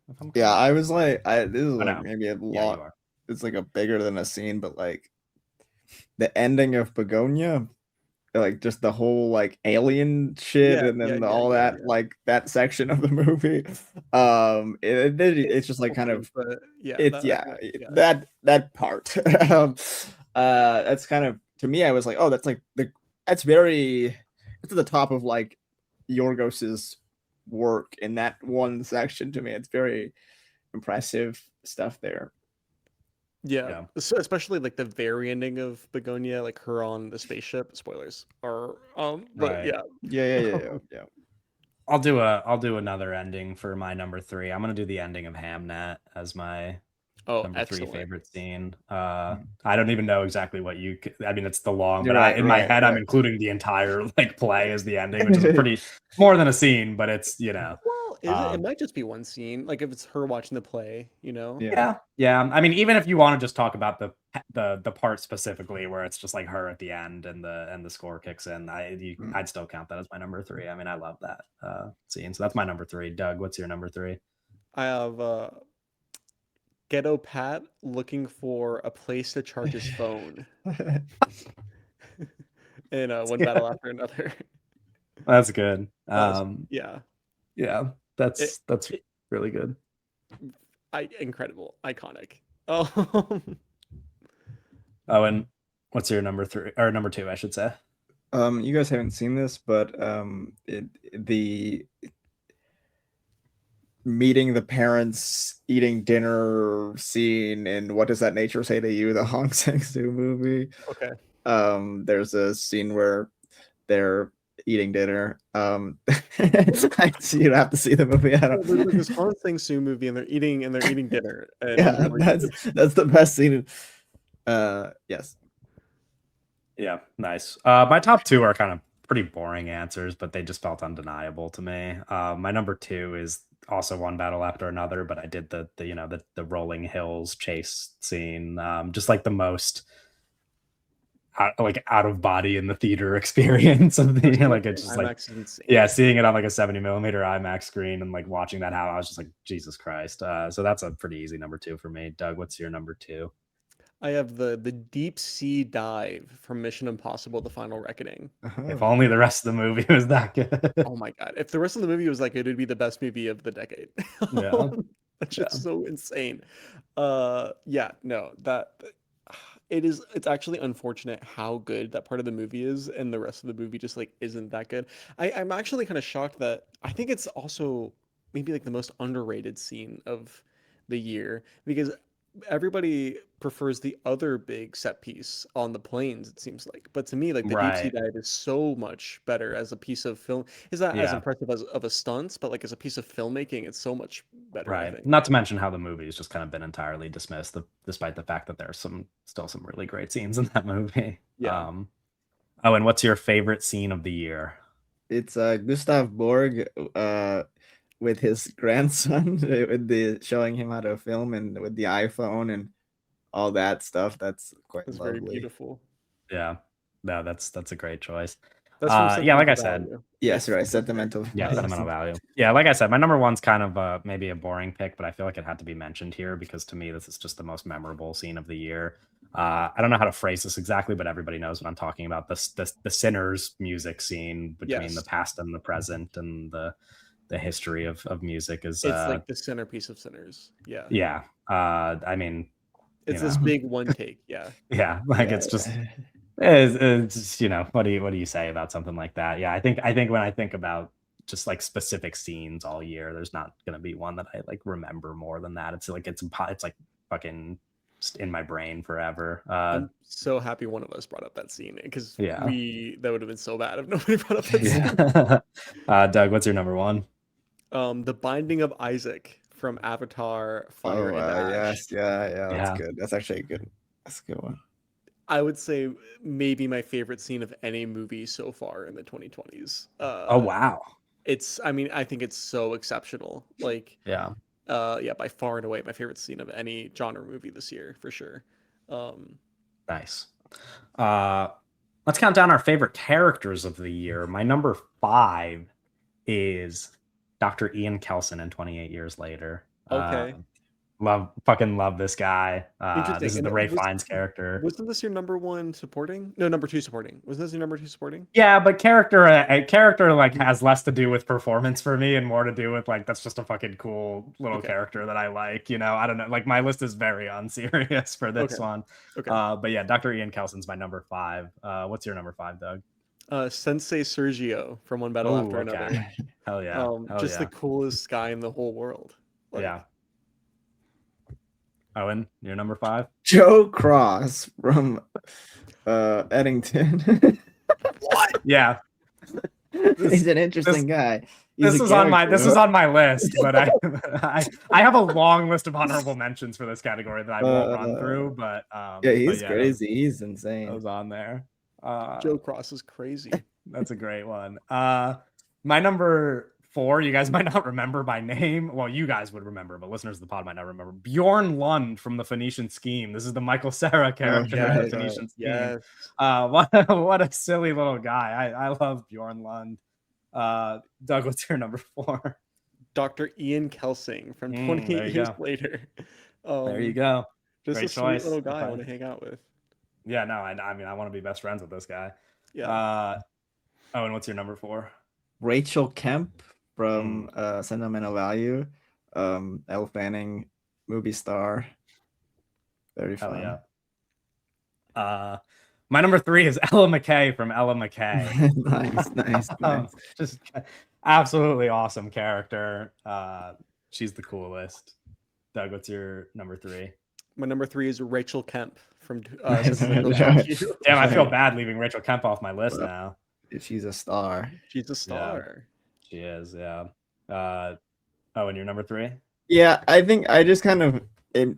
If I'm Yeah, correct. I was like, this is Oh, like no. maybe a Yeah, you lot. are. It's like a bigger than a scene, but like the ending of Begonia, like just the whole like alien shit, Yeah, and yeah, then yeah, all yeah, that yeah. like that section of the movie. It's just like kind Things, of but yeah, it's yeah yeah. that part. um, that's kind of to me. I was like, oh, that's like that's very it's at the top of like Yorgos's work in that one section. To me, it's very impressive stuff there. Yeah, Yeah. especially like the very ending of Begonia, like her on the spaceship. Spoilers are, but Right. yeah, Yeah. I'll do another ending for my number 3. I'm gonna do the ending of Hamnet as my Oh, number 3 excellent. favorite scene. I don't even know exactly what I mean, it's the long, but Right, in my right, head, I'm right. including the entire like play as the ending, which is a pretty more than a scene, but it's Well, is it? It um, might just be one scene. Like if it's her watching the play, you know? Yeah. yeah. I mean, even if you want to just talk about the part specifically where it's just like her at the end and the score kicks in, Mm. I'd still count that as my number 3. I mean, I love that scene. So that's my number 3. Doug, what's your number 3? I have Ghetto Pat looking for a place to charge his phone in one battle after another. That's good. Yeah. Yeah, It, that's it really good. incredible, iconic. Oh, Oh, and what's your number 3 or number 2, I should say? You guys haven't seen this, but the meeting the parents, eating dinner scene in What Does That Nature Say to You, the Hong Sang-soo movie. okay. There's a scene where they're eating dinner. You have to see the movie. I Well, there's like this don't. Hans Sang Soo movie, and they're eating dinner, and Yeah, that's the best scene. Yes. Yeah, nice. My top 2 are kind of pretty boring answers, but they just felt undeniable to me. My number 2 is also One Battle After Another, but I did the rolling hills chase scene, just like the most out of body in the theater experience of the like it's just like IMAX is insane. yeah, seeing it on like a 70mm IMAX screen and like watching that how I was just like Jesus Christ. So that's a pretty easy number 2 for me. Doug, what's your number 2? I have the deep sea dive from Mission Impossible: The Final Reckoning. If Oh. only the rest of the movie was that good. Oh my god! If the rest of the movie was like it, it'd be the best movie of the decade. Yeah. That's Yeah. just so insane. Yeah, no, that it's actually unfortunate how good that part of the movie is, and the rest of the movie just like isn't that good. I'm actually kind of shocked that I think it's also maybe like the most underrated scene of the year because everybody prefers the other big set piece on the planes, it seems like. But to me, like the deep sea Right. dive is so much better as a piece of film. It's not as Yeah. impressive as of a stunts, but like as a piece of filmmaking, it's so much better, I Right. think. Not to mention how the movie has just kind of been entirely dismissed, despite the fact that there's still some really great scenes in that movie. Yeah. Oh, and what's your favorite scene of the year? It's Gustav Borg with his grandson with the showing him how to film and with the iPhone and all that stuff. That's quite It's very lovely. beautiful. Yeah. No, that's a great choice. That's from Yeah, like I Sentimental said, Value. Yes, right. From there. Sentimental. yeah, Yes. sentimental value. Yeah, like I said, my number 1's kind of maybe a boring pick, but I feel like it had to be mentioned here because to me this is just the most memorable scene of the year. I don't know how to phrase this exactly, but everybody knows what I'm talking about. The Sinners music scene between the Yes. past and the present and the history of music is It's like the centerpiece of Sinners. Yeah. yeah. I mean, It's this big one take. Yeah. yeah, like Yeah. it's just it's just, what do you say about something like that? Yeah, I think when I think about just like specific scenes all year, there's not gonna be one that I like remember more than that. It's like it's like fucking just in my brain forever. I'm so happy one of us brought up that scene because Yeah. that would have been so bad if nobody brought up that scene. Yeah. Doug, what's your number 1? The Binding of Isaac from Avatar: Fire Oh, and Ash. yes. Yeah. That's Yeah. good. That's actually a good. That's a good one. I would say maybe my favorite scene of any movie so far in the 2020s. Oh wow. I mean, I think it's so exceptional. Like, Yeah. yeah, by far and away my favorite scene of any genre movie this year for sure. Nice. Uh let's count down our favorite characters of the year. My number 5 is Dr. Ian Kelson in 28 Years Later. Okay. Fucking love this guy. Interesting. This is And the Ray Fiennes character. wasn't this your number one supporting? No, number two supporting. Wasn't this your number two supporting? Yeah, but character like has less to do with performance for me and more to do with like that's just a fucking cool little Okay. character that I like. I don't know. Like my list is very unserious for this Okay. one. Okay. But yeah, Dr. Ian Kelson's my number 5. What's your number 5, Doug? Sensei Sergio from One Battle After Another. Hell yeah. Just the coolest guy in the whole world. Like, yeah. Owen, your number 5? Joe Cross from Eddington. What? Yeah. He's an interesting guy. This is on my list, but I have a long list of honorable mentions for this category that I won't run through. But yeah, he's but crazy. He's that insane. was on there. Joe Cross is crazy. That's a great one. My number 4, you guys might not remember by name. Well, you guys would remember, but listeners of the pod might not remember. Bjorn Lund from the Phoenician Scheme. This is the Michael Cera character in the Phoenician Scheme. Yes. What a silly little guy. I love Bjorn Lund. Doug, what's your number 4? Dr. Ian Kelsing from 28 Years Later. There you go. Just Great a choice. sweet little guy I want to hang out with. Yeah, no, I mean, I want to be best friends with this guy. Yeah. And what's your number 4? Rachel Kemp from Sentimental Value. Elle Fanning, movie star. Very fun. Hell yeah. My number 3 is Ella McKay from Ella McKay. nice. Just absolutely awesome character. She's the coolest. Doug, what's your number 3? My number 3 is Rachel Kemp from Damn, I feel bad leaving Rachel Kemp off my list now. She's a star. She's a star. Yeah, she is, yeah. And your number 3? Yeah, I think I just kind of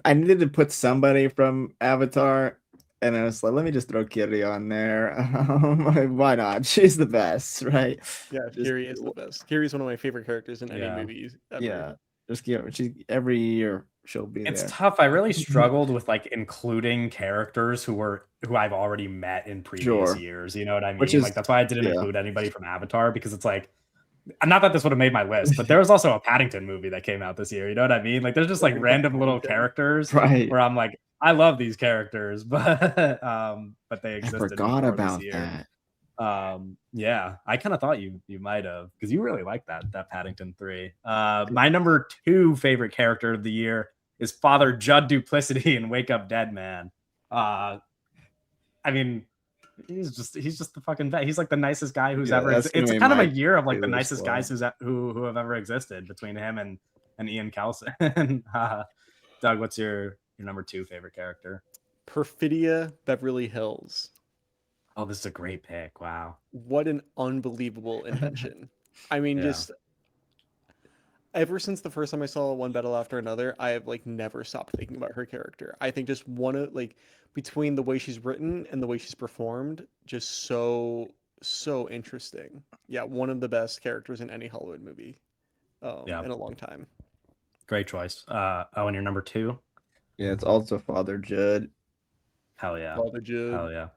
I needed to put somebody from Avatar, and I was like, let me just throw Kiri on there. Why not? She's the best, right? Yeah, Kiri is the best. Kiri's one of my favorite characters in any movies ever. Yeah, just she's every year she'll be there. It's tough. I really struggled with like including characters who I've already met in previous years. You know what I mean? Like that's why I didn't include anybody from Avatar, because it's like, not that this would have made my list, but there was also a Paddington movie that came out this year. You know what I mean? Like there's just like random little characters where I'm like, I love these characters, but they existed. I forgot about that. Yeah, I kind of thought you might have, because you really like that Paddington 3. My number 2 favorite character of the year is Father Judd Duplicity in Wake Up Dead Man. I mean, he's just the fucking vet. He's like the nicest guy who's ever. It's kind of a year of like the nicest guys who have ever existed between him and Ian Kelsing. Doug, what's your number 2 favorite character? Perfidia Beverly Hills. Oh, this is a great pick. Wow. What an unbelievable invention. I mean, just ever since the first time I saw One Battle After Another, I have like never stopped thinking about her character. I think just one of like between the way she's written and the way she's performed, just so interesting. Yeah, one of the best characters in any Hollywood movie in a long time. Great choice. And your number 2? Yeah, it's also Father Judd. Hell yeah. Father Judd. Hell yeah.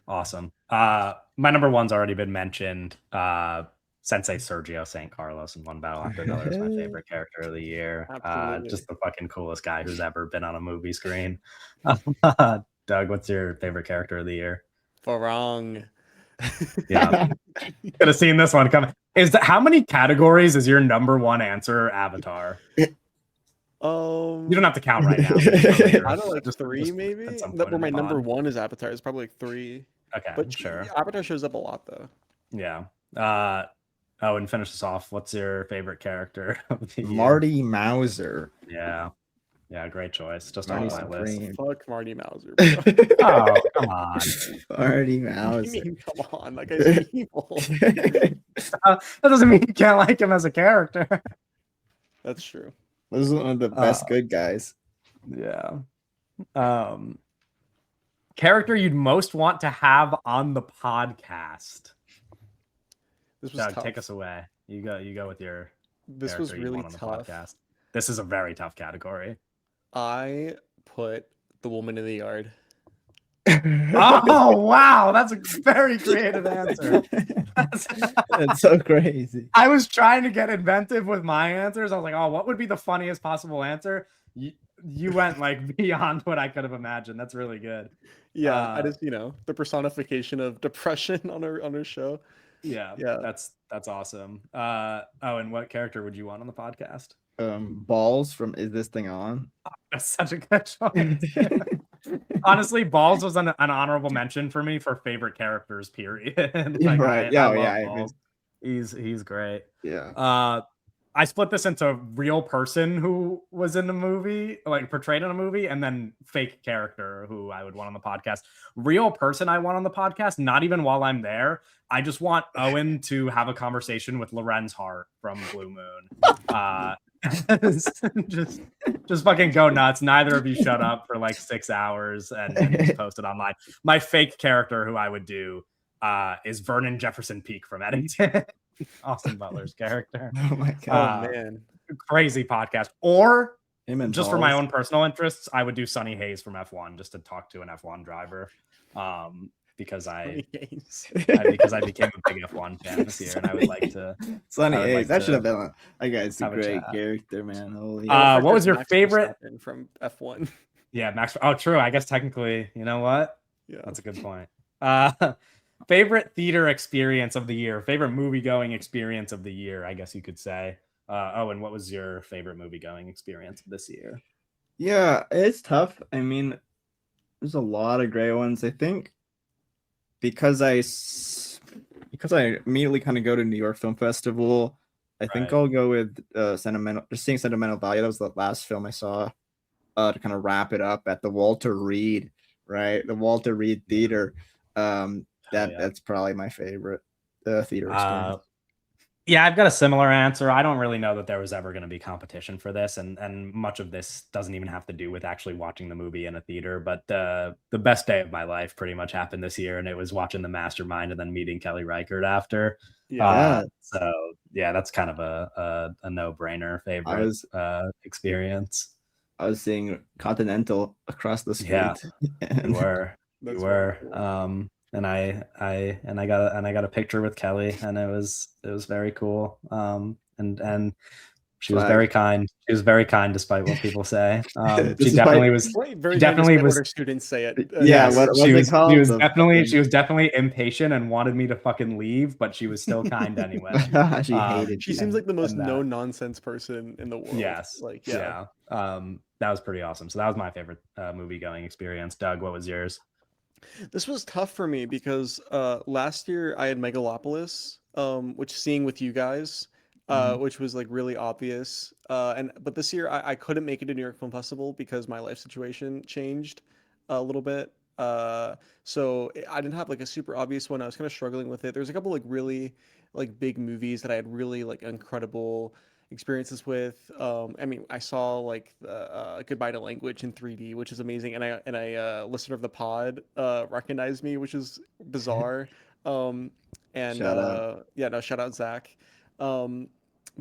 Awesome. My number 1's already been mentioned. Sensei Sergio St. Carlos in One Battle After Another is my favorite character of the year. Just the fucking coolest guy who's ever been on a movie screen. Doug, what's your favorite character of the year? Farang. Yeah. Could have seen this one coming. How many categories is your number 1 answer Avatar? You don't have to count right now. I don't like just 3 maybe. Where my number 1 is Avatar. It's probably like 3. Okay, but sure. Avatar shows up a lot though. Yeah. And finish this off. What's your favorite character of the year? Marty Mauser. Yeah, great choice. Just on my list. Fuck Marty Mauser. Oh, come on. Marty Mauser. Mean, come on, that guy's evil. That doesn't mean you can't like him as a character. That's true. This is one of the best good guys. Yeah. Character you'd most want to have on the podcast. This was Doug, tough. take us away. You go with your. This was really tough. This is a very tough category. I put The Woman in the Yard. Oh wow, that's a very creative answer. That's so crazy. I was trying to get inventive with my answers. I was like, oh, what would be the funniest possible answer? You went like beyond what I could have imagined. That's really good. Yeah, I just the personification of depression on her show. Yeah, that's awesome. And what character would you want on the podcast? Balls from Is This Thing On? That's such a good choice. Honestly, Balls was an honorable mention for me for favorite characters, period. Like, right. I love Balls. He's great. Yeah. I split this into real person who was in the movie, like portrayed in a movie, and then fake character who I would want on the podcast. Real person I want on the podcast, not even while I'm there. I just want Owen to have a conversation with Lorenz Hart from Blue Moon. Just fucking go nuts. Neither of you shut up for like 6 hours and just post it online. My fake character who I would do is Vernon Jefferson Peak from Eddington. Austin Butler's character. Oh my Oh god. man. Crazy podcast. Or Him and just for my balls. own personal interests, I would do Sonny Hayes from F1 just to talk to an F1 driver. Because I became a big F1 fan this year, and I would like to. Sonny I would Hayes. like That to should have been. That guy's a have a great chat. character, man. Holy. What was your Max favorite? Verstappen from F1? Yeah, Max. Oh, true. I guess technically, you know what? Yeah. That's a good point. Favorite theater experience of the year, favorite movie going experience of the year, I guess you could say. Owen, what was your favorite movie going experience this year? Yeah, it's tough. I mean, there's a lot of great ones. I think because I immediately kind of go to New York Film Festival. I think Right. I'll go with seeing Sentimental Value. That was the last film I saw to kind of wrap it up at the Walter Reed, right? The Walter Reed Theater. That's probably my favorite theater experience. Yeah, I've got a similar answer. I don't really know that there was ever going to be competition for this, and much of this doesn't even have to do with actually watching the movie in a theater. But the best day of my life pretty much happened this year, and it was watching The Mastermind and then meeting Kelly Reichardt after. Yeah. So yeah, that's kind of a no-brainer favorite experience. I was seeing Continental across the street. Yeah, and you were. That's You were. very cool. And I got a picture with Kelly, and it was very cool. And she was very kind. She was very kind, despite what people say. She definitely was. Very She definitely was. what our students say it. Yeah, Yes, what she they was. call She was the definitely. fucking- She was definitely impatient and wanted me to fucking leave, but she was still kind anyway. She hated She you. seems like the most and that. no nonsense person in the world. Yes. Like yeah. That was pretty awesome. So that was my favorite movie going experience. Doug, what was yours? This was tough for me because last year I had Megalopolis, which seeing with you guys, which was like really obvious. But this year I couldn't make it to New York Film Festival because my life situation changed a little bit. So I didn't have like a super obvious one. I was kind of struggling with it. There's a couple like really like big movies that I had really like incredible experiences with. I mean, I saw like the Goodbye to Language in 3D, which is amazing, and I listener of the pod recognized me, which is bizarre. And Shout out. yeah, no, shout out Zach. Um,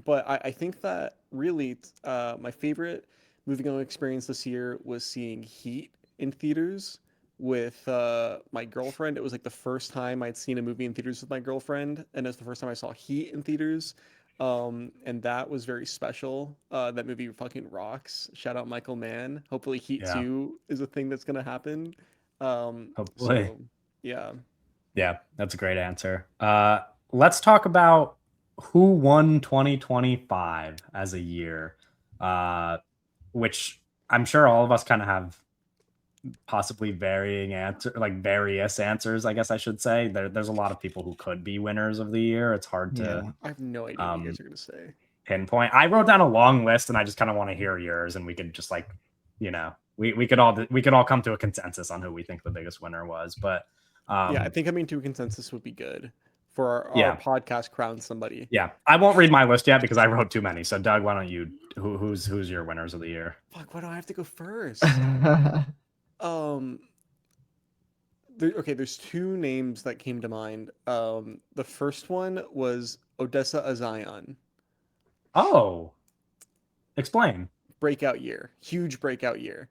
but I think that really my favorite movie going experience this year was seeing Heat in theaters with my girlfriend. It was like the first time I'd seen a movie in theaters with my girlfriend, and it's the first time I saw Heat in theaters. And that was very special. That movie fucking rocks. Shout out Michael Mann. Hopefully Heat Yeah. 2 is a thing that's gonna happen. Hopefully. So, yeah. Yeah, that's a great answer. Let's talk about who won 2025 as a year, which I'm sure all of us kind of have possibly various answers, I guess I should say. There's a lot of people who could be winners of the year. It's hard to I have no idea what you guys are gonna say. pinpoint. I wrote down a long list, and I just kind of want to hear yours, and we could just like, we could all come to a consensus on who we think the biggest winner was. But Yeah, I think coming to a consensus would be good for our Yeah. podcast crown somebody. yeah, I won't read my list yet because I wrote too many. So Doug, why don't you? Who's your winners of the year? Fuck, why do I have to go first? Okay, there's two names that came to mind. The first one was Odessa Azion. Oh, explain. Breakout year, huge breakout year.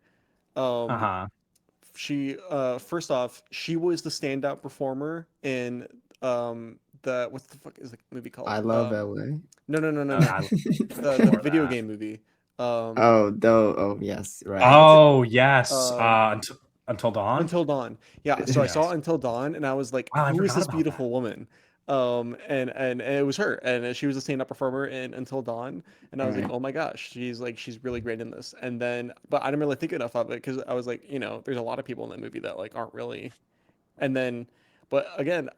She first off, she was the standout performer in the what the fuck is the movie called? I Love LA. No. The Before video that. game movie. Oh yes, right. Oh yes. Until Dawn. Until Dawn. Yeah, so I saw Yes. Until Dawn and I was like, Wow, I who is forgot this about beautiful woman? And it was her, and she was a stand-up performer in Until Dawn, and I was like, Right. oh my gosh, she's really great in this. And then, but I didn't really think enough of it because I was like, there's a lot of people in that movie that like aren't really. And then, but again,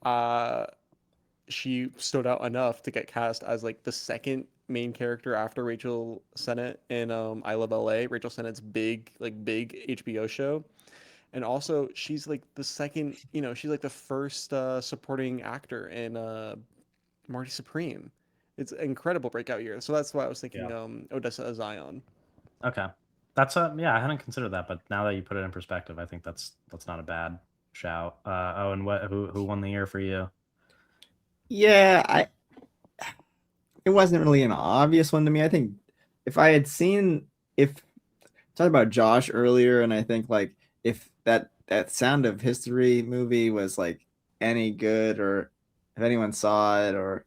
she stood out enough to get cast as like the second main character after Rachel Sennett in I Love LA. Rachel Sennett's big HBO show. And also she's like the second, she's like the first supporting actor in Marty Supreme. It's an incredible breakout year. So that's why I was thinking Yeah. Odessa Zion. Okay. That's yeah, I hadn't considered that, but now that you put it in perspective, I think that's not a bad shout. Oh, and who won the year for you? Yeah, it wasn't really an obvious one to me. I think if I had seen if talked about Josh earlier, and I think like if that Sound of History movie was like any good, or if anyone saw it, or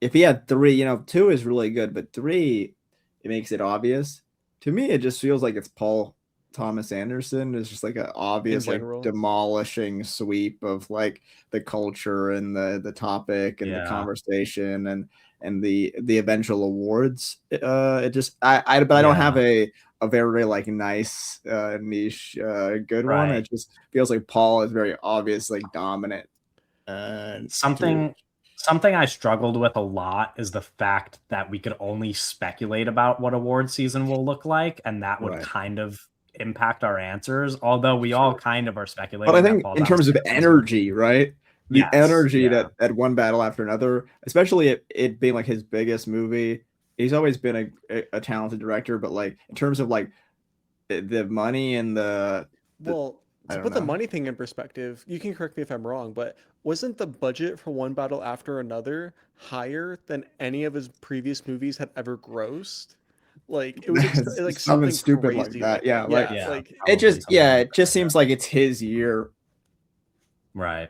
if he had three, two is really good, but three, it makes it obvious. To me, it just feels like it's Paul Thomas Anderson. It's just like an In obvious, like general. demolishing sweep of like the culture and the topic and the Yeah. conversation and the eventual awards. It just but I don't have Yeah. a very like nice niche good one. Right. It just feels like Paul is very obvious, like dominant. Through Something I struggled with a lot is the fact that we could only speculate about what award season will look like, and that would right. kind of impact our answers. Although we all kind of are But speculating I that think Paul in Thomas terms of Anderson is going to. energy, right? The Yes. energy Yeah. that at one battle after another, especially it being like his biggest movie. He's always been a talented director, but like in terms of like the money and the Well, I to don't put the know. money thing in perspective, you can correct me if I'm wrong, but wasn't the budget for One Battle After Another higher than any of his previous movies had ever grossed? Like it was like Something something stupid like crazy that. like that. Yeah, like Yeah, Yeah. like Probably something like it just that. seems like it's his year. Right.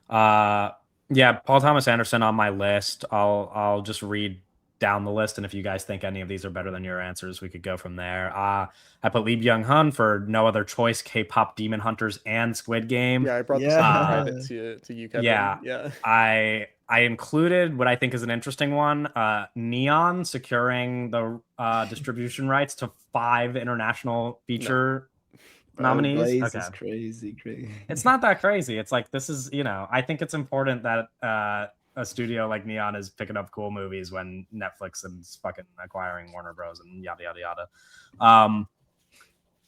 Uh, yeah, Paul Thomas Anderson on my list. I'll just read down the list, and if you guys think any of these are better than your answers, we could go from there. I put Lee Byung Hun for No Other Choice, K-pop Demon Hunters, and Squid Game. yeah, I brought this up in Yeah. private to you, Kevin. Yeah, Yeah. I included what I think is an interesting one. Neon securing the distribution rights to 5 international No. feature Oh, nominees. Blaze Okay. is crazy, crazy. It's not that crazy. It's like this is, I think it's important that a studio like Neon is picking up cool movies when Netflix is fucking acquiring Warner Bros. And yada yada yada.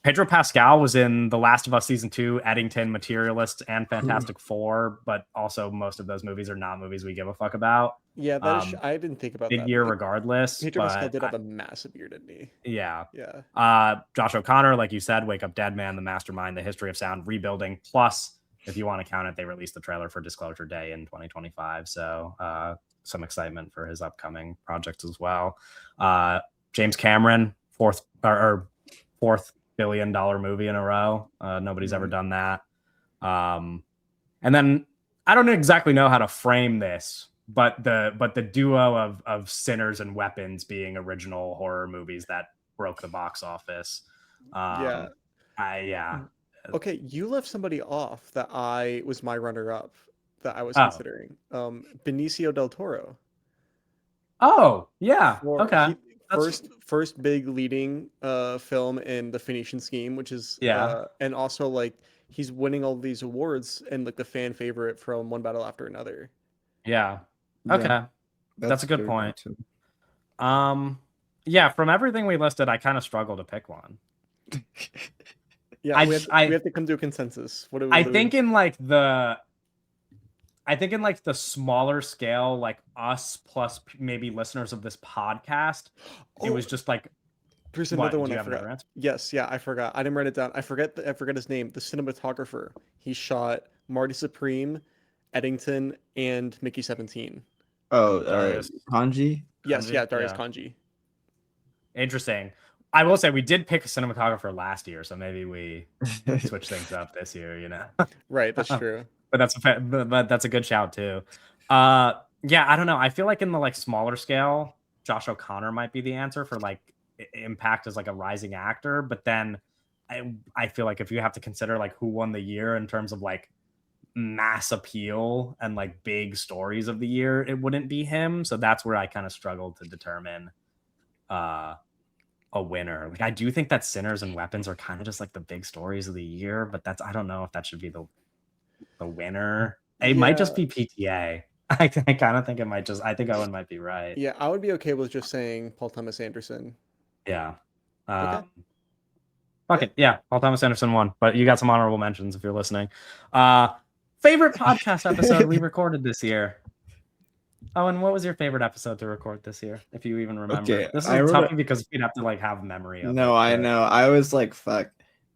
Pedro Pascal was in The Last of Us season 2, Eddington, Materialist, and Fantastic Four, but also most of those movies are not movies we give a fuck about. Yeah, that is. I didn't think about Big that. year regardless, Pedro Pascal but did have a massive year, didn't he? yeah. Yeah. Josh O'Connor, like you said, Wake Up Dead Man, The Mastermind, The History of Sound, Rebuilding. Plus, if you want to count it, they released the trailer for Disclosure Day in 2025. So some excitement for his upcoming projects as well. James Cameron, fourth billion-dollar movie in a row. Nobody's ever done that. And then I don't exactly know how to frame this, but the duo of Sinners and Weapons being original horror movies that broke the box office. Yeah. Yeah. Okay, you left somebody off that I was my runner-up that I was Oh. considering. Benicio del Toro. Oh, yeah. For Okay. first big leading film in the Phoenician Scheme, which is Yeah. and also like he's winning all these awards and like the fan favorite from One Battle After Another. Yeah. Okay. Yeah, That's a good very point. too. Yeah, from everything we listed, I kind of struggle to pick one. Yeah, we have to come to a consensus. What do we I think in like the smaller scale, like us plus maybe listeners of this podcast, it was just like, there's what, another do one you I have another forgot. answer? Yes, yeah, I forgot. I didn't write it down. I forget his name. The cinematographer. He shot Marty Supreme, Eddington, and Mickey 17. Oh, Darius Kanji. Yes, Kanji? yeah, Darius Yeah. Kanji. Interesting. I will say we did pick a cinematographer last year, so maybe we switch things up this year, Right, that's true. But that's a good shout too. Yeah, I don't know. I feel like in the like smaller scale, Josh O'Connor might be the answer for like impact as like a rising actor. But then I feel like if you have to consider like who won the year in terms of like mass appeal and like big stories of the year, it wouldn't be him. So that's where I kind of struggled to determine a winner. Like I do think that Sinners and Weapons are kind of just like the big stories of the year, but I don't know if that should be the winner. It might just be PTA. I kind of think it might I think Owen might be right. Yeah, I would be okay with just saying Paul Thomas Anderson. Yeah. Okay. Fuck Yeah. it. Yeah. Paul Thomas Anderson won, but you got some honorable mentions if you're listening. Favorite podcast episode we recorded this year. Owen, what was your favorite episode to record this year, if you even remember? Okay, This I is remember. tough because we'd have to like have memory of No, it. I But know. I was like, fuck.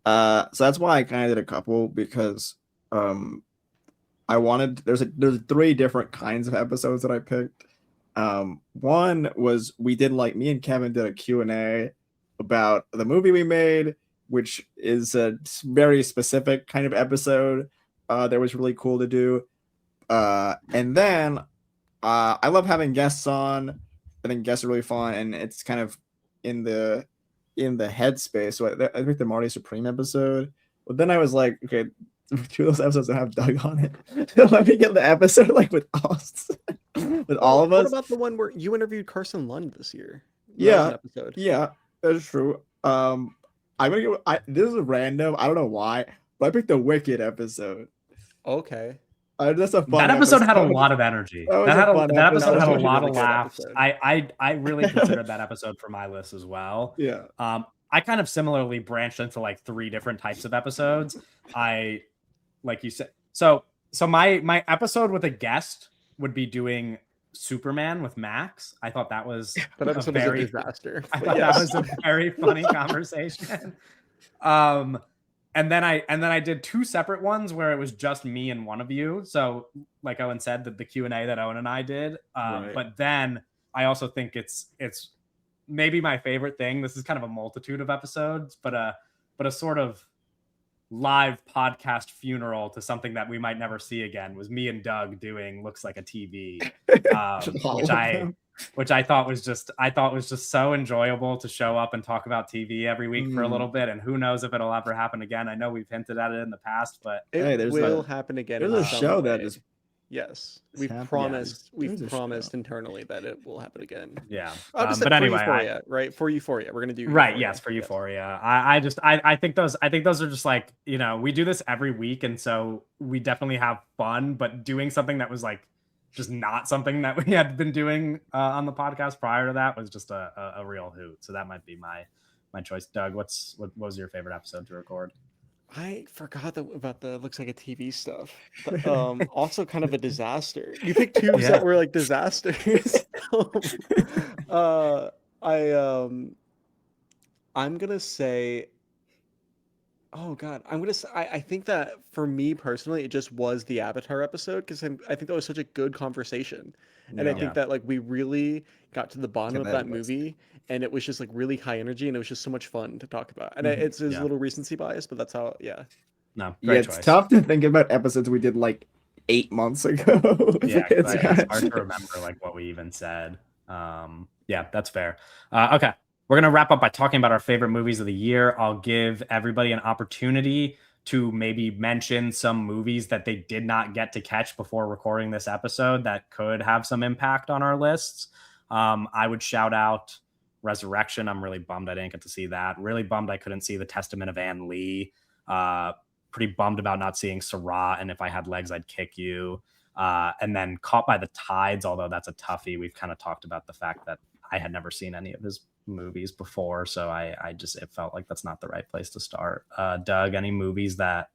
So that's why I kind of did a couple because I wanted there's three different kinds of episodes that I picked. One was we did like me and Kevin did a Q&A about the movie we made, which is a very specific kind of episode that was really cool to do. And then I love having guests on. I think guests are really fun, and it's kind of in the headspace. So I think the Marty Supreme episode. But then I was like, okay, two of those episodes don't have Doug on it. So let me get the episode like with us, with all of What us. about the one where you interviewed Carson Lund this year? That was Yeah, an episode. yeah, that's true. I'm gonna go. This is random. I don't know why, but I picked the Wicked episode. Okay. That's a fun that episode had a episode. lot of energy. That was a fun That episode That was had a a lot really of good laughs. episode. I really considered that episode for my list as well. Yeah. I kind of similarly branched into like three different types of episodes. Like you said, so my episode with a guest would be doing Superman with Max. I thought that was That episode was a disaster. I but thought yes. that was a very funny conversation. And then I did two separate ones where it was just me and one of you. So like Owen said, the Q&A that Owen and I did. Right. But then I also think it's maybe my favorite thing. This is kind of a multitude of episodes, but a sort of live podcast funeral to something that we might never see again was me and Doug doing Looks Like a TV, which I thought was just so enjoyable to show up and talk about TV every week for a little bit. And who knows if it'll ever happen again. I know we've hinted at it in the past, but It will happen again. There's in a some show way. that is We've happening. promised. There's We've a promised show. internally that it will happen again. yeah. But anyway, Euphoria, right? For Euphoria, we're gonna do right. Euphoria. Yes, for Euphoria. I think those are just like, we do this every week, and so we definitely have fun. But doing something that was like just not something that we had been doing on the podcast prior to that was just a real hoot. So that might be my choice. Doug, what was your favorite episode to record? I forgot about the Looks Like a TV stuff. But, also kind of a disaster. You picked two that were like disasters. I'm gonna say, oh god, I think that for me personally, it just was the Avatar episode because I think that was such a good conversation, and I think that like we really got to the bottom of that movie, and it was just like really high energy, and it was just so much fun to talk about. And it's a little recency bias, but that's how. No, great choice. It's tough to think about episodes we did like 8 months ago. Yeah, it's hard to remember like what we even said. Yeah, that's fair. Okay, we're gonna wrap up by talking about our favorite movies of the year. I'll give everybody an opportunity to maybe mention some movies that they did not get to catch before recording this episode that could have some impact on our lists. I would shout out Resurrection. I'm really bummed I didn't get to see that. Really bummed I couldn't see The Testament of Anne Lee. Pretty bummed about not seeing Syrah and If I Had Legs, I'd Kick You. And then Caught by the Tides, although that's a toughie. We've kind of talked about the fact that I had never seen any of his movies before, so it felt like that's not the right place to start. Doug, any movies that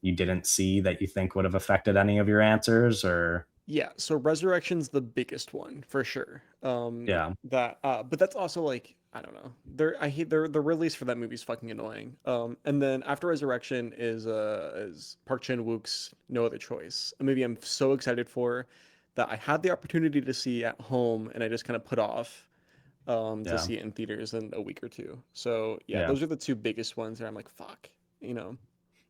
you didn't see that you think would have affected any of your answers? Or Yeah, so Resurrection's the biggest one for sure. But that's also like, I don't know. The release for that movie is fucking annoying. And then after Resurrection is Park Chan-wook's No Other Choice, a movie I'm so excited for that I had the opportunity to see at home and I just kind of put off to see it in theaters in a week or two. So those are the two biggest ones that I'm like, fuck,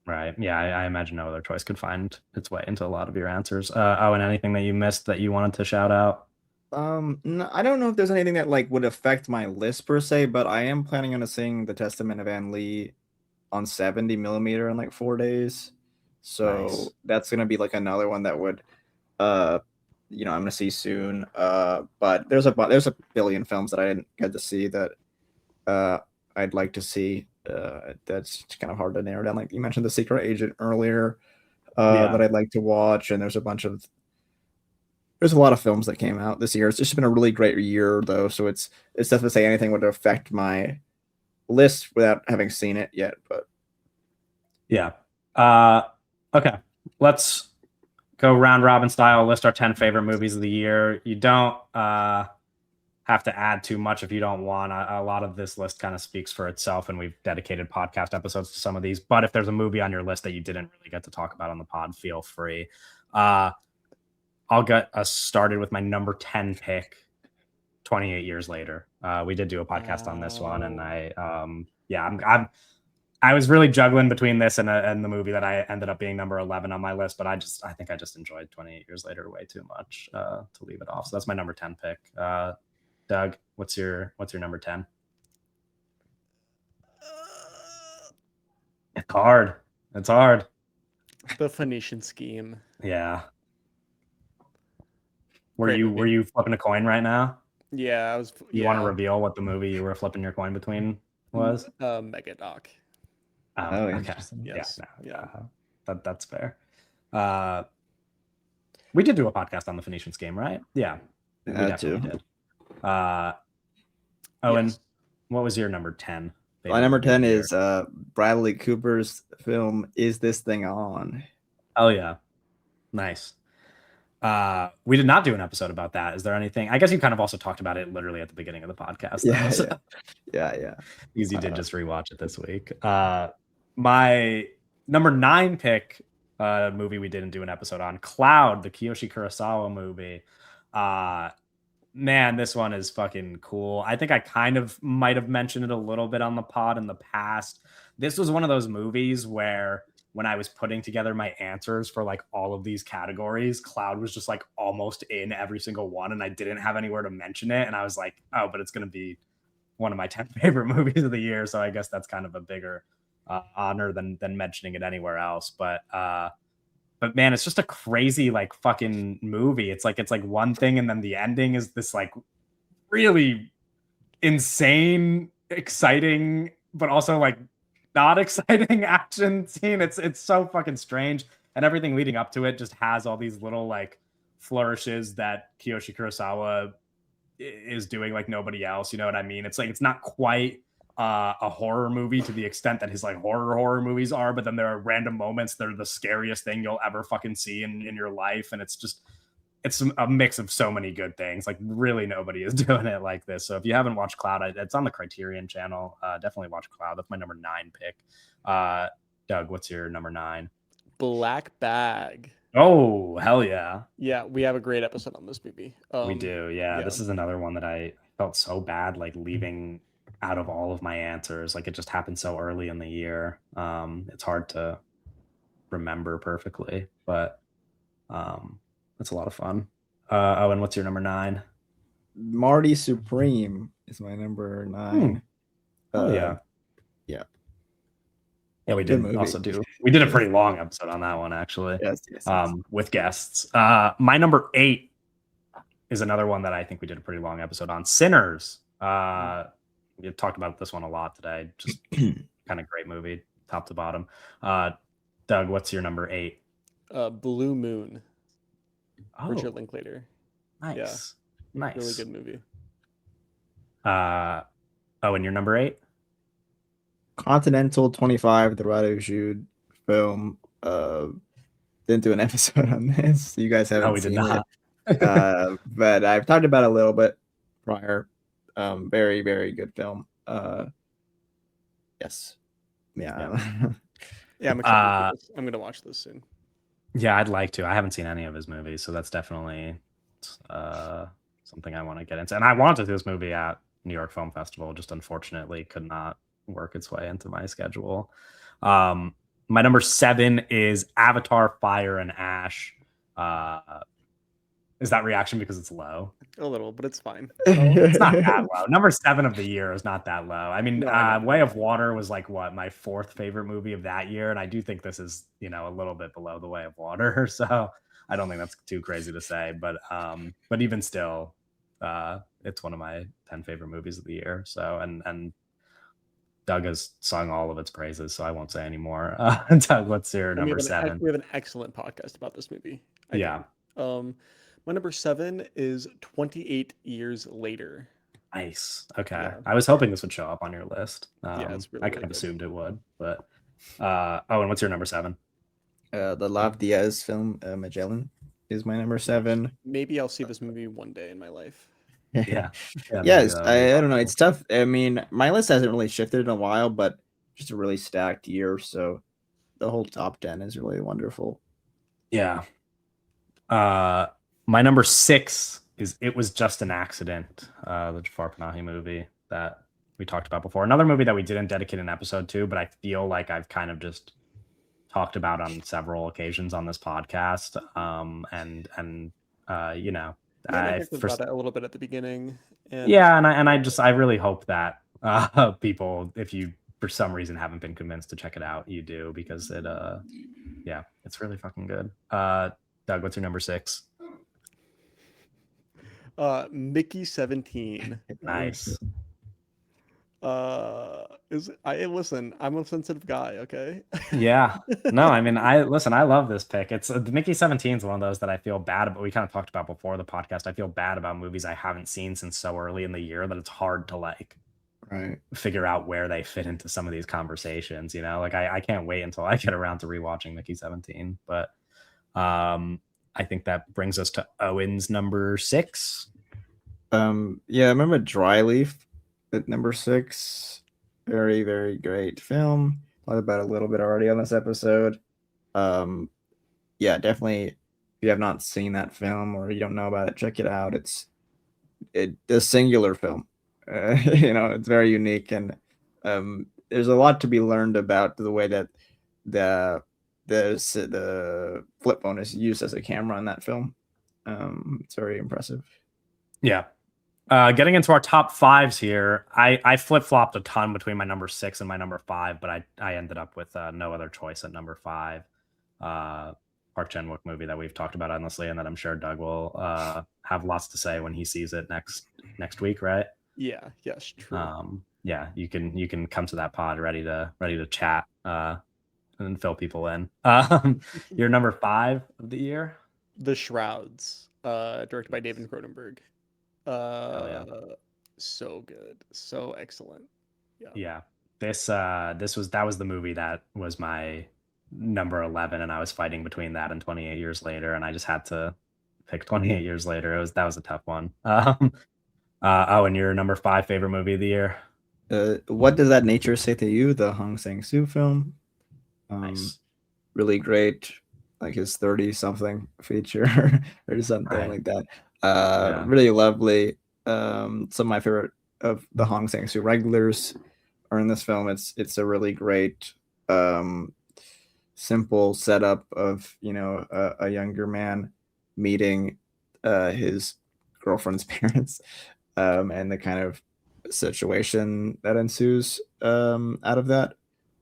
Right. Yeah, I imagine No Other Choice could find its way into a lot of your answers. And anything that you missed that you wanted to shout out? No, I don't know if there's anything that like would affect my list per se, but I am planning on seeing The Testament of Anne Lee on 70 millimeter in like 4 days. So that's gonna be like another one that would I'm gonna see soon. But there's a billion films that I didn't get to see that I'd like to see. That's kind of hard to narrow down. Like you mentioned The Secret Agent earlier, that I'd like to watch, and there's a there's a lot of films that came out this year. It's just been a really great year, though. So it's tough to say anything would affect my list without having seen it yet. But Yeah. Okay. Let's go round robin style. List our 10 favorite movies of the year. You don't have to add too much if you don't want. A lot of this list kind of speaks for itself, and we've dedicated podcast episodes to some of these. But if there's a movie on your list that you didn't really get to talk about on the pod, feel free. I'll get us started with my number 10 pick. 28 years later, we did do a podcast on this one, and I was really juggling between this and the movie that I ended up being number 11 on my list, but I think I just enjoyed 28 Years Later way too much to leave it off. So that's my number 10 pick. Doug, what's your number 10? It's hard. It's hard. The Phoenician Scheme. Yeah. Were you flipping a coin right now? Yeah, I was. You want to reveal what the movie you were flipping your coin between was? Megadoc. Oh, okay. interesting. Yes. Yeah. That's fair. We did do a podcast on the Phoenician Scheme, right? Yeah. We definitely did. Owen, Yes. what was your number 10? My number 10 is Bradley Cooper's film Is This Thing On? Oh yeah. Nice. We did not do an episode about that. Is there anything? I guess you kind of also talked about it literally at the beginning of the podcast. Yeah. Because you did just rewatch it this week. My number 9 pick, movie we didn't do an episode on, Cloud, the Kiyoshi Kurosawa movie. Man, this one is fucking cool. I think I kind of might have mentioned it a little bit on the pod in the past. This was one of those movies where when I was putting together my answers for like all of these categories, Cloud was just like almost in every single one, and I didn't have anywhere to mention it. And I was like, oh, but it's going to be one of my 10 favorite movies of the year. So I guess that's kind of a bigger honor than mentioning it anywhere else. But man, it's just a crazy like fucking movie. It's like one thing, and then the ending is this like really insane, exciting, but also like not exciting action scene. It's so fucking strange, and everything leading up to it just has all these little like flourishes that Kiyoshi Kurosawa is doing like nobody else. You know what I mean? It's like it's not quite a horror movie to the extent that his like horror movies are, but then there are random moments that are the scariest thing you'll ever fucking see in your life, and it's a mix of so many good things. Like really nobody is doing it like this. So if you haven't watched Cloud, it's on the Criterion channel. Definitely watch Cloud. That's my number 9 pick. Doug, what's your number 9? Black Bag. Oh, hell yeah. Yeah, we have a great episode on this movie. We do. Yeah. This is another one that I felt so bad like leaving out of all of my answers. Like it just happened so early in the year. It's hard to remember perfectly, but it's a lot of fun. Owen, what's your number 9? Marty Supreme is my number 9. Oh yeah. Yeah, we did also we did a pretty long episode on that one actually. Yes. With guests. My number 8 is another one that I think we did a pretty long episode on. Sinners. We talked about this one a lot today. Just kind of great movie, top to bottom. Doug, what's your number 8? Blue Moon. Oh, Richard Linklater. Nice. Yeah. Nice. Really good movie. And your number 8? Continental 25, the Radu Jude film. Didn't do an episode on this. You guys haven't seen it. But I've talked about it a little bit prior. Very, very good film. Yes. Yeah. Yeah, I'm excited. I'm gonna watch this soon. Yeah, I'd like to. I haven't seen any of his movies, so that's definitely something I want to get into. And I wanted to do this movie at New York Film Festival, just unfortunately could not work its way into my schedule. My number 7 is Avatar: Fire and Ash. Is that reaction because it's low? A little, but it's fine. It's not that low. Number 7 of the year is not that low. I mean, Way of Water was like my 4th favorite movie of that year, and I do think this is a little bit below The Way of Water. So I don't think that's too crazy to say, but even still, it's one of my 10 favorite movies of the year. So and Doug has sung all of its praises, so I won't say anymore. Doug, what's your number 7? We have an excellent podcast about this movie. I think. My number 7 is 28 Years Later. Nice. Okay. Yeah. I was hoping this would show up on your list. Yeah, it's really, I really kind of good. assumed it would, but and what's your number 7? The Lav Diaz film, Magellan, is my number 7. Maybe I'll see this movie one day in my life. Yeah. Yeah, maybe Yes, that'll be I don't know. helpful. It's tough. I mean, my list hasn't really shifted in a while, but just a really stacked year. So the whole top 10 is really wonderful. Yeah. My number 6 is It Was Just an Accident, the Jafar Panahi movie that we talked about before. Another movie that we didn't dedicate an episode to, but I feel like I've kind of just talked about on several occasions on this podcast. You know, Yeah, and I I talked for about it a little bit at the beginning. And yeah, I really hope that people, if you for some reason haven't been convinced to check it out, you do, because it's really fucking good. Doug, what's your number 6? Mickey 17. Nice. Listen, I'm a sensitive guy, okay? Yeah. No, I mean, I love this pick. It's the Mickey 17 is one of those that I feel bad about. We kind of talked about before the podcast. I feel bad about movies I haven't seen since so early in the year that it's hard to like Right. figure out where they fit into some of these conversations, you know? Like I can't wait until I get around to rewatching Mickey 17. But I think that brings us to Owen's number 6. Yeah, I remember Dry Leaf at number 6. Very, very great film. Talked about it a little bit already on this episode. Yeah, definitely. If you have not seen that film or you don't know about it, check it out. It's a singular film. It's very unique, and there's a lot to be learned about the way that the flip phone is used as a camera in that film. It's very impressive. Yeah. Getting into our top 5s here, I flip-flopped a ton between my number 6 and my number 5, but I ended up with no other choice at number 5. Park Chan-wook movie that we've talked about endlessly, and that I'm sure Doug will have lots to say when he sees it next week, right? Yeah, yes, true. Yeah, you can come to that pod ready to chat and fill people in. Your number 5 of the year? The Shrouds, directed by David Cronenberg. Hell yeah. So good, so excellent. Yeah. That was the movie that was my number 11, and I was fighting between that and 28 Years Later, and I just had to pick 28 Years Later. That was a tough one. And your number 5 favorite movie of the year? What Does That Nature Say to You? The Hong Sang-soo film. Nice. Really great, like his 30-something feature or something Right. like that. Yeah. Really lovely. Some of my favorite of the Hong Sang-soo regulars are in this film. It's a really great, simple setup of a younger man meeting his girlfriend's parents, and the kind of situation that ensues out of that.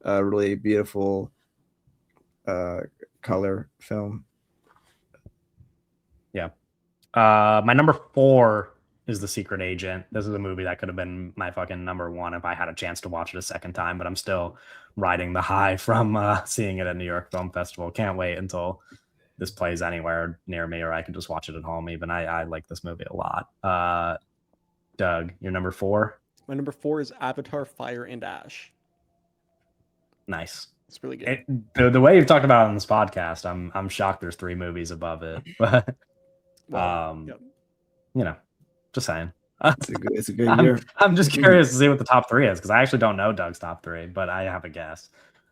Really beautiful color film. Yeah. My number 4 is The Secret Agent. This is a movie that could have been my fucking number 1 if I had a chance to watch it a second time, but I'm still riding the high from seeing it at New York Film Festival. Can't wait until this plays anywhere near me, or I can just watch it at home. Even I like this movie a lot. Doug, your number 4? My number 4 is Avatar: Fire and Ash. Nice. It's really good. The way you've talked about it on this podcast, I'm shocked there's 3 movies above it. But Well, just saying. It's a good year. I'm just curious to see what the top 3 is, because I actually don't know Doug's top 3, but I have a guess.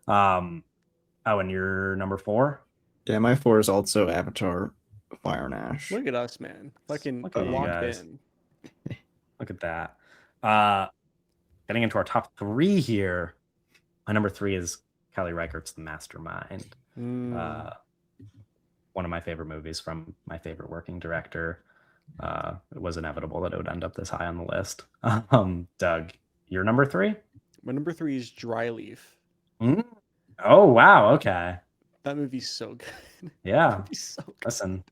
And your number 4? Yeah, my 4 is also Avatar: Fire and Ash. Look at us, man. Fucking Look at you locked guys. in. Look at that. Getting into our top 3 here. My number 3 is Kelly Reichardt's The Mastermind. One of my favorite movies from my favorite working director. It was inevitable that it would end up this high on the list. Doug, your number 3? My number 3 is Dry Leaf. Oh, wow. Okay. That movie's so good. Yeah. So good. Listen.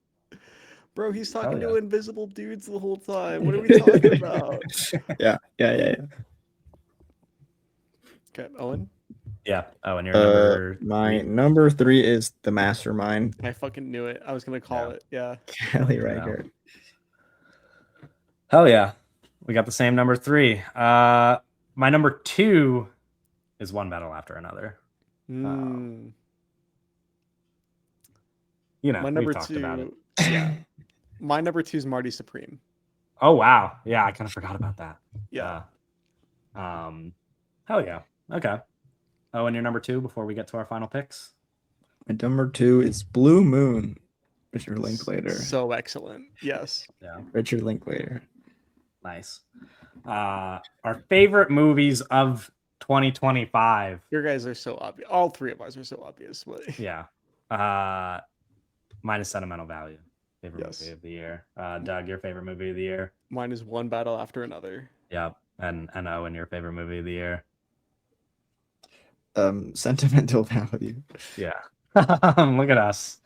Bro, he's talking yeah. to invisible dudes the whole time. What are we talking about? Yeah. Okay, Owen? Yeah. Oh, and your number My three? number 3 is The Mastermind. I fucking knew it. I was gonna call Yeah. it. Yeah. Kelly Reichardt. Hell yeah. We got the same number 3. My number 2 is One Battle After Another. Mm. You know, My we've number talked about it. 2. Yeah. My number 2 is Marty Supreme. Oh wow. Yeah, I kind of forgot about that. Yeah. Hell yeah. Okay. Oh, and your number 2 before we get to our final picks? My number 2 is Blue Moon. Richard Linklater. So excellent. Yes. Yeah. Richard Linklater. Nice. Our favorite movies of 2025. Your guys are so obvious. All three of us are so obvious. But Yeah. Mine is Sentimental Value. Favorite Yes. movie of the year. Doug, your favorite movie of the year? mine is One Battle After Another. Yep. And Owen, your favorite movie of the year? Sentimental Value. Yeah. Look at us.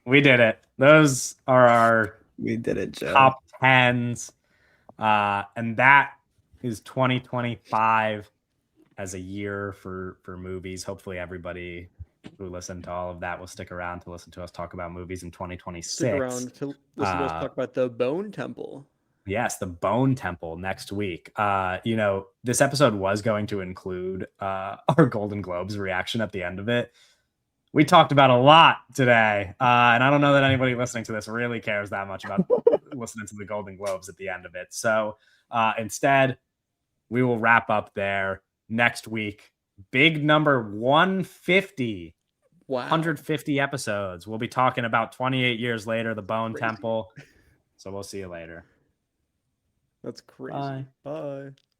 We did it. Those are our We did it, Joe. top 10s. And that is 2025 as a year for movies. Hopefully everybody who listened to all of that will stick around to listen to us talk about movies in 2026. Stick around to listen to us talk about the Bone Temple. Yes, the Bone Temple next week. You know, this episode was going to include our Golden Globes reaction at the end of it. We talked about a lot today, and I don't know that anybody listening to this really cares that much about listening to the Golden Globes at the end of it. So instead, we will wrap up there next week. Big number 150. Wow. 150 episodes. We'll be talking about 28 years later, the Bone Crazy. Temple. So we'll see you later. That's crazy. Bye. Bye.